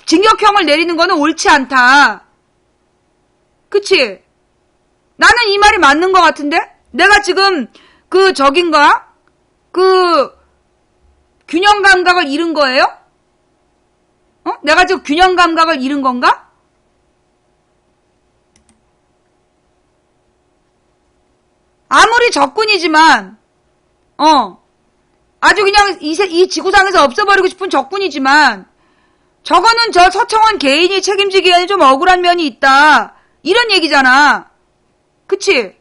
[SPEAKER 1] 징역형을 내리는 거는 옳지 않다. 그치? 나는 이 말이 맞는 것 같은데? 내가 지금 그 균형 감각을 잃은 거예요? 내가 지금 균형 감각을 잃은 건가? 아무리 적군이지만, 아주 그냥 이 지구상에서 없어버리고 싶은 적군이지만, 저거는 저 서청원 개인이 책임지기에는 좀 억울한 면이 있다. 이런 얘기잖아. 그치?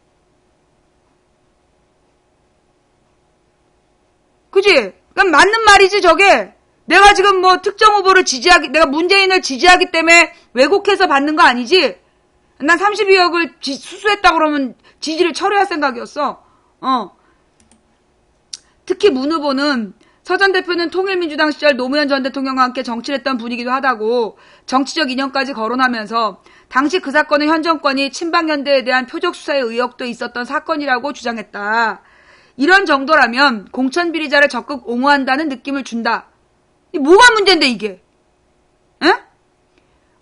[SPEAKER 1] 그치? 그럼 맞는 말이지, 저게. 내가 지금 뭐 특정 후보를 내가 문재인을 지지하기 때문에 왜곡해서 받는 거 아니지? 난 32억을 수수했다 그러면 지지를 철회할 생각이었어. 특히 문 후보는 서 전 대표는 통일민주당 시절 노무현 전 대통령과 함께 정치를 했던 분이기도 하다고 정치적 인연까지 거론하면서 당시 그 사건은 현 정권이 친박연대에 대한 표적 수사의 의혹도 있었던 사건이라고 주장했다. 이런 정도라면 공천 비리자를 적극 옹호한다는 느낌을 준다. 뭐가 문제인데 이게? 에?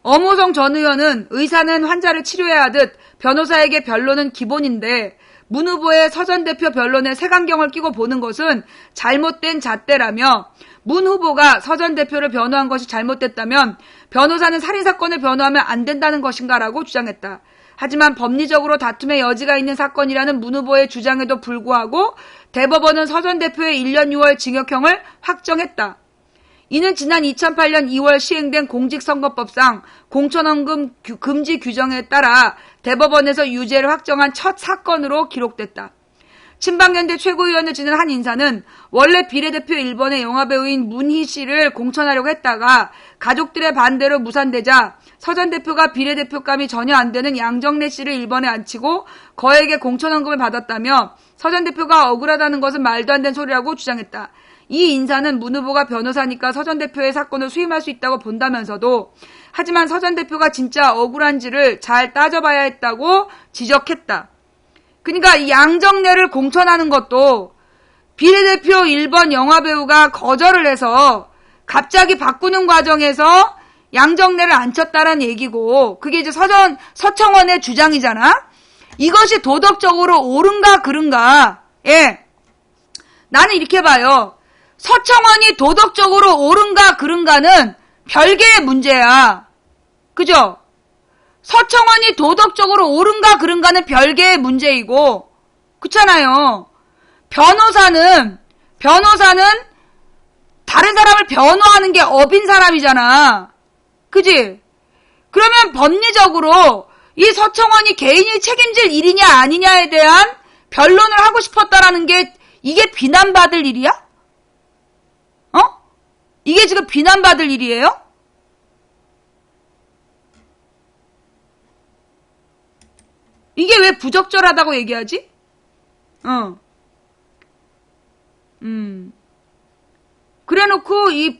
[SPEAKER 1] 엄호성 전 의원은 의사는 환자를 치료해야 하듯 변호사에게 변론은 기본인데 문 후보의 서 전 대표 변론에 색안경을 끼고 보는 것은 잘못된 잣대라며 문 후보가 서 전 대표를 변호한 것이 잘못됐다면 변호사는 살인사건을 변호하면 안 된다는 것인가라고 주장했다. 하지만 법리적으로 다툼의 여지가 있는 사건이라는 문 후보의 주장에도 불구하고 대법원은 서 전 대표의 1년 6월 징역형을 확정했다. 이는 지난 2008년 2월 시행된 공직선거법상 공천원금 금지 규정에 따라 대법원에서 유죄를 확정한 첫 사건으로 기록됐다. 친박연대 최고위원을 지낸 한 인사는 원래 비례대표 1번의 영화배우인 문희 씨를 공천하려고 했다가 가족들의 반대로 무산되자 서 전 대표가 비례대표감이 전혀 안 되는 양정래 씨를 1번에 앉히고 거액의 공천원금을 받았다며 서 전 대표가 억울하다는 것은 말도 안 되는 소리라고 주장했다. 이 인사는 문 후보가 변호사니까 서 전 대표의 사건을 수임할 수 있다고 본다면서도 하지만 서 전 대표가 진짜 억울한지를 잘 따져봐야 했다고 지적했다. 그러니까 이 양정래를 공천하는 것도 비례대표 1번 영화배우가 거절을 해서 갑자기 바꾸는 과정에서 양정래를 앉혔다는 얘기고 그게 이제 서청원의 주장이잖아. 이것이 도덕적으로 옳은가 그른가? 예. 나는 이렇게 봐요. 서청원이 도덕적으로 옳은가 그른가는 별개의 문제야. 그죠? 서청원이 도덕적으로 옳은가 그른가는 별개의 문제이고, 그렇잖아요. 변호사는 다른 사람을 변호하는 게 업인 사람이잖아. 그지? 그러면 법리적으로 이 서청원이 개인이 책임질 일이냐 아니냐에 대한 변론을 하고 싶었다라는 게 이게 비난받을 일이야? 이게 지금 비난받을 일이에요? 이게 왜 부적절하다고 얘기하지? 그래놓고 이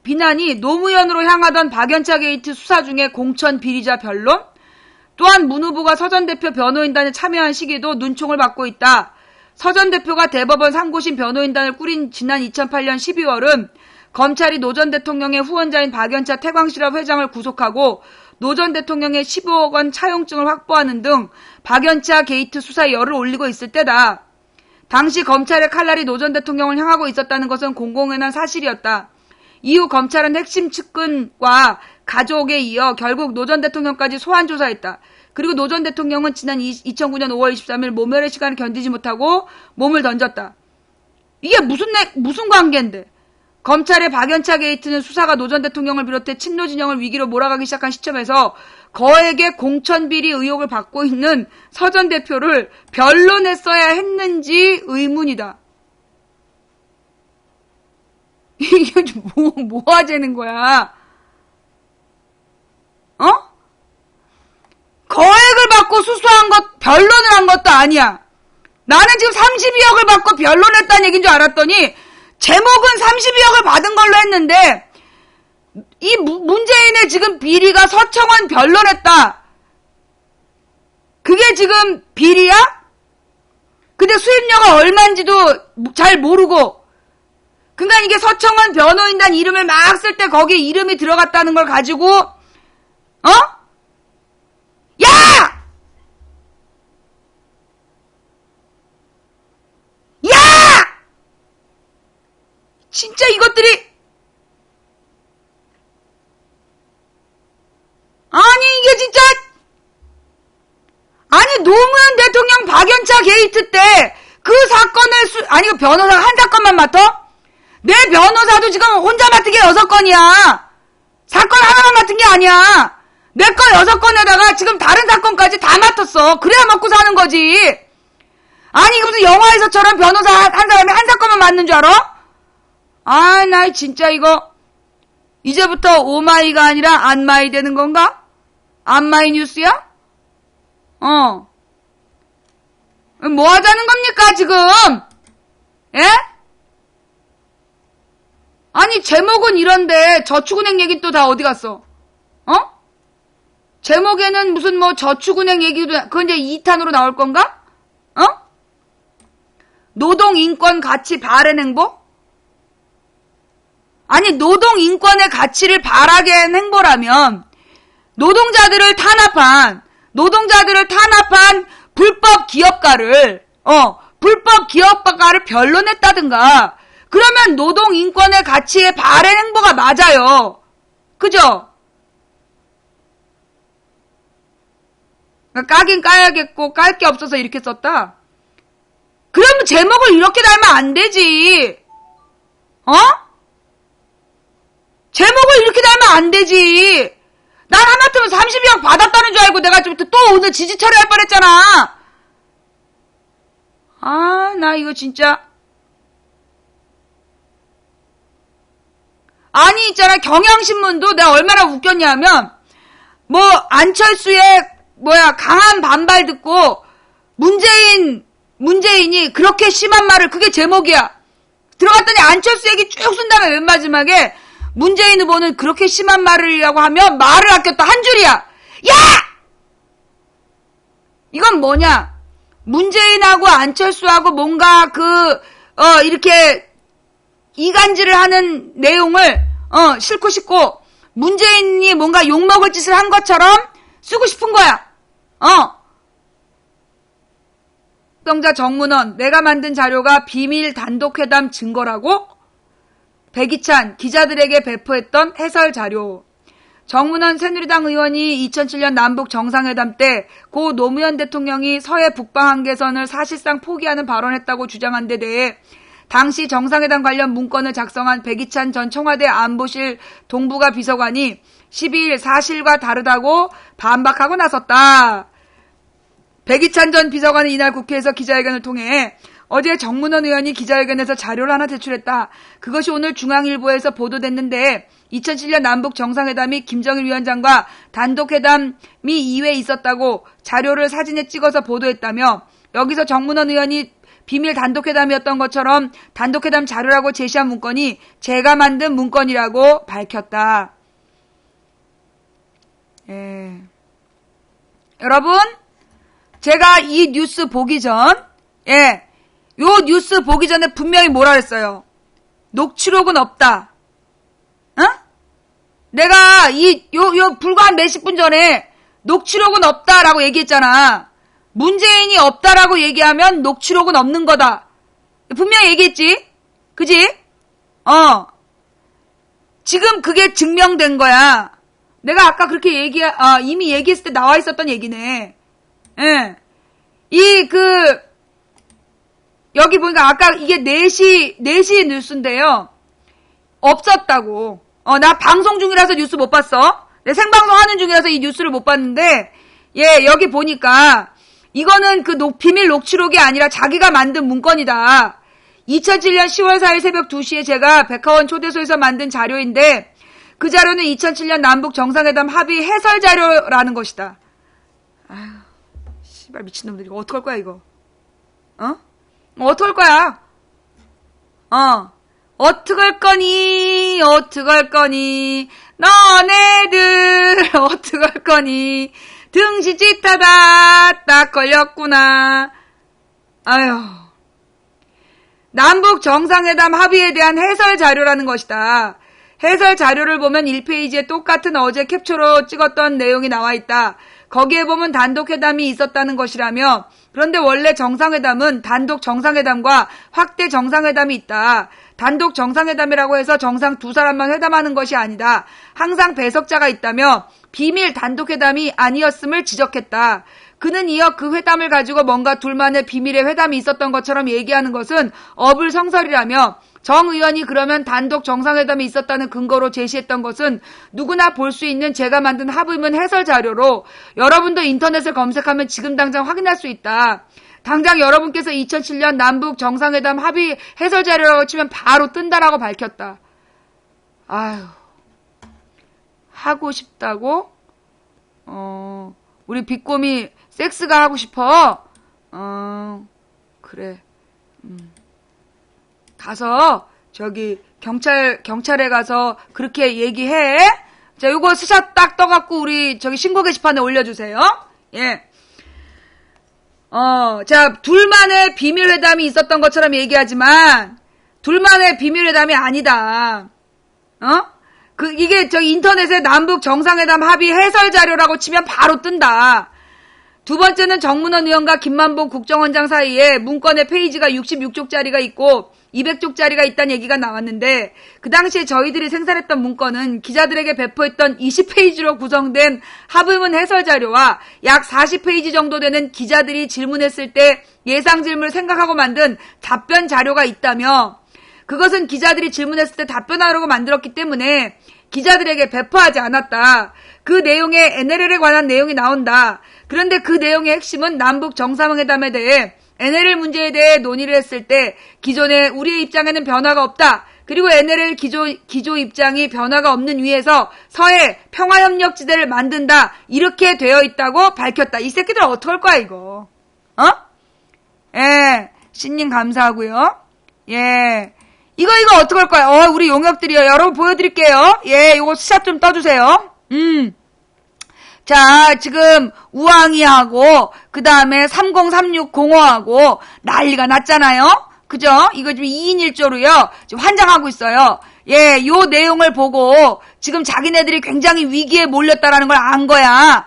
[SPEAKER 1] 비난이 노무현으로 향하던 박연차 게이트 수사 중에 공천 비리자 변론, 또한 문 후보가 서 전 대표 변호인단에 참여한 시기도 눈총을 받고 있다. 서 전 대표가 대법원 상고심 변호인단을 꾸린 지난 2008년 12월은 검찰이 노 전 대통령의 후원자인 박연차 태광실업 회장을 구속하고 노 전 대통령의 15억 원 차용증을 확보하는 등 박연차 게이트 수사에 열을 올리고 있을 때다. 당시 검찰의 칼날이 노 전 대통령을 향하고 있었다는 것은 공공연한 사실이었다. 이후 검찰은 핵심 측근과 가족에 이어 결국 노 전 대통령까지 소환 조사했다. 그리고 노 전 대통령은 지난 2009년 5월 23일 모멸의 시간을 견디지 못하고 몸을 던졌다. 이게 무슨 관계인데? 검찰의 박연차 게이트는 수사가 노 전 대통령을 비롯해 친노 진영을 위기로 몰아가기 시작한 시점에서 거액의 공천비리 의혹을 받고 있는 서 전 대표를 변론했어야 했는지 의문이다. 이게 뭐 하자는 거야? 거액을 받고 수수한 것, 변론을 한 것도 아니야. 나는 지금 32억을 받고 변론했다는 얘기인 줄 알았더니 제목은 32억을 받은 걸로 했는데 이 문재인의 지금 비리가 서청원 변론했다. 그게 지금 비리야? 근데 수입료가 얼마인지도 잘 모르고, 그러니까 이게 서청원 변호인단 이름을 막 쓸 때 거기에 이름이 들어갔다는 걸 가지고 야! 진짜 이것들이, 아니 이게 진짜, 아니 노무현 대통령 박연차 게이트 때 그 사건을 아니 그 변호사가 한 사건만 맡아? 내 변호사도 지금 혼자 맡은 게 6건이야. 사건 하나만 맡은 게 아니야. 내 거 6건에다가 지금 다른 사건까지 다 맡았어. 그래야 먹고 사는 거지. 아니 이게 무슨 영화에서처럼 변호사 한 사람이 한 사건만 맡는 줄 알아? 아, 나 진짜 이거 이제부터 오마이가 아니라 안마이 되는 건가? 안마이 뉴스야? 뭐 하자는 겁니까 지금? 예? 아니 제목은 이런데 저축은행 얘기 또 다 어디 갔어? 제목에는 무슨 뭐 저축은행 얘기도, 그건 이제 2탄으로 나올 건가? 노동인권 가치 발행 행보? 아니 노동인권의 가치를 발하게 한 행보라면 노동자들을 탄압한 불법 기업가를 변론했다든가, 그러면 노동 인권의 가치의 발행 행보가 맞아요. 그죠? 까긴 까야겠고 깔 게 없어서 이렇게 썼다. 그러면 제목을 이렇게 달면 안 되지. 제목을 이렇게 달면 안 되지. 난 하마터면 32억 받았다는 줄 알고 내가 좀 또 오늘 지지 처리할 뻔했잖아. 나 이거 진짜. 아니 있잖아, 경향신문도 내가 얼마나 웃겼냐면 안철수의 강한 반발 듣고 문재인이 그렇게 심한 말을, 그게 제목이야. 들어갔더니 안철수 얘기 쭉 쓴 다음에 맨 마지막에 문재인 후보는 그렇게 심한 말을이라고 하면 말을 아꼈다 한 줄이야. 야! 이건 뭐냐? 문재인하고 안철수하고 뭔가 이렇게 이간질을 하는 내용을 싣고 싶고, 문재인이 뭔가 욕먹을 짓을 한 것처럼 쓰고 싶은 거야. 정자 정문원, 내가 만든 자료가 비밀 단독회담 증거라고? 백이찬, 기자들에게 배포했던 해설 자료. 정문원 새누리당 의원이 2007년 남북 정상회담 때 고 노무현 대통령이 서해 북방 한계선을 사실상 포기하는 발언했다고 주장한 데 대해 당시 정상회담 관련 문건을 작성한 백이찬 전 청와대 안보실 동부가 비서관이 12일 사실과 다르다고 반박하고 나섰다. 백이찬 전 비서관은 이날 국회에서 기자회견을 통해 어제 정문원 의원이 기자회견에서 자료를 하나 제출했다. 그것이 오늘 중앙일보에서 보도됐는데 2007년 남북 정상회담이 김정일 위원장과 단독회담이 2회 있었다고 자료를 사진에 찍어서 보도했다며, 여기서 정문원 의원이 비밀 단독회담이었던 것처럼 단독회담 자료라고 제시한 문건이 제가 만든 문건이라고 밝혔다. 여러분, 제가 이 뉴스 보기 전, 요 뉴스 보기 전에 분명히 뭐라 그랬어요? 녹취록은 없다. 내가 불과 한 몇십 분 전에 녹취록은 없다라고 얘기했잖아. 문재인이 없다라고 얘기하면 녹취록은 없는 거다. 분명히 얘기했지? 그지? 지금 그게 증명된 거야. 내가 아까 그렇게 이미 얘기했을 때 나와 있었던 얘기네. 여기 보니까 아까 이게 4시 뉴스인데요. 없었다고. 나 방송 중이라서 뉴스 못 봤어. 내 생방송 하는 중이라서 이 뉴스를 못 봤는데, 여기 보니까 이거는 비밀 녹취록이 아니라 자기가 만든 문건이다. 2007년 10월 4일 새벽 2시에 제가 백화원 초대소에서 만든 자료인데, 그 자료는 2007년 남북 정상회담 합의 해설 자료라는 것이다. 아휴, 씨발 미친놈들이 이거 어떡할 거야 이거? 어떡할 거야? 어떡할 거니, 너네들, 어떡할 거니, 등신 찌타다, 딱 걸렸구나. 아휴. 남북 정상회담 합의에 대한 해설 자료라는 것이다. 해설 자료를 보면 1페이지에 똑같은 어제 캡처로 찍었던 내용이 나와 있다. 거기에 보면 단독회담이 있었다는 것이라며, 그런데 원래 정상회담은 단독 정상회담과 확대 정상회담이 있다. 단독 정상회담이라고 해서 정상 두 사람만 회담하는 것이 아니다. 항상 배석자가 있다며 비밀 단독회담이 아니었음을 지적했다. 그는 이어 그 회담을 가지고 뭔가 둘만의 비밀의 회담이 있었던 것처럼 얘기하는 것은 어불성설이라며, 정 의원이 그러면 단독 정상회담이 있었다는 근거로 제시했던 것은 누구나 볼 수 있는 제가 만든 합의문 해설 자료로 여러분도 인터넷을 검색하면 지금 당장 확인할 수 있다. 당장 여러분께서 2007년 남북 정상회담 합의 해설 자료라고 치면 바로 뜬다라고 밝혔다. 아휴, 하고 싶다고? 우리 빅곰이 섹스가 하고 싶어? 그래. 가서 저기 경찰에 가서 그렇게 얘기해. 자, 요거 스샷 딱 떠갖고 우리 저기 신고 게시판에 올려주세요. 자, 둘만의 비밀회담이 있었던 것처럼 얘기하지만 둘만의 비밀회담이 아니다. 이게 저기 인터넷에 남북 정상회담 합의 해설 자료라고 치면 바로 뜬다. 두 번째는 정문원 의원과 김만봉 국정원장 사이에 문건의 페이지가 66쪽짜리가 있고 200쪽짜리가 있다는 얘기가 나왔는데 그 당시에 저희들이 생산했던 문건은 기자들에게 배포했던 20페이지로 구성된 합의문 해설 자료와 약 40페이지 정도 되는 기자들이 질문했을 때 예상 질문을 생각하고 만든 답변 자료가 있다며 그것은 기자들이 질문했을 때 답변하려고 만들었기 때문에 기자들에게 배포하지 않았다. 그 내용에 NLL에 관한 내용이 나온다. 그런데 그 내용의 핵심은 남북 정상회담에 대해 NLL 문제에 대해 논의를 했을 때 기존의 우리의 입장에는 변화가 없다. 그리고 NLL 기조 입장이 변화가 없는 위에서 서해 평화협력지대를 만든다. 이렇게 되어 있다고 밝혔다. 이 새끼들 어떡할 거야 이거. 예, 신님 감사하고요. 예, 이거 어떡할 거야. 우리 용역들이요. 여러분 보여드릴게요. 예, 이거 스샷 좀 떠주세요. 자, 지금 우왕이하고 그 다음에 303605하고 난리가 났잖아요. 그죠? 이거 지금 2인 1조로요. 지금 환장하고 있어요. 예, 요 내용을 보고 지금 자기네들이 굉장히 위기에 몰렸다라는 걸 안 거야.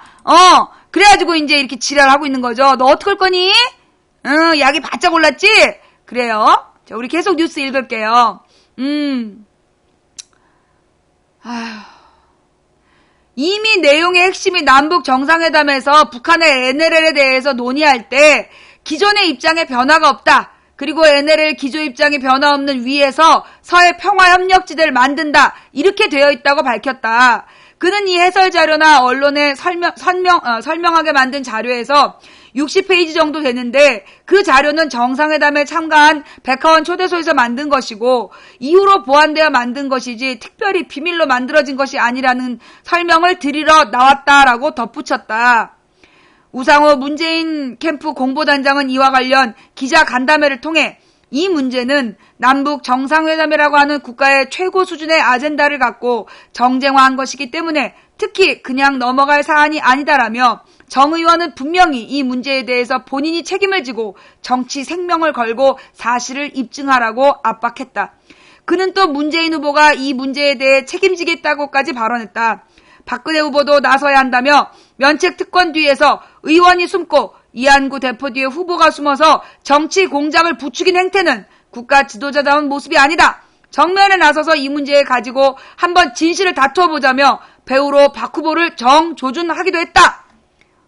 [SPEAKER 1] 그래가지고 이제 이렇게 지랄하고 있는 거죠. 너 어떡할 거니? 약이 바짝 올랐지? 그래요. 자, 우리 계속 뉴스 읽을게요. 이미 내용의 핵심이 남북 정상회담에서 북한의 NLL에 대해서 논의할 때 기존의 입장에 변화가 없다. 그리고 NLL 기조 입장이 변화 없는 위에서 서해 평화협력지대를 만든다. 이렇게 되어 있다고 밝혔다. 그는 이 해설 자료나 언론에 설명하게 만든 자료에서 60페이지 정도 되는데 그 자료는 정상회담에 참가한 백화원 초대소에서 만든 것이고 이후로 보완되어 만든 것이지 특별히 비밀로 만들어진 것이 아니라는 설명을 드리러 나왔다라고 덧붙였다. 우상호 문재인 캠프 공보단장은 이와 관련 기자 간담회를 통해 이 문제는 남북 정상회담이라고 하는 국가의 최고 수준의 아젠다를 갖고 정쟁화한 것이기 때문에 특히 그냥 넘어갈 사안이 아니다라며 정 의원은 분명히 이 문제에 대해서 본인이 책임을 지고 정치 생명을 걸고 사실을 입증하라고 압박했다. 그는 또 문재인 후보가 이 문제에 대해 책임지겠다고까지 발언했다. 박근혜 후보도 나서야 한다며 면책 특권 뒤에서 의원이 숨고 이한구 대표 뒤에 후보가 숨어서 정치 공작을 부추긴 행태는 국가 지도자다운 모습이 아니다. 정면에 나서서 이 문제에 가지고 한번 진실을 다투어 보자며 배우로 박 후보를 정조준하기도 했다.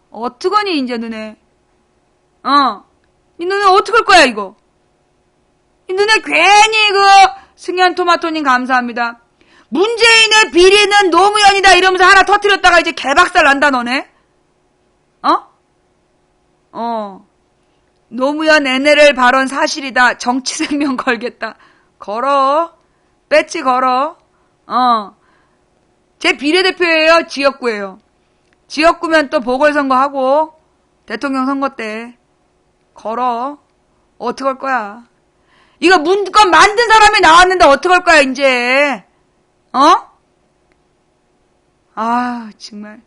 [SPEAKER 1] 어떡하니 이제 너네. 이 너네 어떡할 거야 이거. 이 너네 괜히 승현 토마토님 감사합니다. 문재인의 비리는 노무현이다 이러면서 하나 터뜨렸다가 이제 개박살 난다 너네. 노무현 NLL 발언 사실이다. 정치 생명 걸겠다. 걸어. 배지 걸어. 제 비례대표예요. 지역구예요. 지역구면 또 보궐선거하고 대통령 선거 때 걸어. 어떡할 거야. 이거 문건 만든 사람이 나왔는데 어떡할 거야 이제. 정말.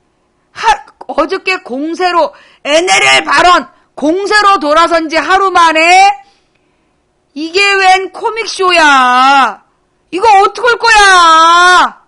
[SPEAKER 1] 어저께 공세로 NLL 발언 공세로 돌아선 지 하루 만에 이게 웬 코믹쇼야. 이거 어떡할 거야.